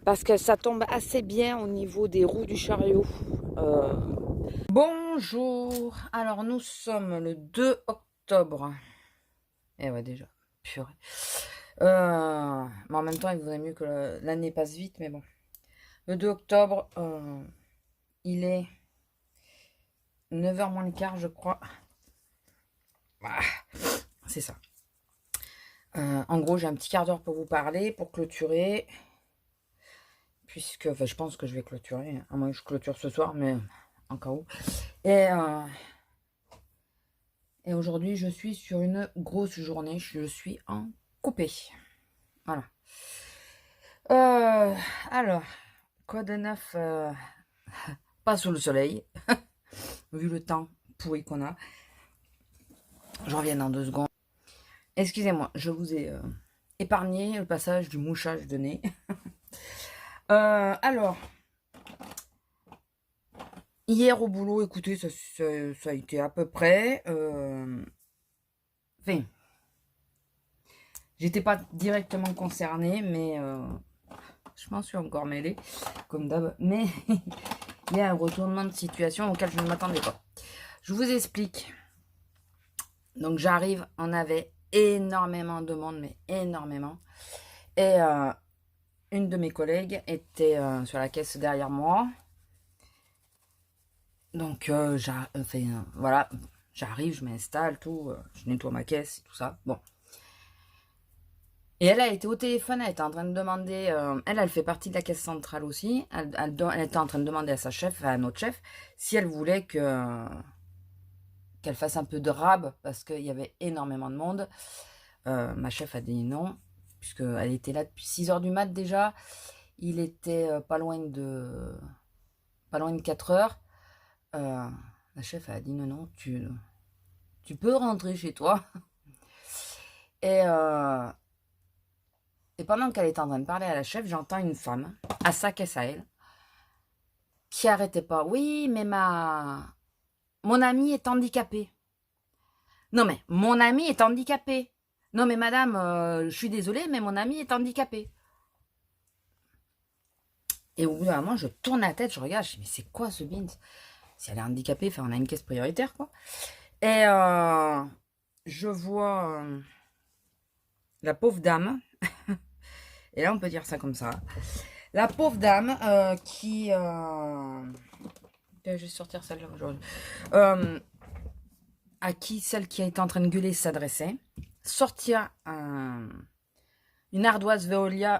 Parce que ça tombe assez bien au niveau des roues du chariot. Bonjour. Alors, nous sommes le 2 octobre. Eh ouais, déjà. Purée. Mais en même temps, il vaudrait mieux que l'année passe vite, mais bon. Le 2 octobre, il est 9h moins le quart, je crois. Ah, c'est ça. En gros, j'ai un petit quart d'heure pour vous parler, pour clôturer. Puisque, enfin, je pense que je vais clôturer. À moins que je clôture ce soir, mais en cas où. Et aujourd'hui, je suis sur une grosse journée. Je suis en coupé. Voilà. Alors, quoi de neuf? Pas sous le soleil. Vu le temps pourri qu'on a. Je reviens dans 2 secondes. Excusez-moi, je vous ai épargné le passage du mouchage de nez. Alors, hier au boulot, écoutez, ça a été à peu près... Enfin, j'étais pas directement concernée, mais je m'en suis encore mêlée, comme d'hab. Mais il y a un retournement de situation auquel je ne m'attendais pas. Je vous explique. Donc j'arrive, on avait énormément de monde, mais énormément. Et une de mes collègues était sur la caisse derrière moi. Donc voilà, j'arrive, je m'installe, tout, je nettoie ma caisse, tout ça. Bon. Et elle a été au téléphone, elle était en train de demander, elle fait partie de la caisse centrale aussi, elle était en train de demander à sa chef, à notre chef, si elle voulait qu'elle fasse un peu de rab, parce qu'il y avait énormément de monde. Ma chef a dit non, puisqu'elle était là depuis 6h du mat déjà, il était pas loin de 4h. La chef a dit non, tu peux rentrer chez toi. Et pendant qu'elle était en train de parler à la chef, j'entends une femme, à sa caisse à elle, qui arrêtait pas. Oui, mais mon ami est handicapé. Non, mais mon ami est handicapé. Non, mais madame, je suis désolée, mais mon ami est handicapé. Et au bout d'un moment, je tourne la tête, je regarde, je dis, mais c'est quoi ce bins? Si elle est handicapée, enfin, on a une caisse prioritaire, quoi. Et je vois la pauvre dame, et là, on peut dire ça comme ça. La pauvre dame qui... je vais sortir celle-là aujourd'hui. À qui celle qui était en train de gueuler s'adressait. Sortir une ardoise Veola,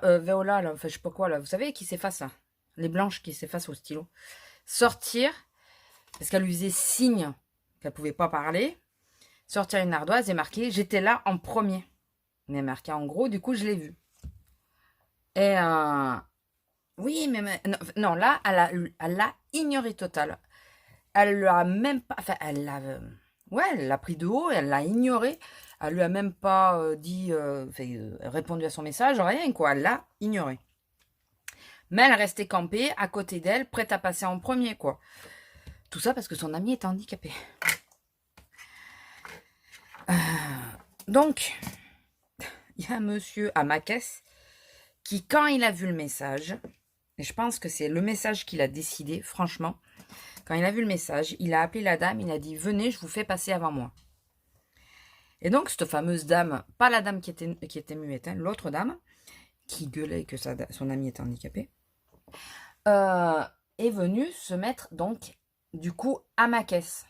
là, enfin, je sais pas quoi, là, vous savez, qui s'efface, là. Les blanches qui s'effacent au stylo. Sortir, parce qu'elle lui faisait signe qu'elle pouvait pas parler, sortir une ardoise et marquer « J'étais là en premier ». Mais marqué en gros, du coup, je l'ai vu. Et oui, mais non, non, là, elle l'a ignoré total. Elle l'a même pas... Enfin, ouais, elle l'a pris de haut, elle l'a ignoré. Elle lui a même pas dit... répondu à son message, rien, quoi. Elle l'a ignoré. Mais elle restait campée à côté d'elle, prête à passer en premier, quoi. Tout ça parce que son ami est handicapé. Donc, il y a un monsieur à ma caisse qui, quand il a vu le message, et je pense que c'est le message qu'il a décidé, franchement, quand il a vu le message, il a appelé la dame, il a dit « Venez, je vous fais passer avant moi ». Et donc, cette fameuse dame, pas la dame qui était muette, hein, l'autre dame, qui gueulait que son ami était handicapé, est venue se mettre, donc, du coup, à ma caisse.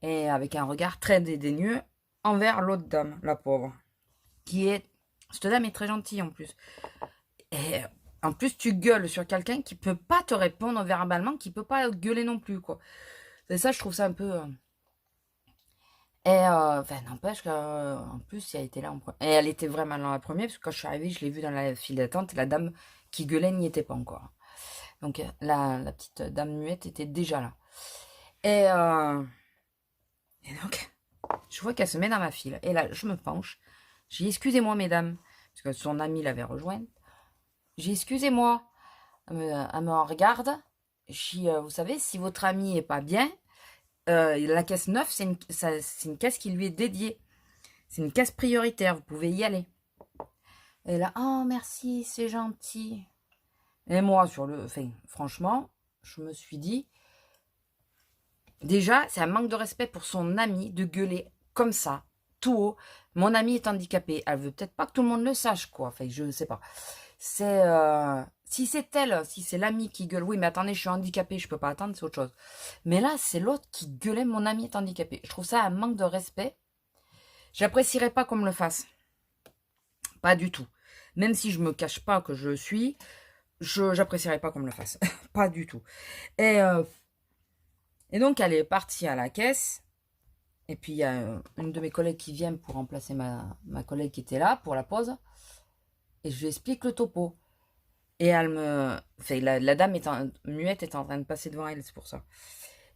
Et avec un regard très dédaigneux envers l'autre dame, la pauvre. Cette dame est très gentille, en plus. Et en plus, tu gueules sur quelqu'un qui peut pas te répondre verbalement, qui peut pas gueuler non plus, quoi. Et ça, je trouve ça un peu... enfin, n'empêche qu'en plus, elle était là en premier. Et elle était vraiment là en premier, parce que quand je suis arrivée, je l'ai vue dans la file d'attente, et la dame qui gueulait n'y était pas encore. Donc, la petite dame muette était déjà là. Et donc, je vois qu'elle se met dans ma file. Et là, je me penche. J'ai dit, excusez-moi, mesdames, parce que son ami l'avait rejointe. J'ai dit, excusez-moi. Elle me regarde. J'ai dit, vous savez, si votre ami est pas bien, la caisse 9, c'est une caisse qui lui est dédiée. C'est une caisse prioritaire, vous pouvez y aller. Et là, oh merci, c'est gentil. Et moi, franchement, je me suis dit, déjà, c'est un manque de respect pour son ami de gueuler comme ça, tout haut. Mon amie est handicapée. Elle veut peut-être pas que tout le monde le sache, quoi. Enfin, je ne sais pas. C'est... si c'est elle, si c'est l'ami qui gueule, oui, mais attendez, je suis handicapée, je peux pas attendre, c'est autre chose. Mais là, c'est l'autre qui gueulait, mon ami est handicapé. Je trouve ça un manque de respect. J'apprécierais pas qu'on me le fasse. Pas du tout. Même si je me cache pas que je suis, j'apprécierais pas qu'on me le fasse. Pas du tout. Et donc, elle est partie à la caisse. Et puis, il y a une de mes collègues qui vient pour remplacer ma collègue qui était là pour la pause. Et je lui explique le topo. Et elle me... Enfin, la dame muette est en train de passer devant elle, c'est pour ça.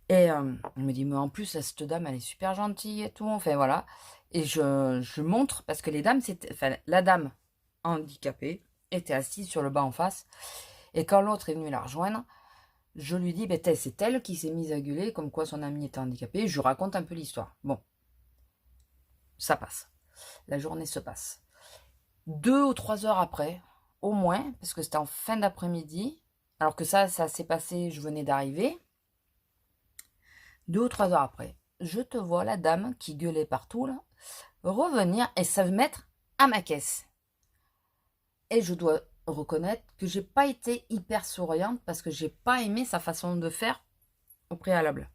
Et elle me dit, mais en plus, cette dame, elle est super gentille et tout. Enfin, voilà. Et je montre, parce que les dames, la dame handicapée était assise sur le banc en face. Et quand l'autre est venu la rejoindre, je lui dis, c'est elle qui s'est mise à gueuler, comme quoi son ami était handicapé. Je lui raconte un peu l'histoire. Bon, ça passe. La journée se passe. 2 ou 3 heures après, au moins, parce que c'était en fin d'après-midi, alors que ça s'est passé, je venais d'arriver. 2 ou 3 heures après, je te vois, la dame qui gueulait partout, là, revenir et se mettre à ma caisse. Et je dois reconnaître que j'ai pas été hyper souriante parce que j'ai pas aimé sa façon de faire au préalable.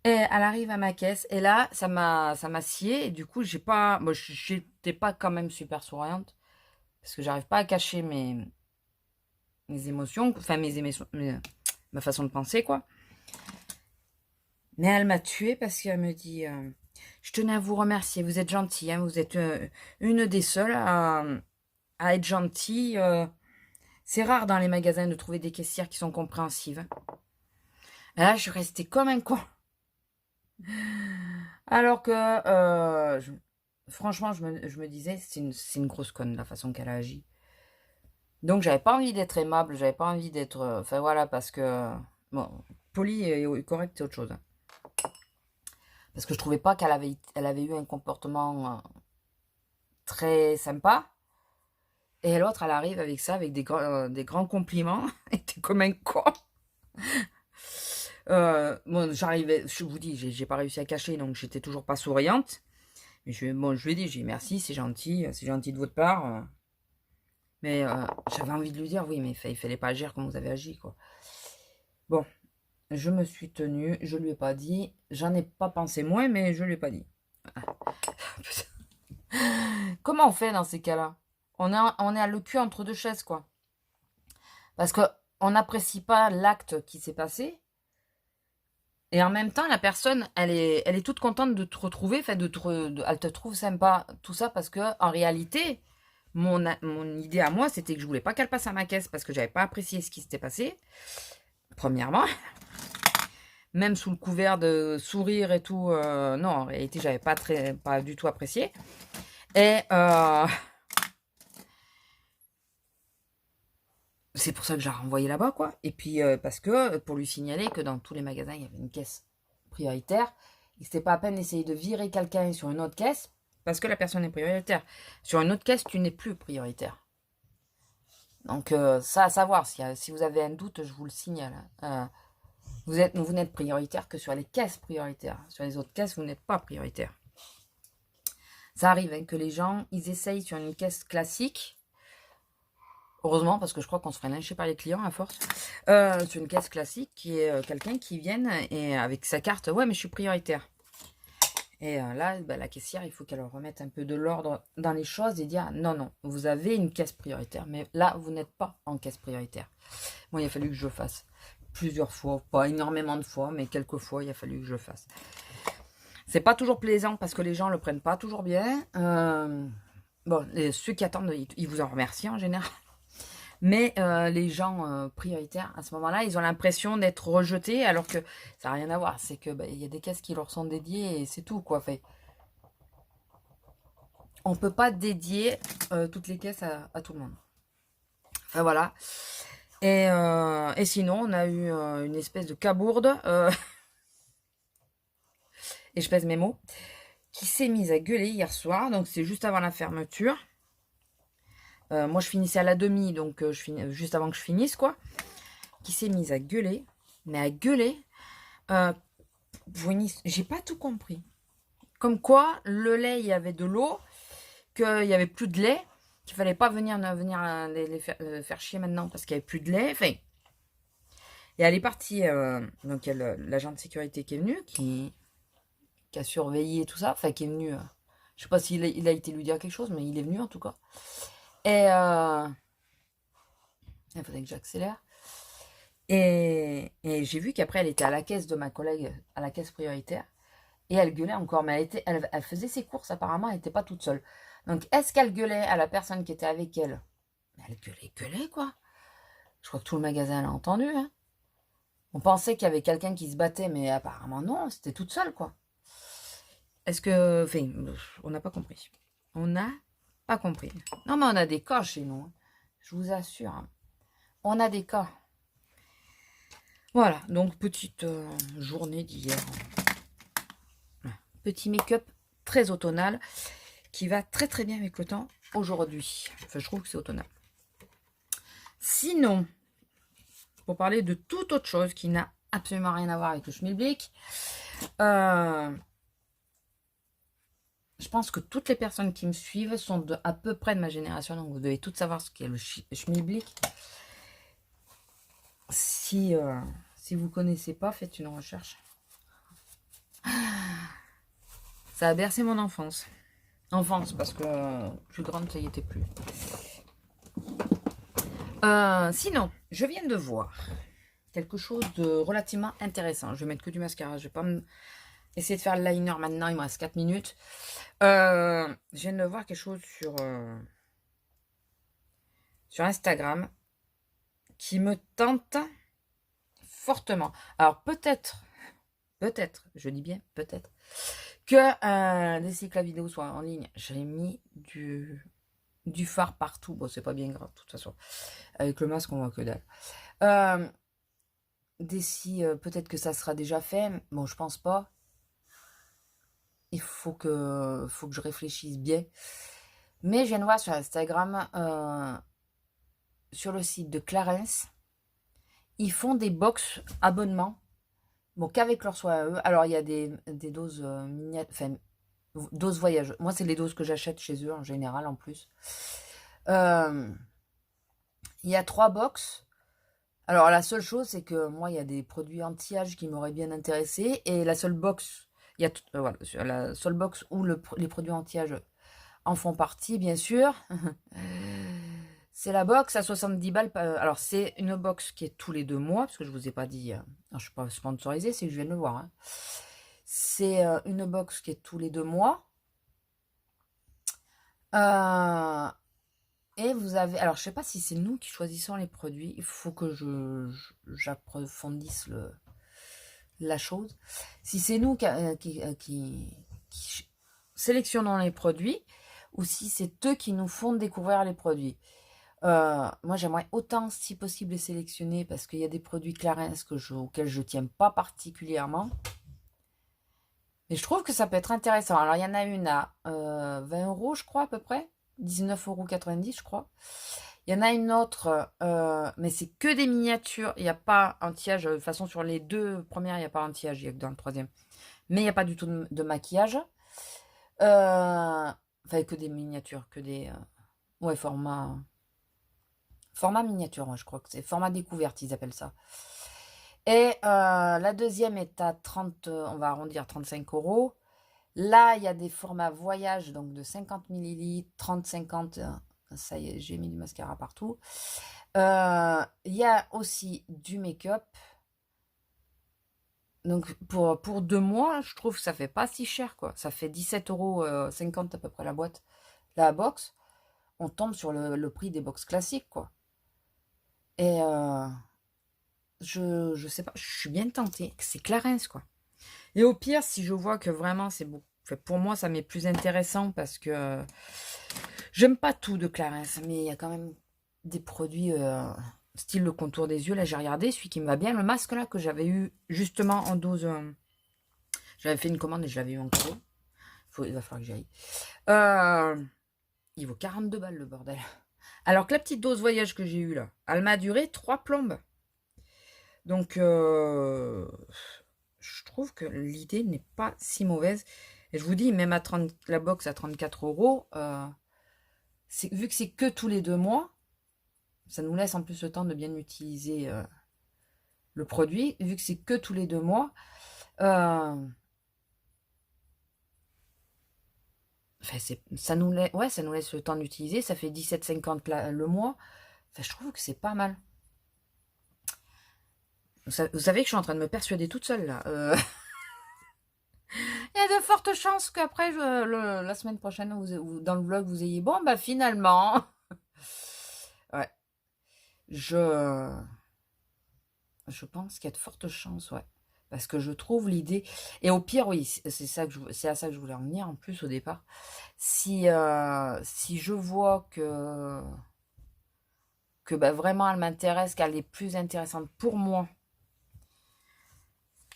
Et elle arrive à ma caisse et là ça m'a scié et du coup j'étais pas quand même super souriante parce que j'arrive pas à cacher mes émotions, enfin ma façon de penser, quoi. Mais elle m'a tuée parce qu'elle me dit je tenais à vous remercier, vous êtes gentille, hein, vous êtes une des seules à être gentille. C'est rare dans les magasins de trouver des caissières qui sont compréhensives. Et là, je suis restée comme un con. Alors que, franchement, je me disais, c'est une grosse conne, la façon qu'elle a agi. Donc, j'avais pas envie d'être aimable, j'avais pas envie d'être... Enfin, voilà, parce que... Bon, poli et correct, c'est autre chose. Hein. Parce que je trouvais pas qu'elle avait eu un comportement très sympa. Et l'autre, elle arrive avec ça, avec des grands compliments. Et t'es comme un con. Bon, j'arrivais, je vous dis, j'ai pas réussi à cacher, donc j'étais toujours pas souriante. Mais je lui ai dit, j'ai dit merci, c'est gentil de votre part. Mais j'avais envie de lui dire, oui, mais il fallait pas agir comme vous avez agi, quoi. Bon, je me suis tenue, je lui ai pas dit, j'en ai pas pensé moins, mais je lui ai pas dit. Comment on fait dans ces cas-là? On est à le cul entre deux chaises, quoi. Parce que on n'apprécie pas l'acte qui s'est passé. Et en même temps, la personne, elle est toute contente de te retrouver, fait, elle te trouve sympa, tout ça, parce que en réalité, mon idée à moi, c'était que je voulais pas qu'elle passe à ma caisse parce que j'avais pas apprécié ce qui s'était passé. Premièrement, même sous le couvert de sourire et tout, non, en réalité, j'avais pas du tout apprécié. Et c'est pour ça que j'ai renvoyé là-bas, quoi. Et puis, parce que, pour lui signaler que dans tous les magasins, il y avait une caisse prioritaire. Et c'était pas à peine d'essayer de virer quelqu'un sur une autre caisse, parce que la personne est prioritaire. Sur une autre caisse, tu n'es plus prioritaire. Donc, ça à savoir, si vous avez un doute, je vous le signale. Vous n'êtes prioritaire que sur les caisses prioritaires. Sur les autres caisses, vous n'êtes pas prioritaire. Ça arrive hein, que les gens, ils essayent sur une caisse classique. Heureusement, parce que je crois qu'on se ferait lyncher par les clients à force. Sur une caisse classique, qui est quelqu'un qui vienne et avec sa carte, ouais, mais je suis prioritaire. Et là, bah, la caissière, il faut qu'elle remette un peu de l'ordre dans les choses et dire non, non, vous avez une caisse prioritaire, mais là, vous n'êtes pas en caisse prioritaire. Moi, il a fallu que je le fasse plusieurs fois, pas énormément de fois, mais quelques fois, il a fallu que je le fasse. C'est pas toujours plaisant parce que les gens le prennent pas toujours bien. Bon, ceux qui attendent, ils vous en remercient en général. Mais les gens prioritaires, à ce moment-là, ils ont l'impression d'être rejetés, alors que ça n'a rien à voir. C'est que y a des caisses qui leur sont dédiées et c'est tout, quoi. Fait, on peut pas dédier toutes les caisses à tout le monde. Enfin, voilà. Et sinon, on a eu une espèce de cabourde, et je pèse mes mots, qui s'est mise à gueuler hier soir. Donc, c'est juste avant la fermeture. Moi, je finissais à la demi, donc juste avant que je finisse, quoi. Qui s'est mise à gueuler. Mais à gueuler, j'ai pas tout compris. Comme quoi, le lait, il y avait de l'eau, qu'il y avait plus de lait, qu'il fallait pas venir les faire chier maintenant parce qu'il y avait plus de lait. Enfin, et elle est partie, donc il y a l'agent de sécurité qui est venu, qui a surveillé tout ça, enfin qui est venu, je sais pas s'il a été lui dire quelque chose, mais il est venu en tout cas. Et il faudrait que j'accélère. Et j'ai vu qu'après, elle était à la caisse de ma collègue, à la caisse prioritaire. Et elle gueulait encore. Mais elle faisait ses courses, apparemment, elle n'était pas toute seule. Donc, est-ce qu'elle gueulait à la personne qui était avec elle? Elle gueulait, quoi. Je crois que tout le magasin l'a entendu. Hein. On pensait qu'il y avait quelqu'un qui se battait, mais apparemment, non, c'était toute seule, quoi. Est-ce que... Enfin, on n'a pas compris. On n'a pas compris. Non, mais on a des cas chez nous. Hein. Je vous assure. Hein. On a des cas. Voilà, donc petite journée d'hier. Petit make-up très automnal qui va très très bien avec le temps aujourd'hui. Enfin, je trouve que c'est automnal. Sinon, pour parler de toute autre chose qui n'a absolument rien à voir avec le schmilblick, je pense que toutes les personnes qui me suivent sont à peu près de ma génération, donc vous devez toutes savoir ce qu'est le schmilblick. Si vous connaissez pas, faites une recherche. Ça a bercé mon enfance. Enfance, parce que plus grande, ça y était plus. Sinon, je viens de voir quelque chose de relativement intéressant. Je vais mettre que du mascara. Je vais pas essayer de faire le liner maintenant. Il me reste 4 minutes. Je viens de voir quelque chose sur Instagram qui me tente fortement. Alors peut-être, je dis bien peut-être, que d'ici que la vidéo soit en ligne, j'ai mis du fard partout. Bon, c'est pas bien grave, de toute façon. Avec le masque, on voit que dalle. D'ici, peut-être que ça sera déjà fait. Bon, je pense pas. Il faut que je réfléchisse bien. Mais je viens de voir sur Instagram, sur le site de Clarins, ils font des box abonnements. Bon, qu'avec leur soin à eux. Alors, il y a des doses enfin, doses voyage. Moi, c'est les doses que j'achète chez eux en général, en plus. Il y a 3 box. Alors, la seule chose, c'est que moi, il y a des produits anti-âge qui m'auraient bien intéressé. Et la seule box, voilà, la seule box où les produits anti-âge en font partie, bien sûr. C'est la box à 70 balles. Alors, c'est une box qui est tous les 2 mois, parce que je vous ai pas dit... non, je ne suis pas sponsorisée, c'est que je viens de le voir. Hein. C'est une box qui est tous les 2 mois. Et vous avez... Alors, je sais pas si c'est nous qui choisissons les produits. Il faut que j'approfondisse la chose. Si c'est nous qui sélectionnons les produits, ou si c'est eux qui nous font découvrir les produits. Moi, j'aimerais autant, si possible, les sélectionner, parce qu'il y a des produits Clarins auxquels je tiens pas particulièrement. Mais je trouve que ça peut être intéressant. Alors, il y en a une à 20 euros, je crois, à peu près. 19,90 €, je crois. Il y en a une autre, mais c'est que des miniatures. Il n'y a pas anti-âge. De toute façon, sur les 2 premières, il n'y a pas anti-âge. Il y a que dans le 3e. Mais il n'y a pas du tout de maquillage. Enfin, que des miniatures, que des... ouais, format miniature, moi, je crois que c'est. Format découverte, ils appellent ça. Et la deuxième est à 30, on va arrondir 35 €. Là, il y a des formats voyage, donc de 50 millilitres, 30, 50. Ça y est, j'ai mis du mascara partout. Il y a aussi du make-up. Donc, pour 2 mois, je trouve que ça fait pas si cher, quoi. Ça fait 17,50 € à peu près la boîte, la box. On tombe sur le prix des box classiques, quoi. Et je sais pas, je suis bien tentée. C'est Clarins, quoi. Et au pire, si je vois que vraiment c'est beau. Enfin, pour moi, ça m'est plus intéressant parce que j'aime pas tout de Clarins, mais il y a quand même des produits style le contour des yeux. Là, j'ai regardé celui qui me va bien. Le masque là que j'avais eu justement en dose. J'avais fait une commande et je l'avais eu en cadeau. Il va falloir que j'y aille. Il vaut 42 balles le bordel. Alors que la petite dose voyage que j'ai eue là, elle m'a duré 3 plombes. Donc, je trouve que l'idée n'est pas si mauvaise. Et je vous dis, même à la box à 34 €, vu que c'est que tous les 2 mois, ça nous laisse en plus le temps de bien utiliser le produit. Vu que c'est que tous les 2 mois, enfin, ça nous laisse le temps d'utiliser. Ça fait 17,50 le mois. Enfin, je trouve que c'est pas mal. Vous savez que je suis en train de me persuader toute seule là. Il y a de fortes chances qu'après, la semaine prochaine, dans le vlog, vous ayez... Bon, bah finalement... ouais. Je pense qu'il y a de fortes chances, ouais. Parce que je trouve l'idée... Et au pire, oui, c'est à ça que je voulais en venir, en plus, au départ. Si je vois que bah, vraiment, elle m'intéresse, qu'elle est plus intéressante pour moi...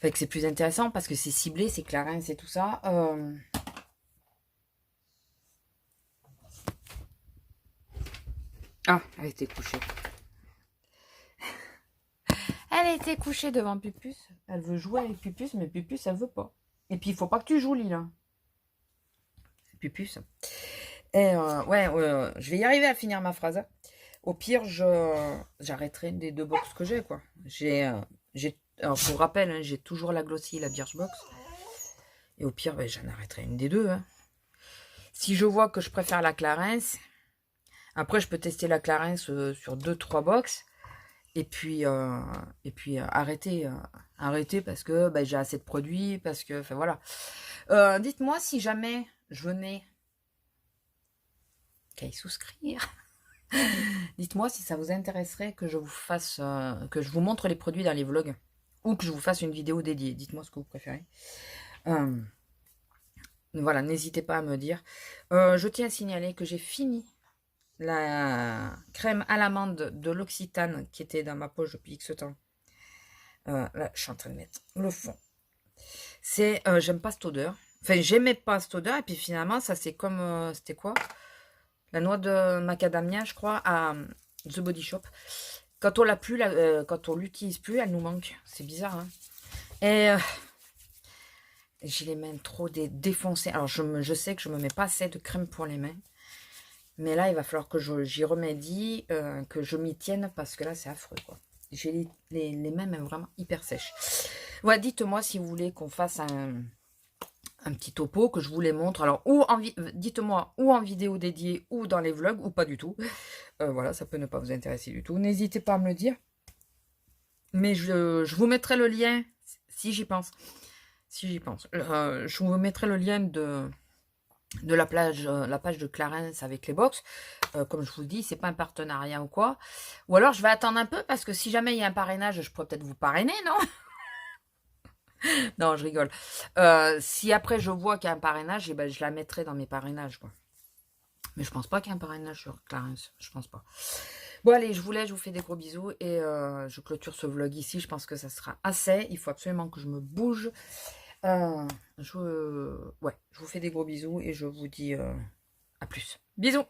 Fait que c'est plus intéressant parce que c'est ciblé, c'est Clarins, c'est tout ça. Ah, elle était couchée. Elle était couchée devant Pupus. Elle veut jouer avec Pupus, mais Pupus, elle veut pas. Et puis, il faut pas que tu joues, Lila. Pupus. Et ouais, je vais y arriver à finir ma phrase. Au pire, j'arrêterai des 2 box que j'ai, quoi. Alors, pour rappel, hein, j'ai toujours la Glossy et la Birchbox. Et au pire, ben, j'en arrêterai une des 2. Hein. Si je vois que je préfère la Clarins, après, je peux tester la Clarins sur 2-3 box. Et puis arrêter parce que ben, j'ai assez de produits. Parce que, enfin voilà. Dites-moi si jamais je venais qu'à y souscrire. Dites-moi si ça vous intéresserait que je vous fasse, que je vous montre les produits dans les vlogs. Ou que je vous fasse une vidéo dédiée. Dites-moi ce que vous préférez. Voilà, n'hésitez pas à me dire. Je tiens à signaler que j'ai fini la crème à l'amande de l'Occitane qui était dans ma poche depuis X temps. Là, je suis en train de mettre le fond. J'aime pas cette odeur. Enfin, j'aimais pas cette odeur. Et puis finalement, ça c'est comme... c'était quoi? La noix de macadamia, je crois, à The Body Shop. Quand on l'a plus, quand on l'utilise plus, elle nous manque. C'est bizarre, hein. Et j'ai les mains trop défoncées. Alors, je sais que je me mets pas assez de crème pour les mains. Mais là, il va falloir que j'y remédie, que je m'y tienne, parce que là, c'est affreux, quoi. J'ai les mains même vraiment hyper sèches. Voilà, dites-moi si vous voulez qu'on fasse un petit topo que je vous les montre. Alors, ou en dites-moi, ou en vidéo dédiée, ou dans les vlogs, ou pas du tout. Voilà, ça peut ne pas vous intéresser du tout. N'hésitez pas à me le dire. Mais je vous mettrai le lien, si j'y pense. Si j'y pense. Je vous mettrai le lien de la page de Clarence avec les box. Comme je vous le dis, c'est pas un partenariat ou quoi. Ou alors, je vais attendre un peu, parce que si jamais il y a un parrainage, je pourrais peut-être vous parrainer, non? Non, je rigole. Si après je vois qu'il y a un parrainage, eh ben, je la mettrai dans mes parrainages, quoi. Mais je pense pas qu'il y ait un parrainage sur Clarence. Je pense pas. Bon, allez, je vous laisse, je vous fais des gros bisous. Et je clôture ce vlog ici. Je pense que ça sera assez. Il faut absolument que je me bouge. Ouais, je vous fais des gros bisous et je vous dis à plus. Bisous!